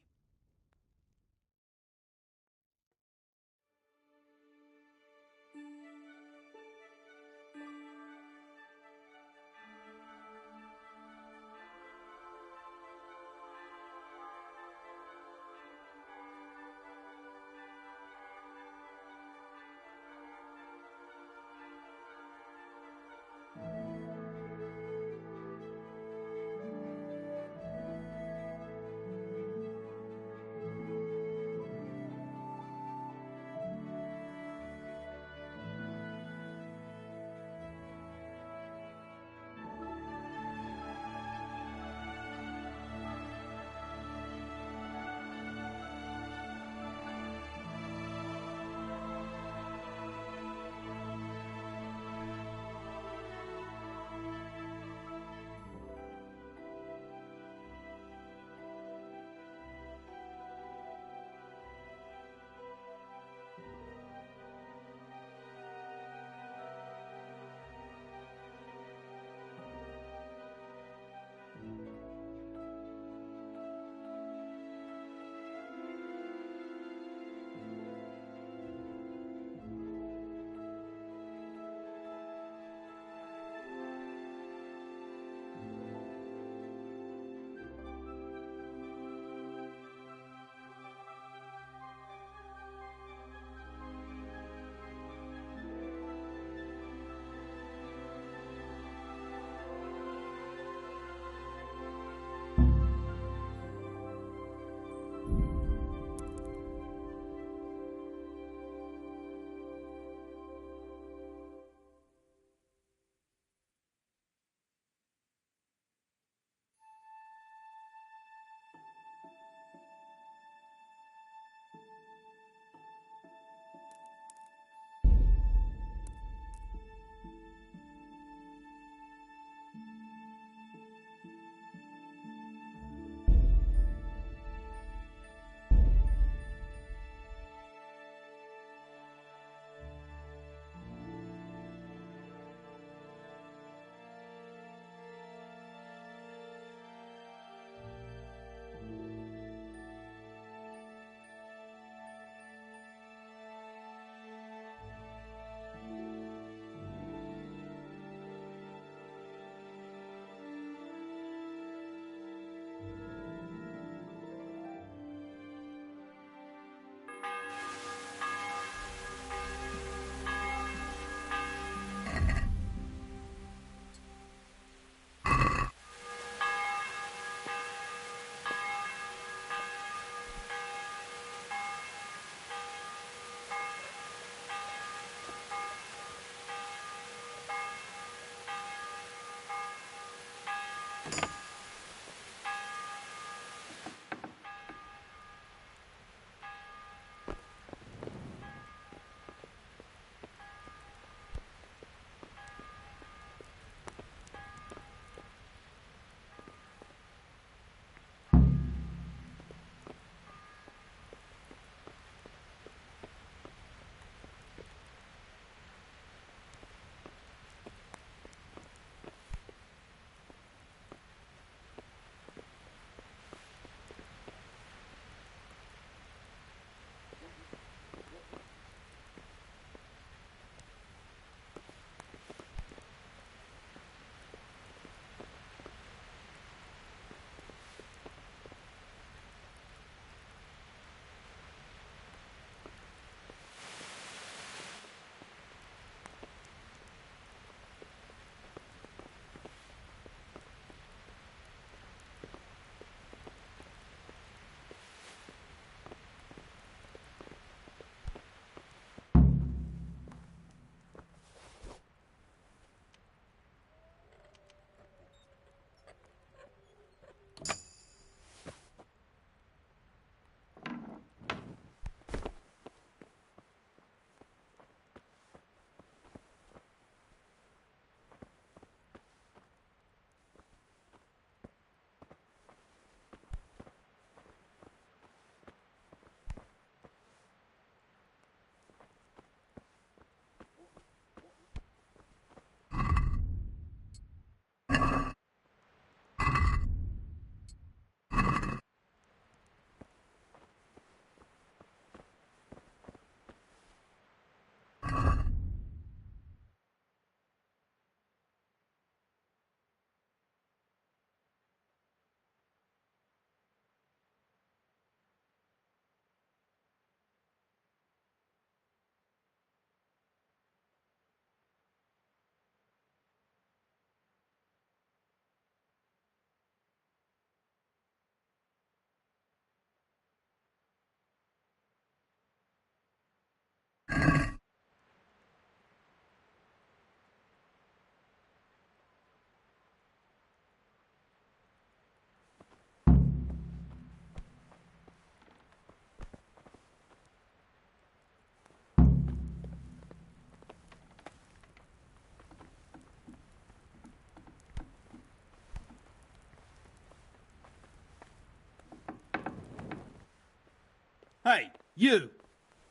Hey, you!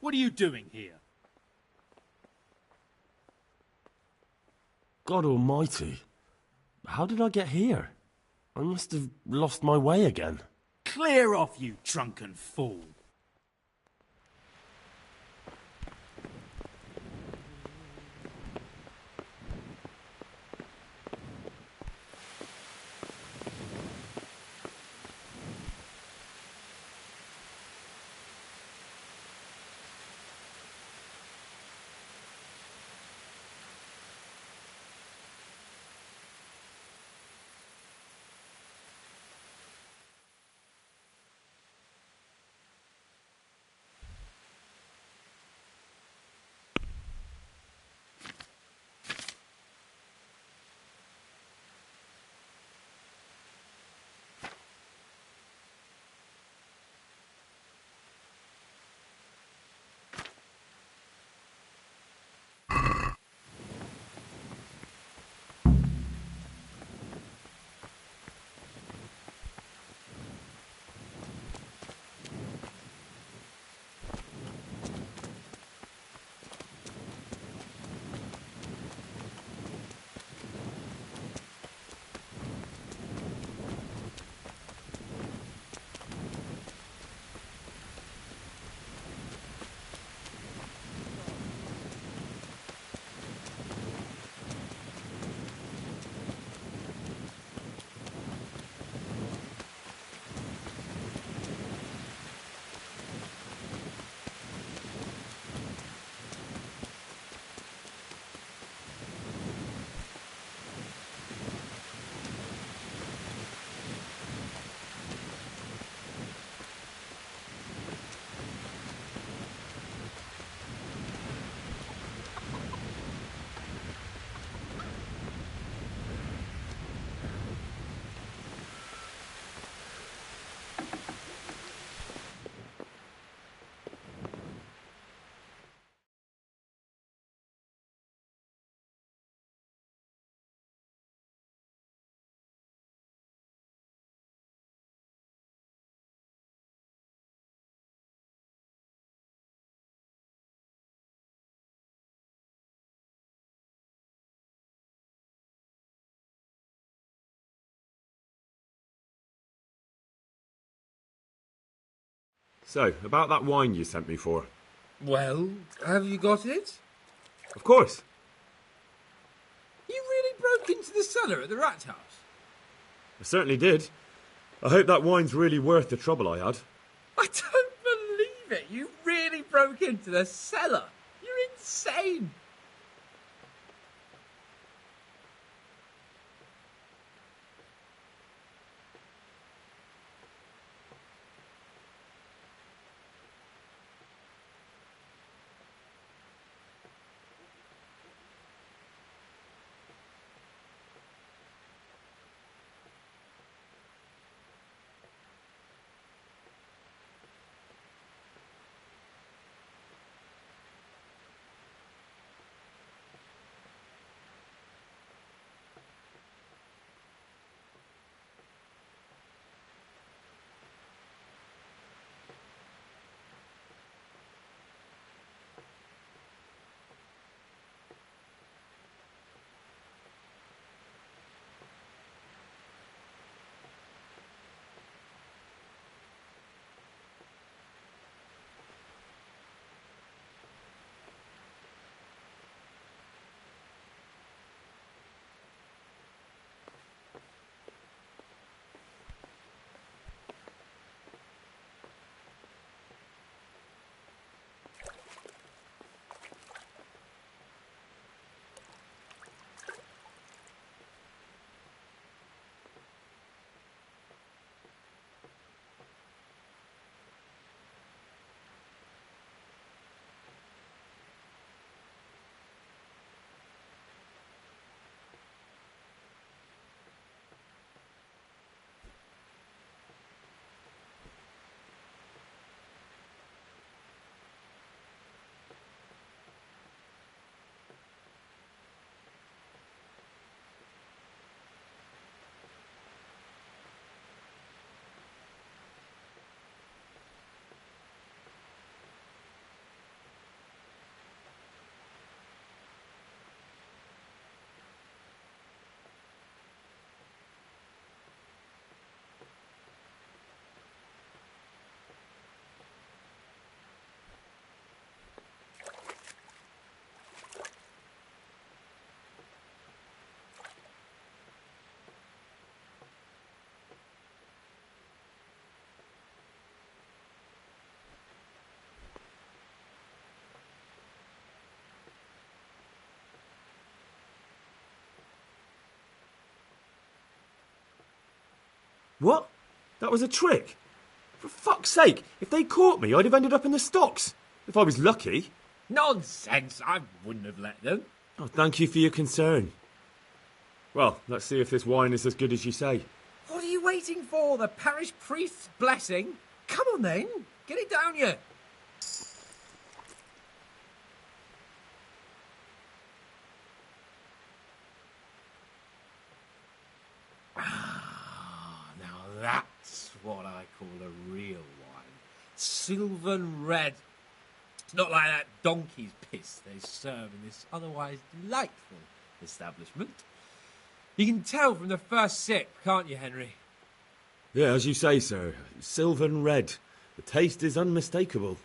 What are you doing here? God almighty. How did I get here? I must have lost my way again. Clear off, you drunken fool! So, about that wine you sent me for. Well, have you got it? Of course. You really broke into the cellar at the rat house? I certainly did. I hope that wine's really worth the trouble I had. I don't believe it. You really broke into the cellar. You're insane. What? That was a trick? For fuck's sake, if they caught me, I'd have ended up in the stocks. If I was lucky. Nonsense! I wouldn't have let them. Oh, thank you for your concern. Well, let's see if this wine is as good as you say. What are you waiting for? The parish priest's blessing? Come on then, get it down you. Now that's what I call a real wine. Sylvan red. It's not like that donkey's piss they serve in this otherwise delightful establishment. You can tell from the first sip, can't you, Henry? Yeah, as you say, sir. Sylvan red. The taste is unmistakable.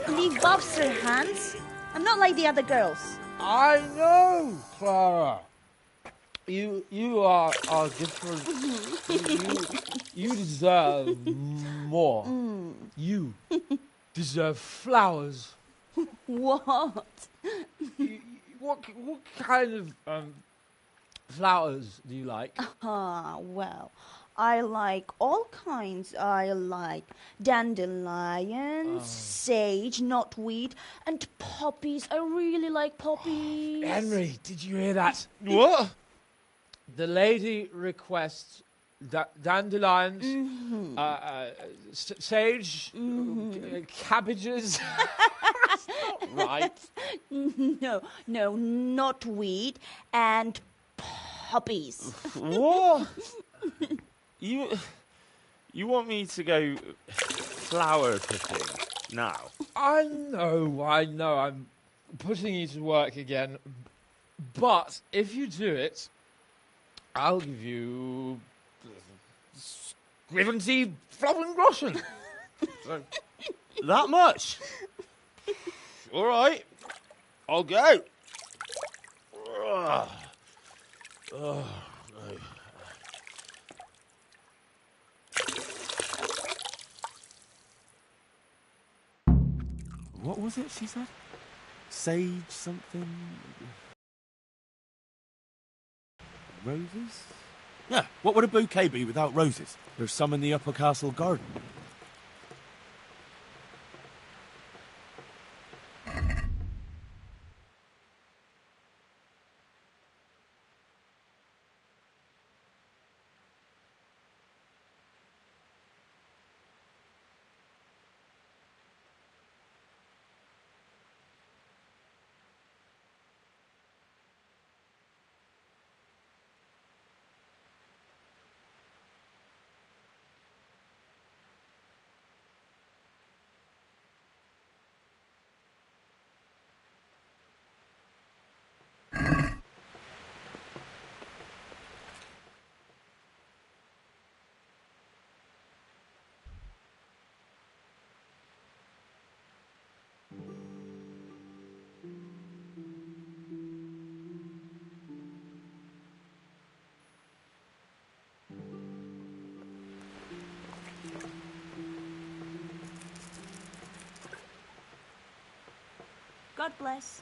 Leave off, Sir Hans. I'm not like the other girls. I know, Clara. You are different. you deserve more. You deserve flowers. What? What kind of flowers do you like? Well, I like all kinds. I like dandelions, sage, knotweed, and poppies. I really like poppies. Henry, did you hear that? What? The lady requests dandelions, sage, cabbages. That's not right. No, knotweed and poppies. What? You want me to go flower picking now? I know. I'm putting you to work again. But if you do it, I'll give you 70 flowen groschen. That much? All right. I'll go. No. What was it she said? Sage something? Roses? Yeah, what would a bouquet be without roses? There's some in the upper castle garden. God bless.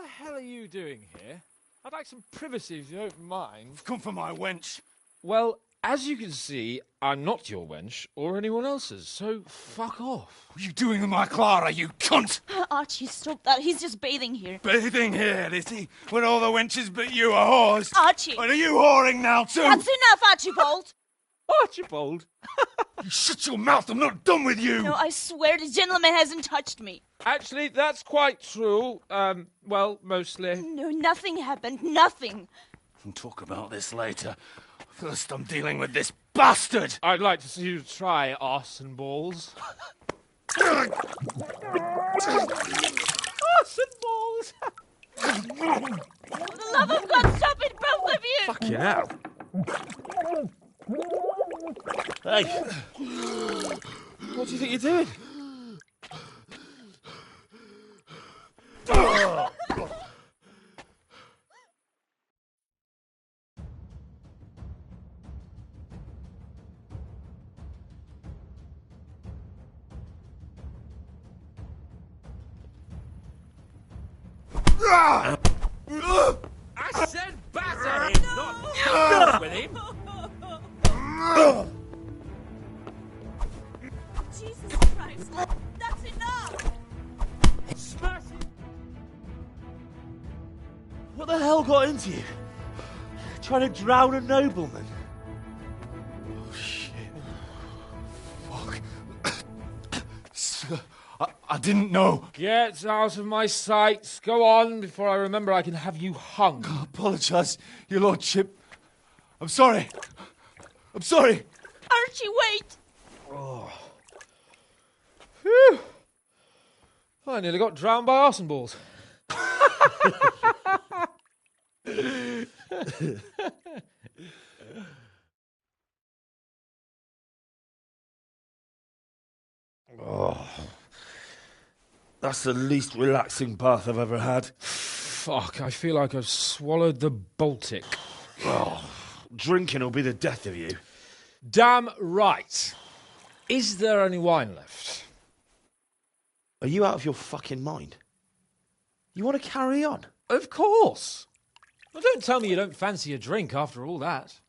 the hell are you doing here? I'd like some privacy if you don't mind. Come for my wench. Well, as you can see, I'm not your wench or anyone else's, so fuck off. What are you doing with my Clara, you cunt? Archie, stop that. He's just bathing here. Bathing here, is he? When all the wenches but you are whores? Archie! And are you whoring now, too? That's enough, Archibald! Archibald? You shut your mouth, I'm not done with you! No, I swear the gentleman hasn't touched me. Actually, that's quite true. Well, mostly. No, nothing happened. Nothing. We'll talk about this later. First, I'm dealing with this bastard! I'd like to see you try arse and balls. Arse and balls! For the love of God, stop it, both of you! Fucking hell. Hey! What do you think you're doing? I said batter him, not with him. Jesus Christ, that's enough! Smash it. What the hell got into you? Trying to drown a nobleman? Oh, shit. Fuck. I didn't know. Get out of my sight. Go on before I remember I can have you hung. I apologise, your lordship. I'm sorry. I'm sorry. Archie, wait! Oh. Phew. I nearly got drowned by arse and balls. Oh. That's the least relaxing bath I've ever had. Fuck, I feel like I've swallowed the Baltic. Oh, drinking will be the death of you. Damn right. Is there any wine left? Are you out of your fucking mind? You want to carry on? Of course. Well, don't tell me you don't fancy a drink after all that.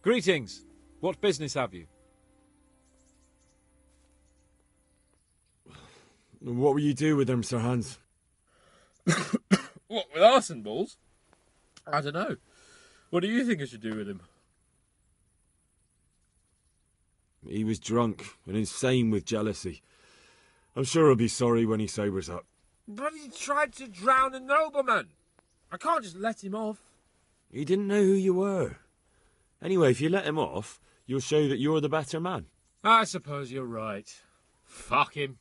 Greetings. What business have you? What will you do with them, Sir Hans? What, with arson balls? I don't know. What do you think I should do with him? He was drunk and insane with jealousy. I'm sure he'll be sorry when he sobers up. But he tried to drown a nobleman. I can't just let him off. He didn't know who you were. Anyway, if you let him off, you'll show that you're the better man. I suppose you're right. Fuck him.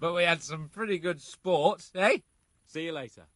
But we had some pretty good sport, eh? See you later.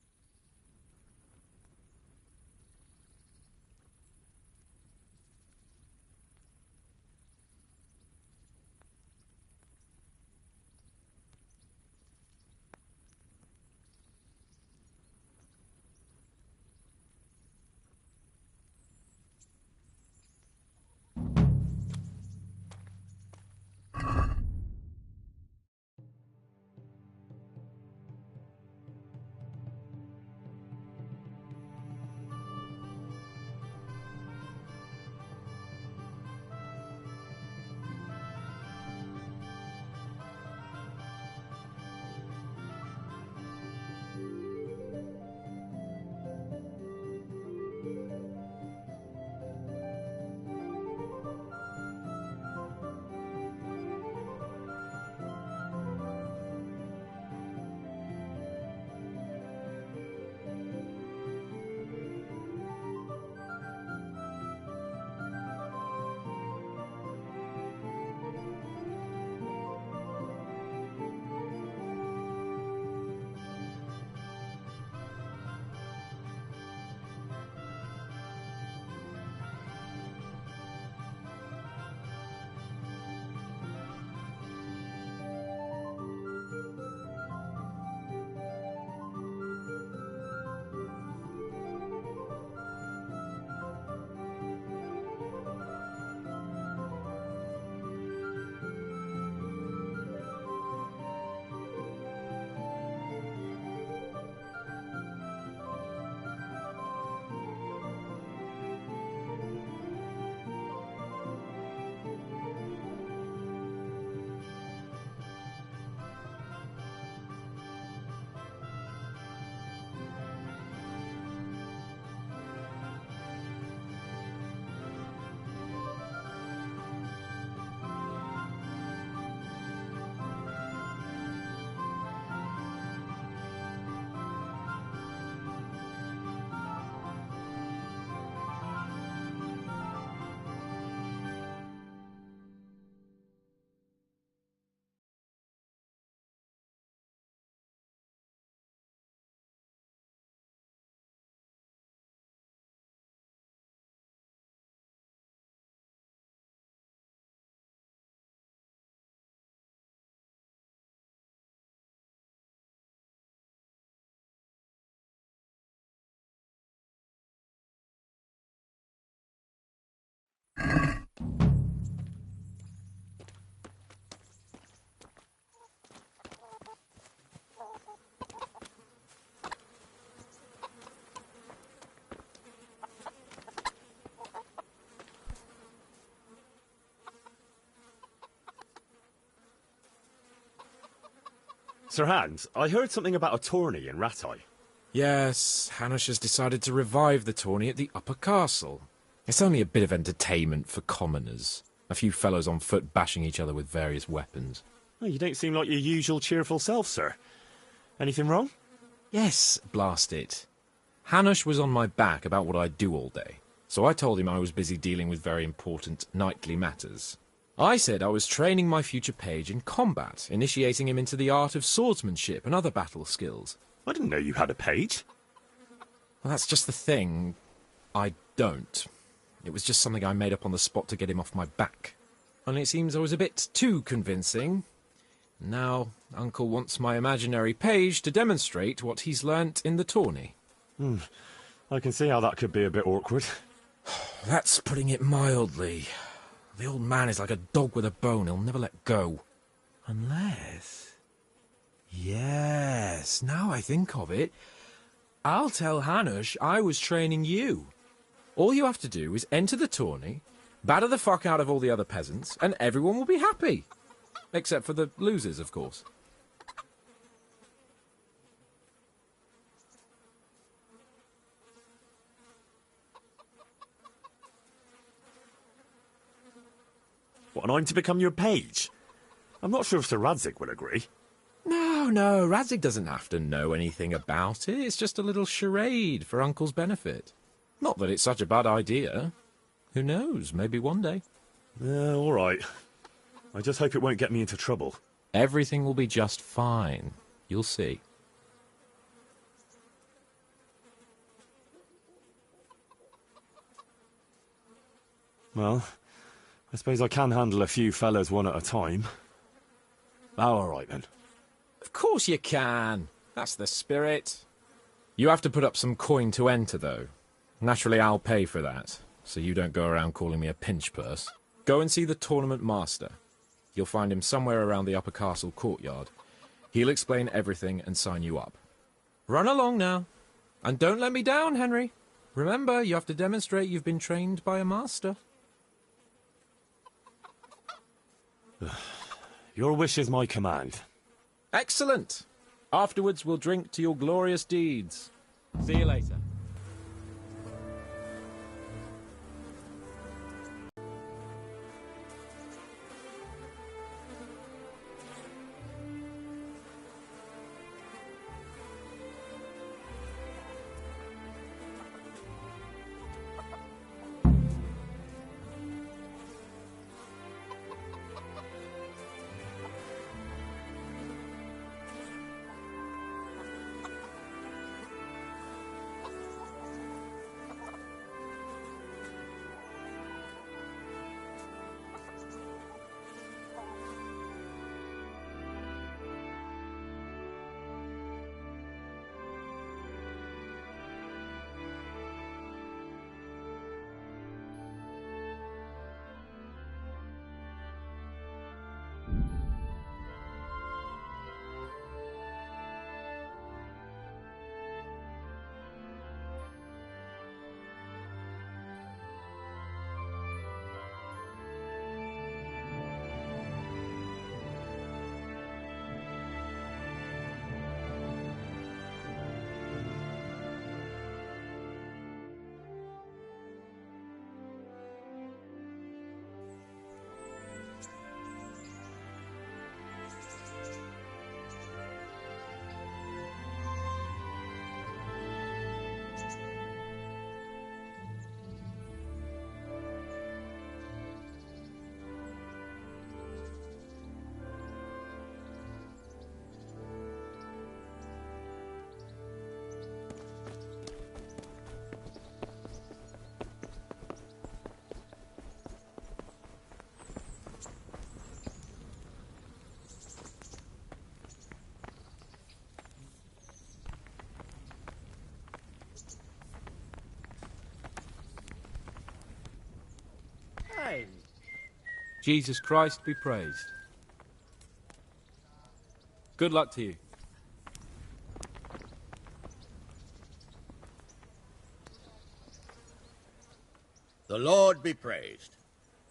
Sir Hans, I heard something about a tourney in Rattay. Yes, Hanush has decided to revive the tourney at the Upper Castle. It's only a bit of entertainment for commoners. A few fellows on foot bashing each other with various weapons. Oh, you don't seem like your usual cheerful self, sir. Anything wrong? Yes, blast it. Hanush was on my back about what I'd do all day, so I told him I was busy dealing with very important knightly matters. I said I was training my future page in combat, initiating him into the art of swordsmanship and other battle skills. I didn't know you had a page. Well, that's just the thing. I don't. It was just something I made up on the spot to get him off my back. Only it seems I was a bit too convincing. Now, Uncle wants my imaginary page to demonstrate what he's learnt in the tourney. I can see how that could be a bit awkward. That's putting it mildly. The old man is like a dog with a bone. He'll never let go. Unless... Yes, now I think of it, I'll tell Hanush I was training you. All you have to do is enter the tourney, batter the fuck out of all the other peasants, and everyone will be happy. Except for the losers, of course. What, and I'm to become your page? I'm not sure if Sir Radzig will agree. No, Radzig doesn't have to know anything about it. It's just a little charade for Uncle's benefit. Not that it's such a bad idea. Who knows, maybe one day. Yeah, all right. I just hope it won't get me into trouble. Everything will be just fine. You'll see. Well, I suppose I can handle a few fellas one at a time. Oh, all right then. Of course you can. That's the spirit. You have to put up some coin to enter, though. Naturally, I'll pay for that, so you don't go around calling me a pinch purse. Go and see the tournament master. You'll find him somewhere around the upper castle courtyard. He'll explain everything and sign you up. Run along now. And don't let me down, Henry. Remember, you have to demonstrate you've been trained by a master. Your wish is my command. Excellent. Afterwards, we'll drink to your glorious deeds. See you later. Jesus Christ be praised. Good luck to you. The Lord be praised.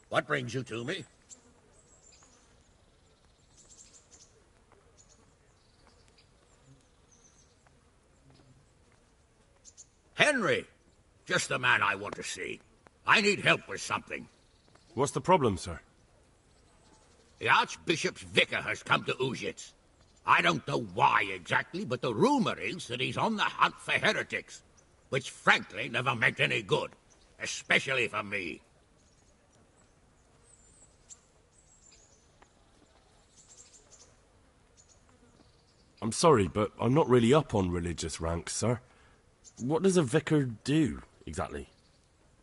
What brings you to me? Henry! Just the man I want to see. I need help with something. What's the problem, sir? The Archbishop's vicar has come to Uzhitz. I don't know why exactly, but the rumor is that he's on the hunt for heretics, which frankly never meant any good, especially for me. I'm sorry, but I'm not really up on religious ranks, sir. What does a vicar do, exactly?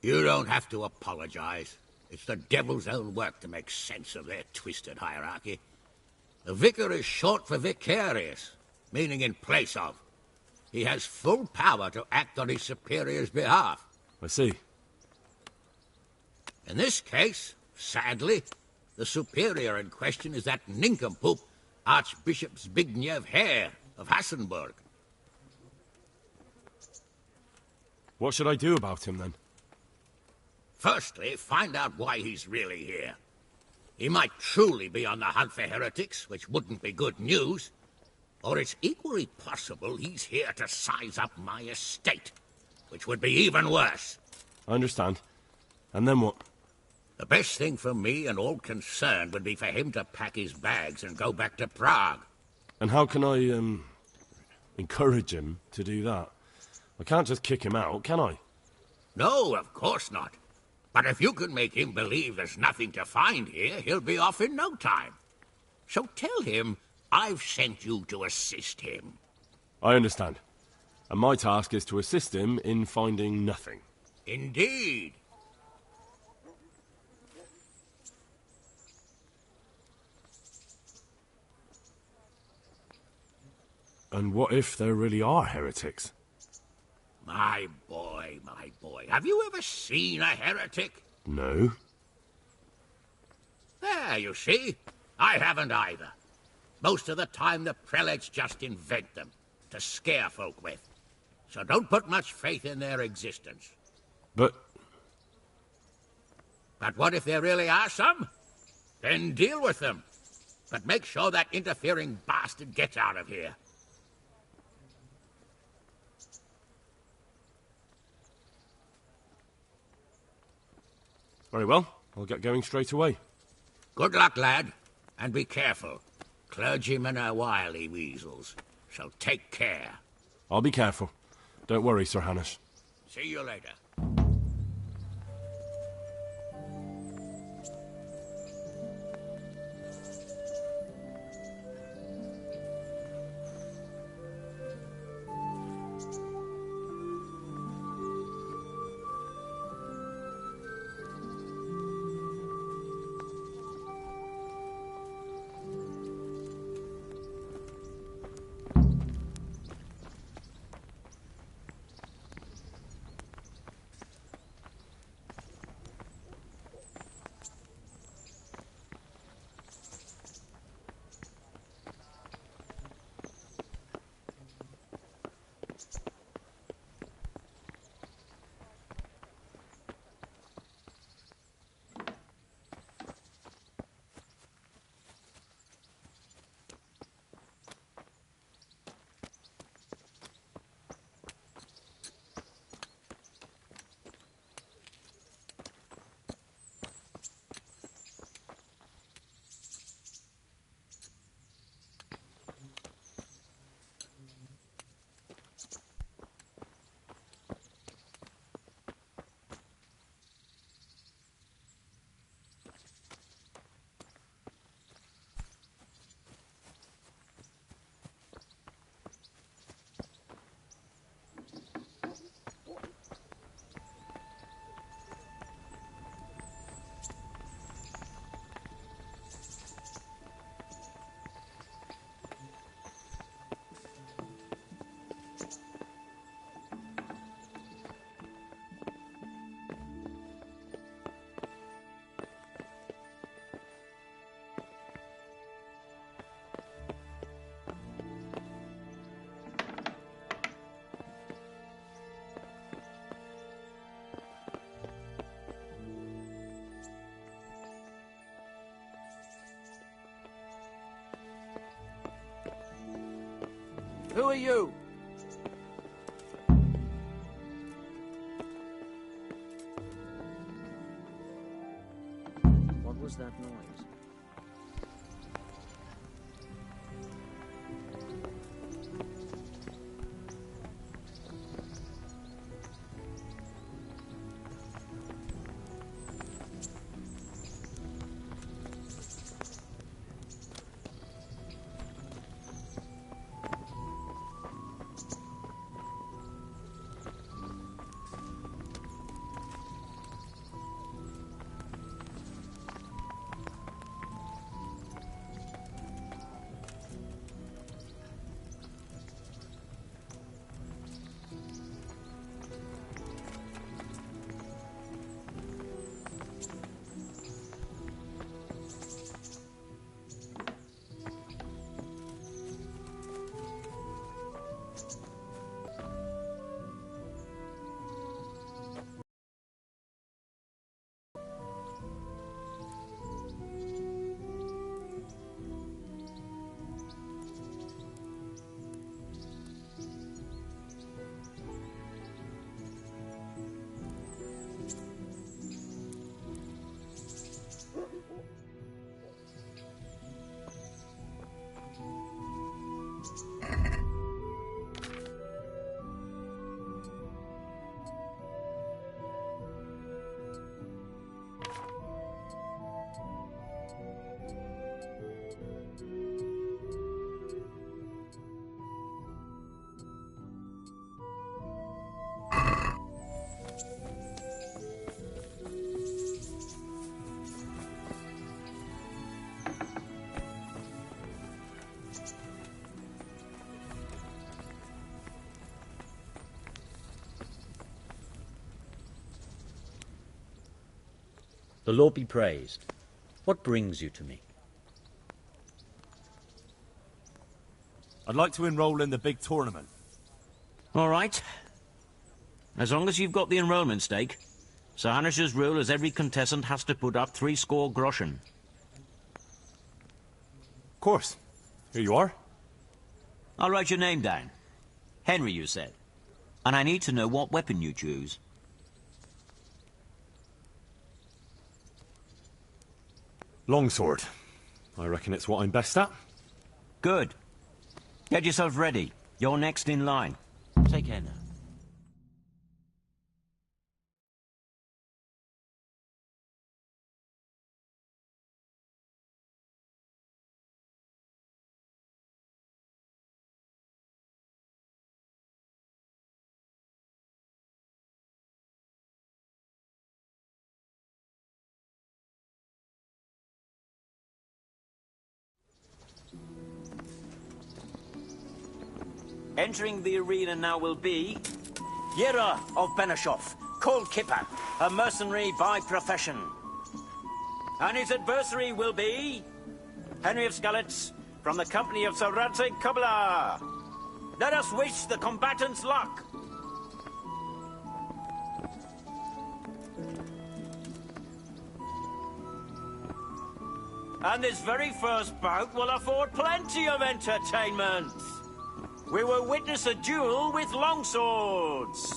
You don't have to apologize. It's the devil's own work to make sense of their twisted hierarchy. The vicar is short for vicarious, meaning in place of. He has full power to act on his superior's behalf. I see. In this case, sadly, the superior in question is that nincompoop Archbishop Zbigniew Hare of Hassenburg. What should I do about him, then? Firstly, find out why he's really here. He might truly be on the hunt for heretics, which wouldn't be good news. Or it's equally possible he's here to size up my estate, which would be even worse. I understand. And then what? The best thing for me and all concerned would be for him to pack his bags and go back to Prague. And how can I, encourage him to do that? I can't just kick him out, can I? No, of course not. But if you can make him believe there's nothing to find here, he'll be off in no time. So tell him I've sent you to assist him. I understand. And my task is to assist him in finding nothing. Indeed. And what if there really are heretics? My boy, have you ever seen a heretic? No. There, you see. I haven't either. Most of the time the prelates just invent them, to scare folk with. So don't put much faith in their existence. But what if there really are some? Then deal with them. But make sure that interfering bastard gets out of here. Very well. I'll get going straight away. Good luck, lad. And be careful. Clergymen are wily weasels. So take care. I'll be careful. Don't worry, Sir Hanish. See you later. Who are you? What was that noise? The Lord be praised. What brings you to me? I'd like to enroll in the big tournament. All right. As long as you've got the enrollment stake. Sir Hanish's rule is every contestant has to put up 60 groschen. Of course. Here you are. I'll write your name down. Henry, you said. And I need to know what weapon you choose. Longsword. I reckon it's what I'm best at. Good. Get yourself ready. You're next in line. Take care now. Entering the arena now will be Yera of Benishov, Cold Kipper, a mercenary by profession. And his adversary will be Henry of Skalitz from the company of Sir Radzig Kobyla. Let us wish the combatants luck. And this very first bout will afford plenty of entertainment. We will witness a duel with longswords.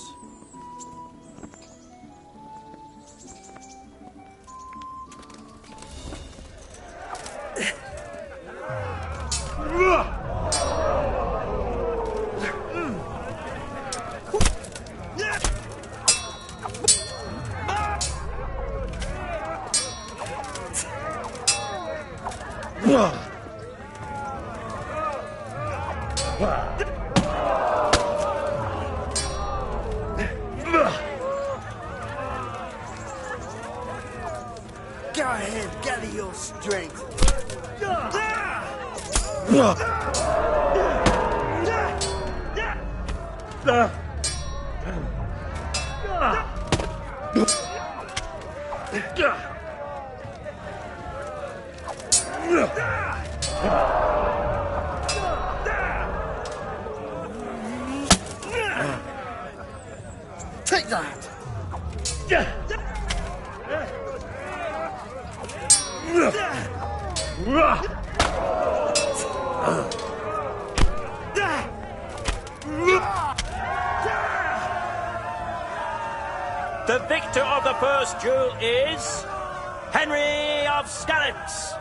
Go ahead, gather your strength. Take that! The victor of the first duel is Henry of Skalitz.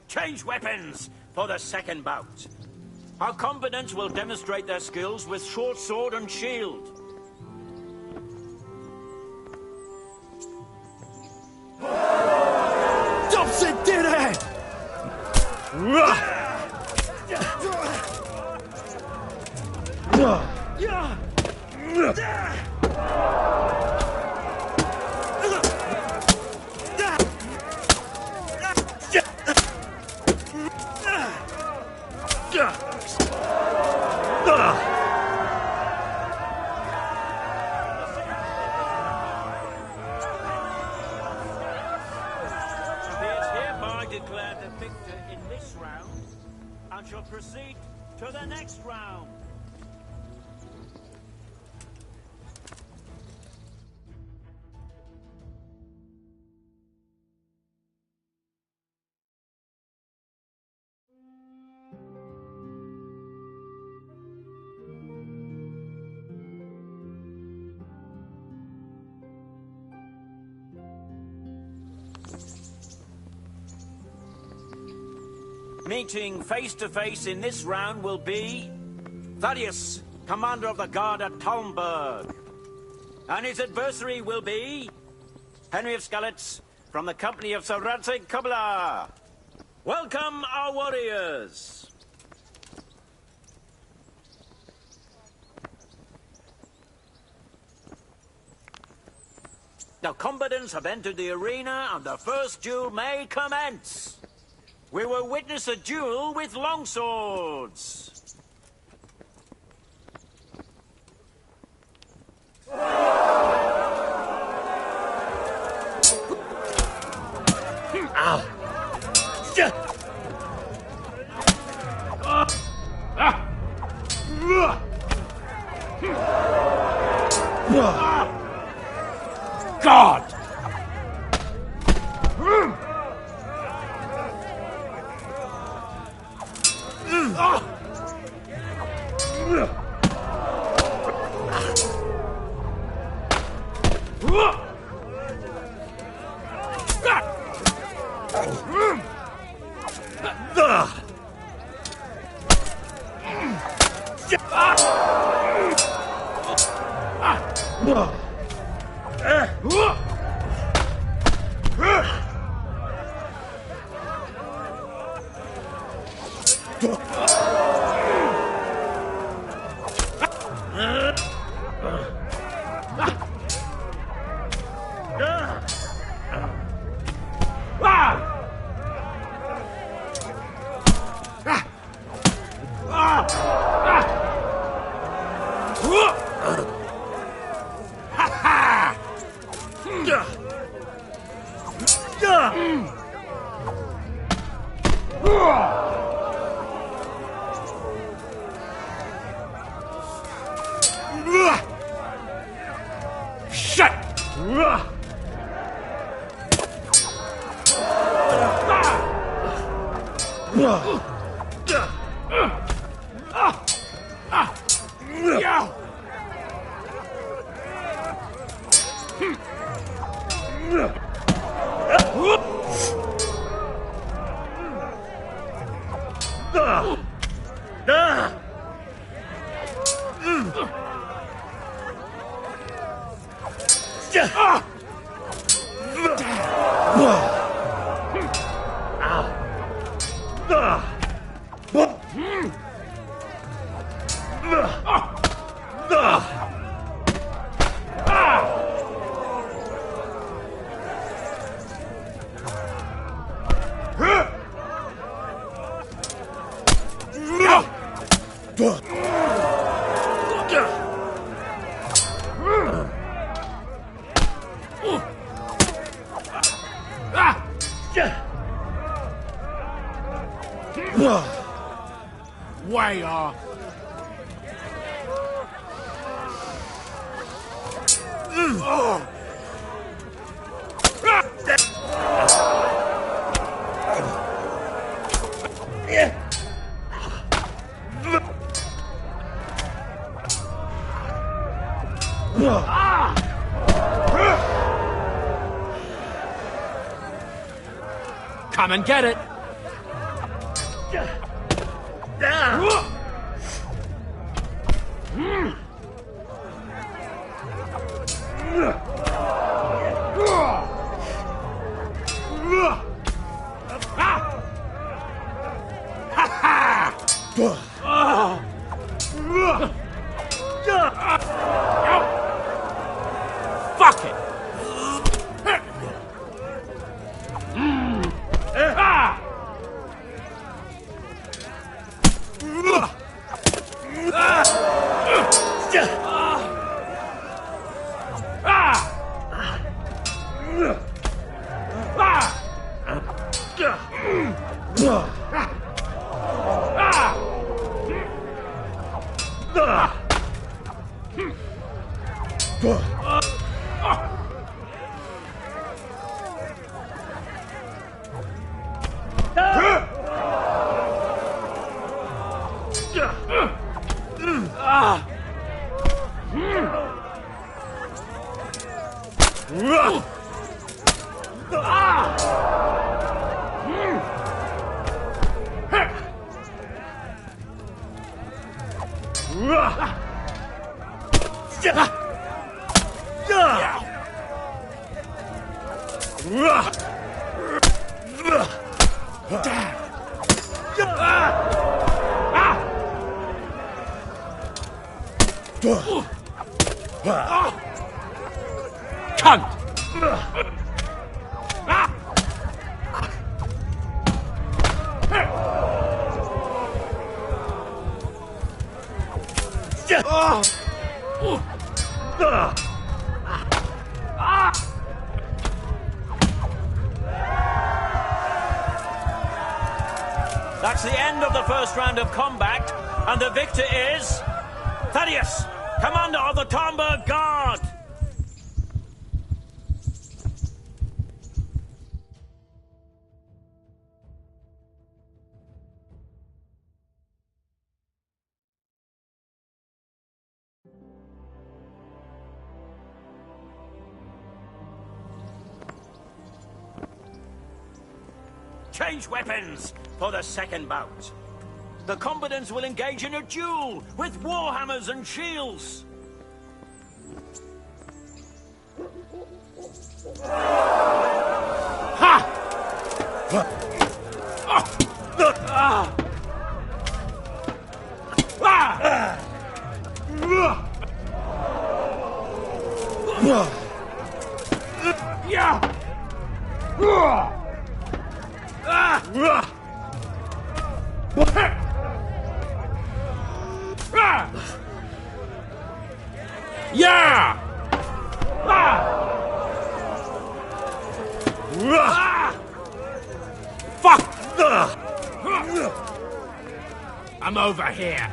Change weapons for the second bout. Our combatants will demonstrate their skills with short sword and shield. Dobson did it! He is hereby declared the victor in this round and shall proceed to the next round. Meeting face to face in this round will be Thaddeus, commander of the guard at Talmberg. And his adversary will be Henry of Skalitz from the company of Sir Radzig Kobyla. Welcome, our warriors. The combatants have entered the arena and the first duel may commence. We will witness a duel with longswords. Ow! God! Way off. Come and get it! Fuck it! That's the end of the first round of combat, and the victor is Thaddeus, commander of the Tomba Guard. Change weapons for the second bout. The combatants will engage in a duel with warhammers and shields. I'm over here.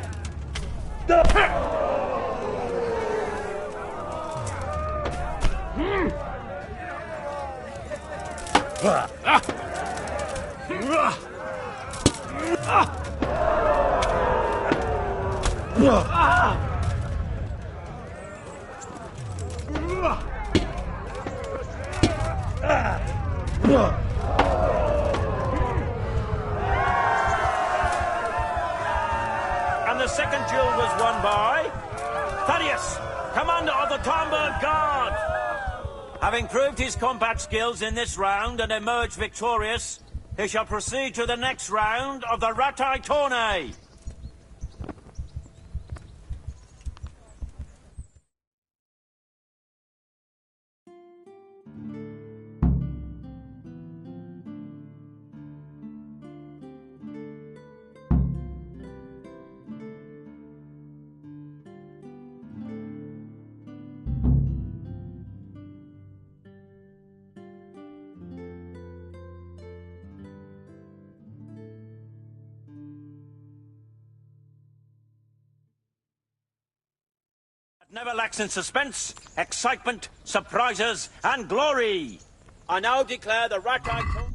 And the second duel was won by Thaddeus, commander of the Tomba Guard. Having proved his combat skills in this round and emerged victorious, he shall proceed to the next round of the Ratai Tourney. Never lacks in suspense, excitement, surprises, and glory. I now declare the Ratai Tourney.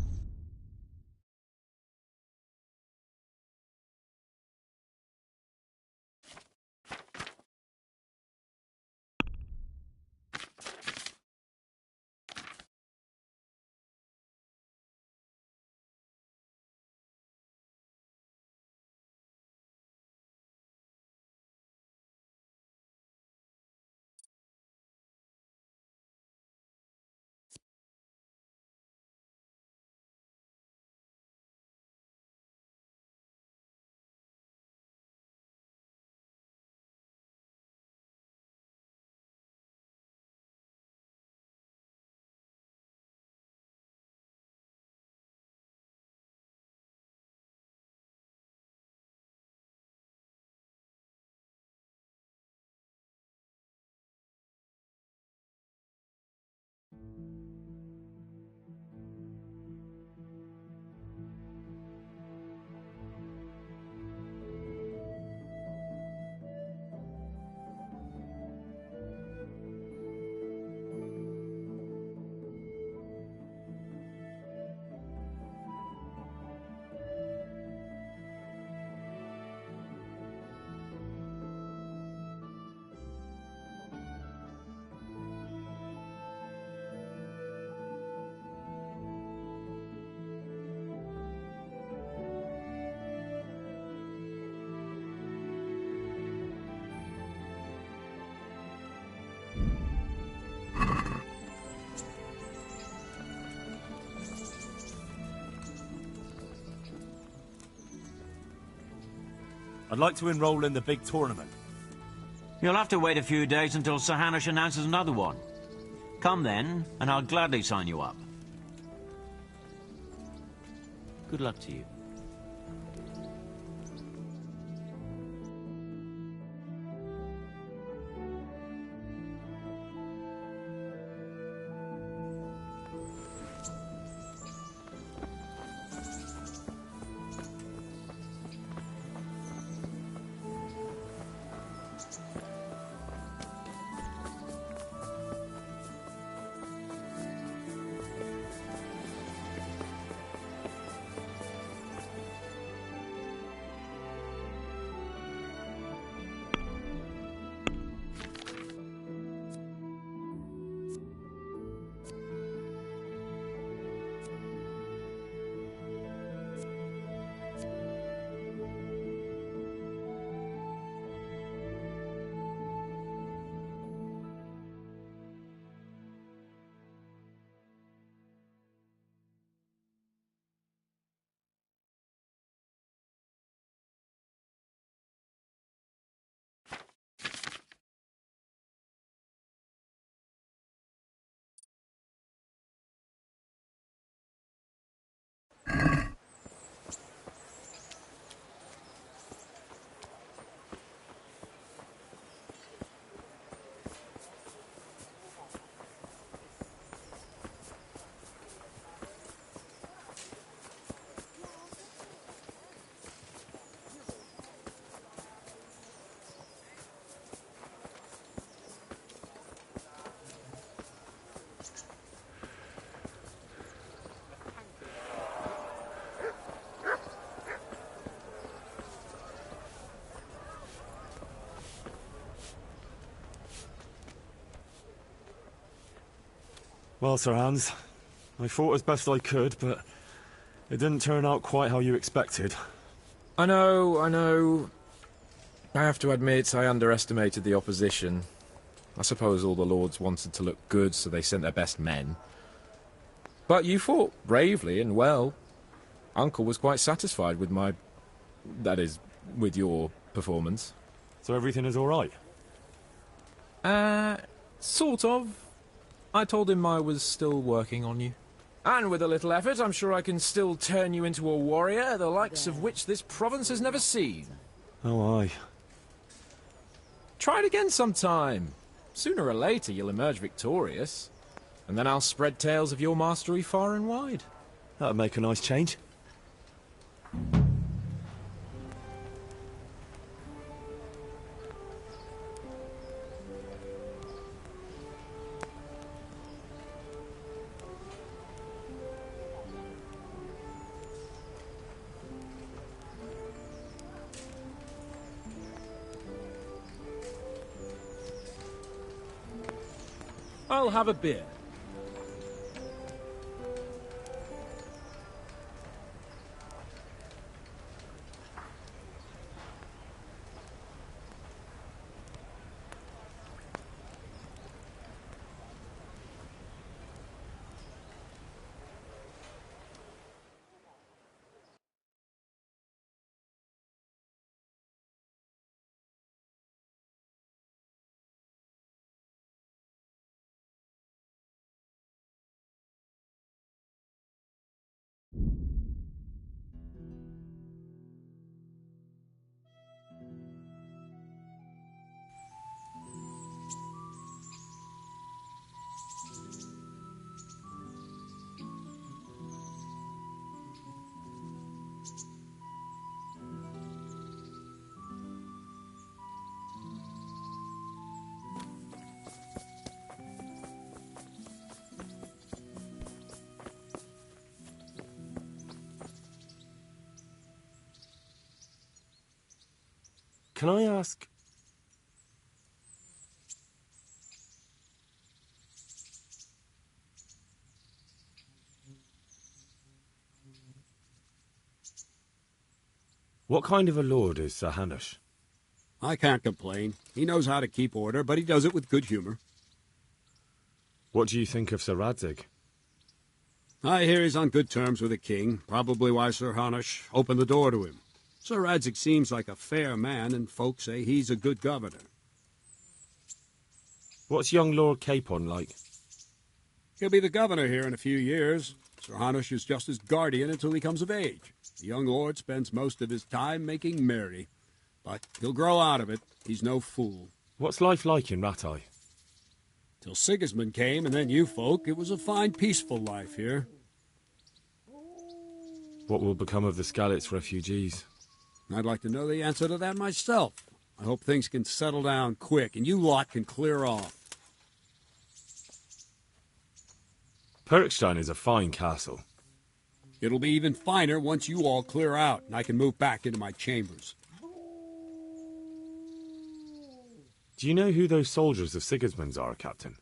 I'd like to enroll in the big tournament. You'll have to wait a few days until Sir Hanush announces another one. Come then, and I'll gladly sign you up. Good luck to you. Well, Sir Hans, I fought as best I could, but it didn't turn out quite how you expected. I know. I have to admit, I underestimated the opposition. I suppose all the lords wanted to look good, so they sent their best men. But you fought bravely and well. Uncle was quite satisfied with that is, with your performance. So everything is all right? Sort of. I told him I was still working on you. And with a little effort, I'm sure I can still turn you into a warrior, the likes of which this province has never seen. Oh, aye. Try it again sometime. Sooner or later, you'll emerge victorious. And then I'll spread tales of your mastery far and wide. That'd make a nice change. I'll have a beer. Can I ask... What kind of a lord is Sir Hanush? I can't complain. He knows how to keep order, but he does it with good humour. What do you think of Sir Radzig? I hear he's on good terms with the king, probably why Sir Hanush opened the door to him. Sir Radzig seems like a fair man, and folks say he's a good governor. What's young Lord Capon like? He'll be the governor here in a few years. Sir Hanush is just his guardian until he comes of age. The young lord spends most of his time making merry. But he'll grow out of it. He's no fool. What's life like in Rattay? Till Sigismund came, and then you folk, it was a fine, peaceful life here. What will become of the Skalitz refugees? I'd like to know the answer to that myself. I hope things can settle down quick, and you lot can clear off. Perkstein is a fine castle. It'll be even finer once you all clear out, and I can move back into my chambers. Do you know who those soldiers of Sigismund's are, Captain?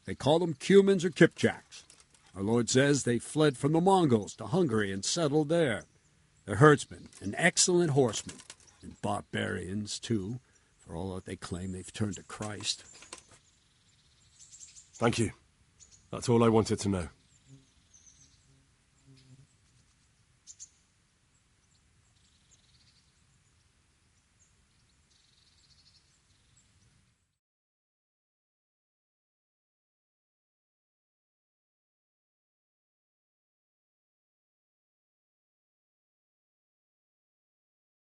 They call them Cumans or Kipchaks. Our lord says they fled from the Mongols to Hungary and settled there. They're herdsmen and excellent horsemen, and barbarians, too, for all that they claim they've turned to Christ. Thank you. That's all I wanted to know.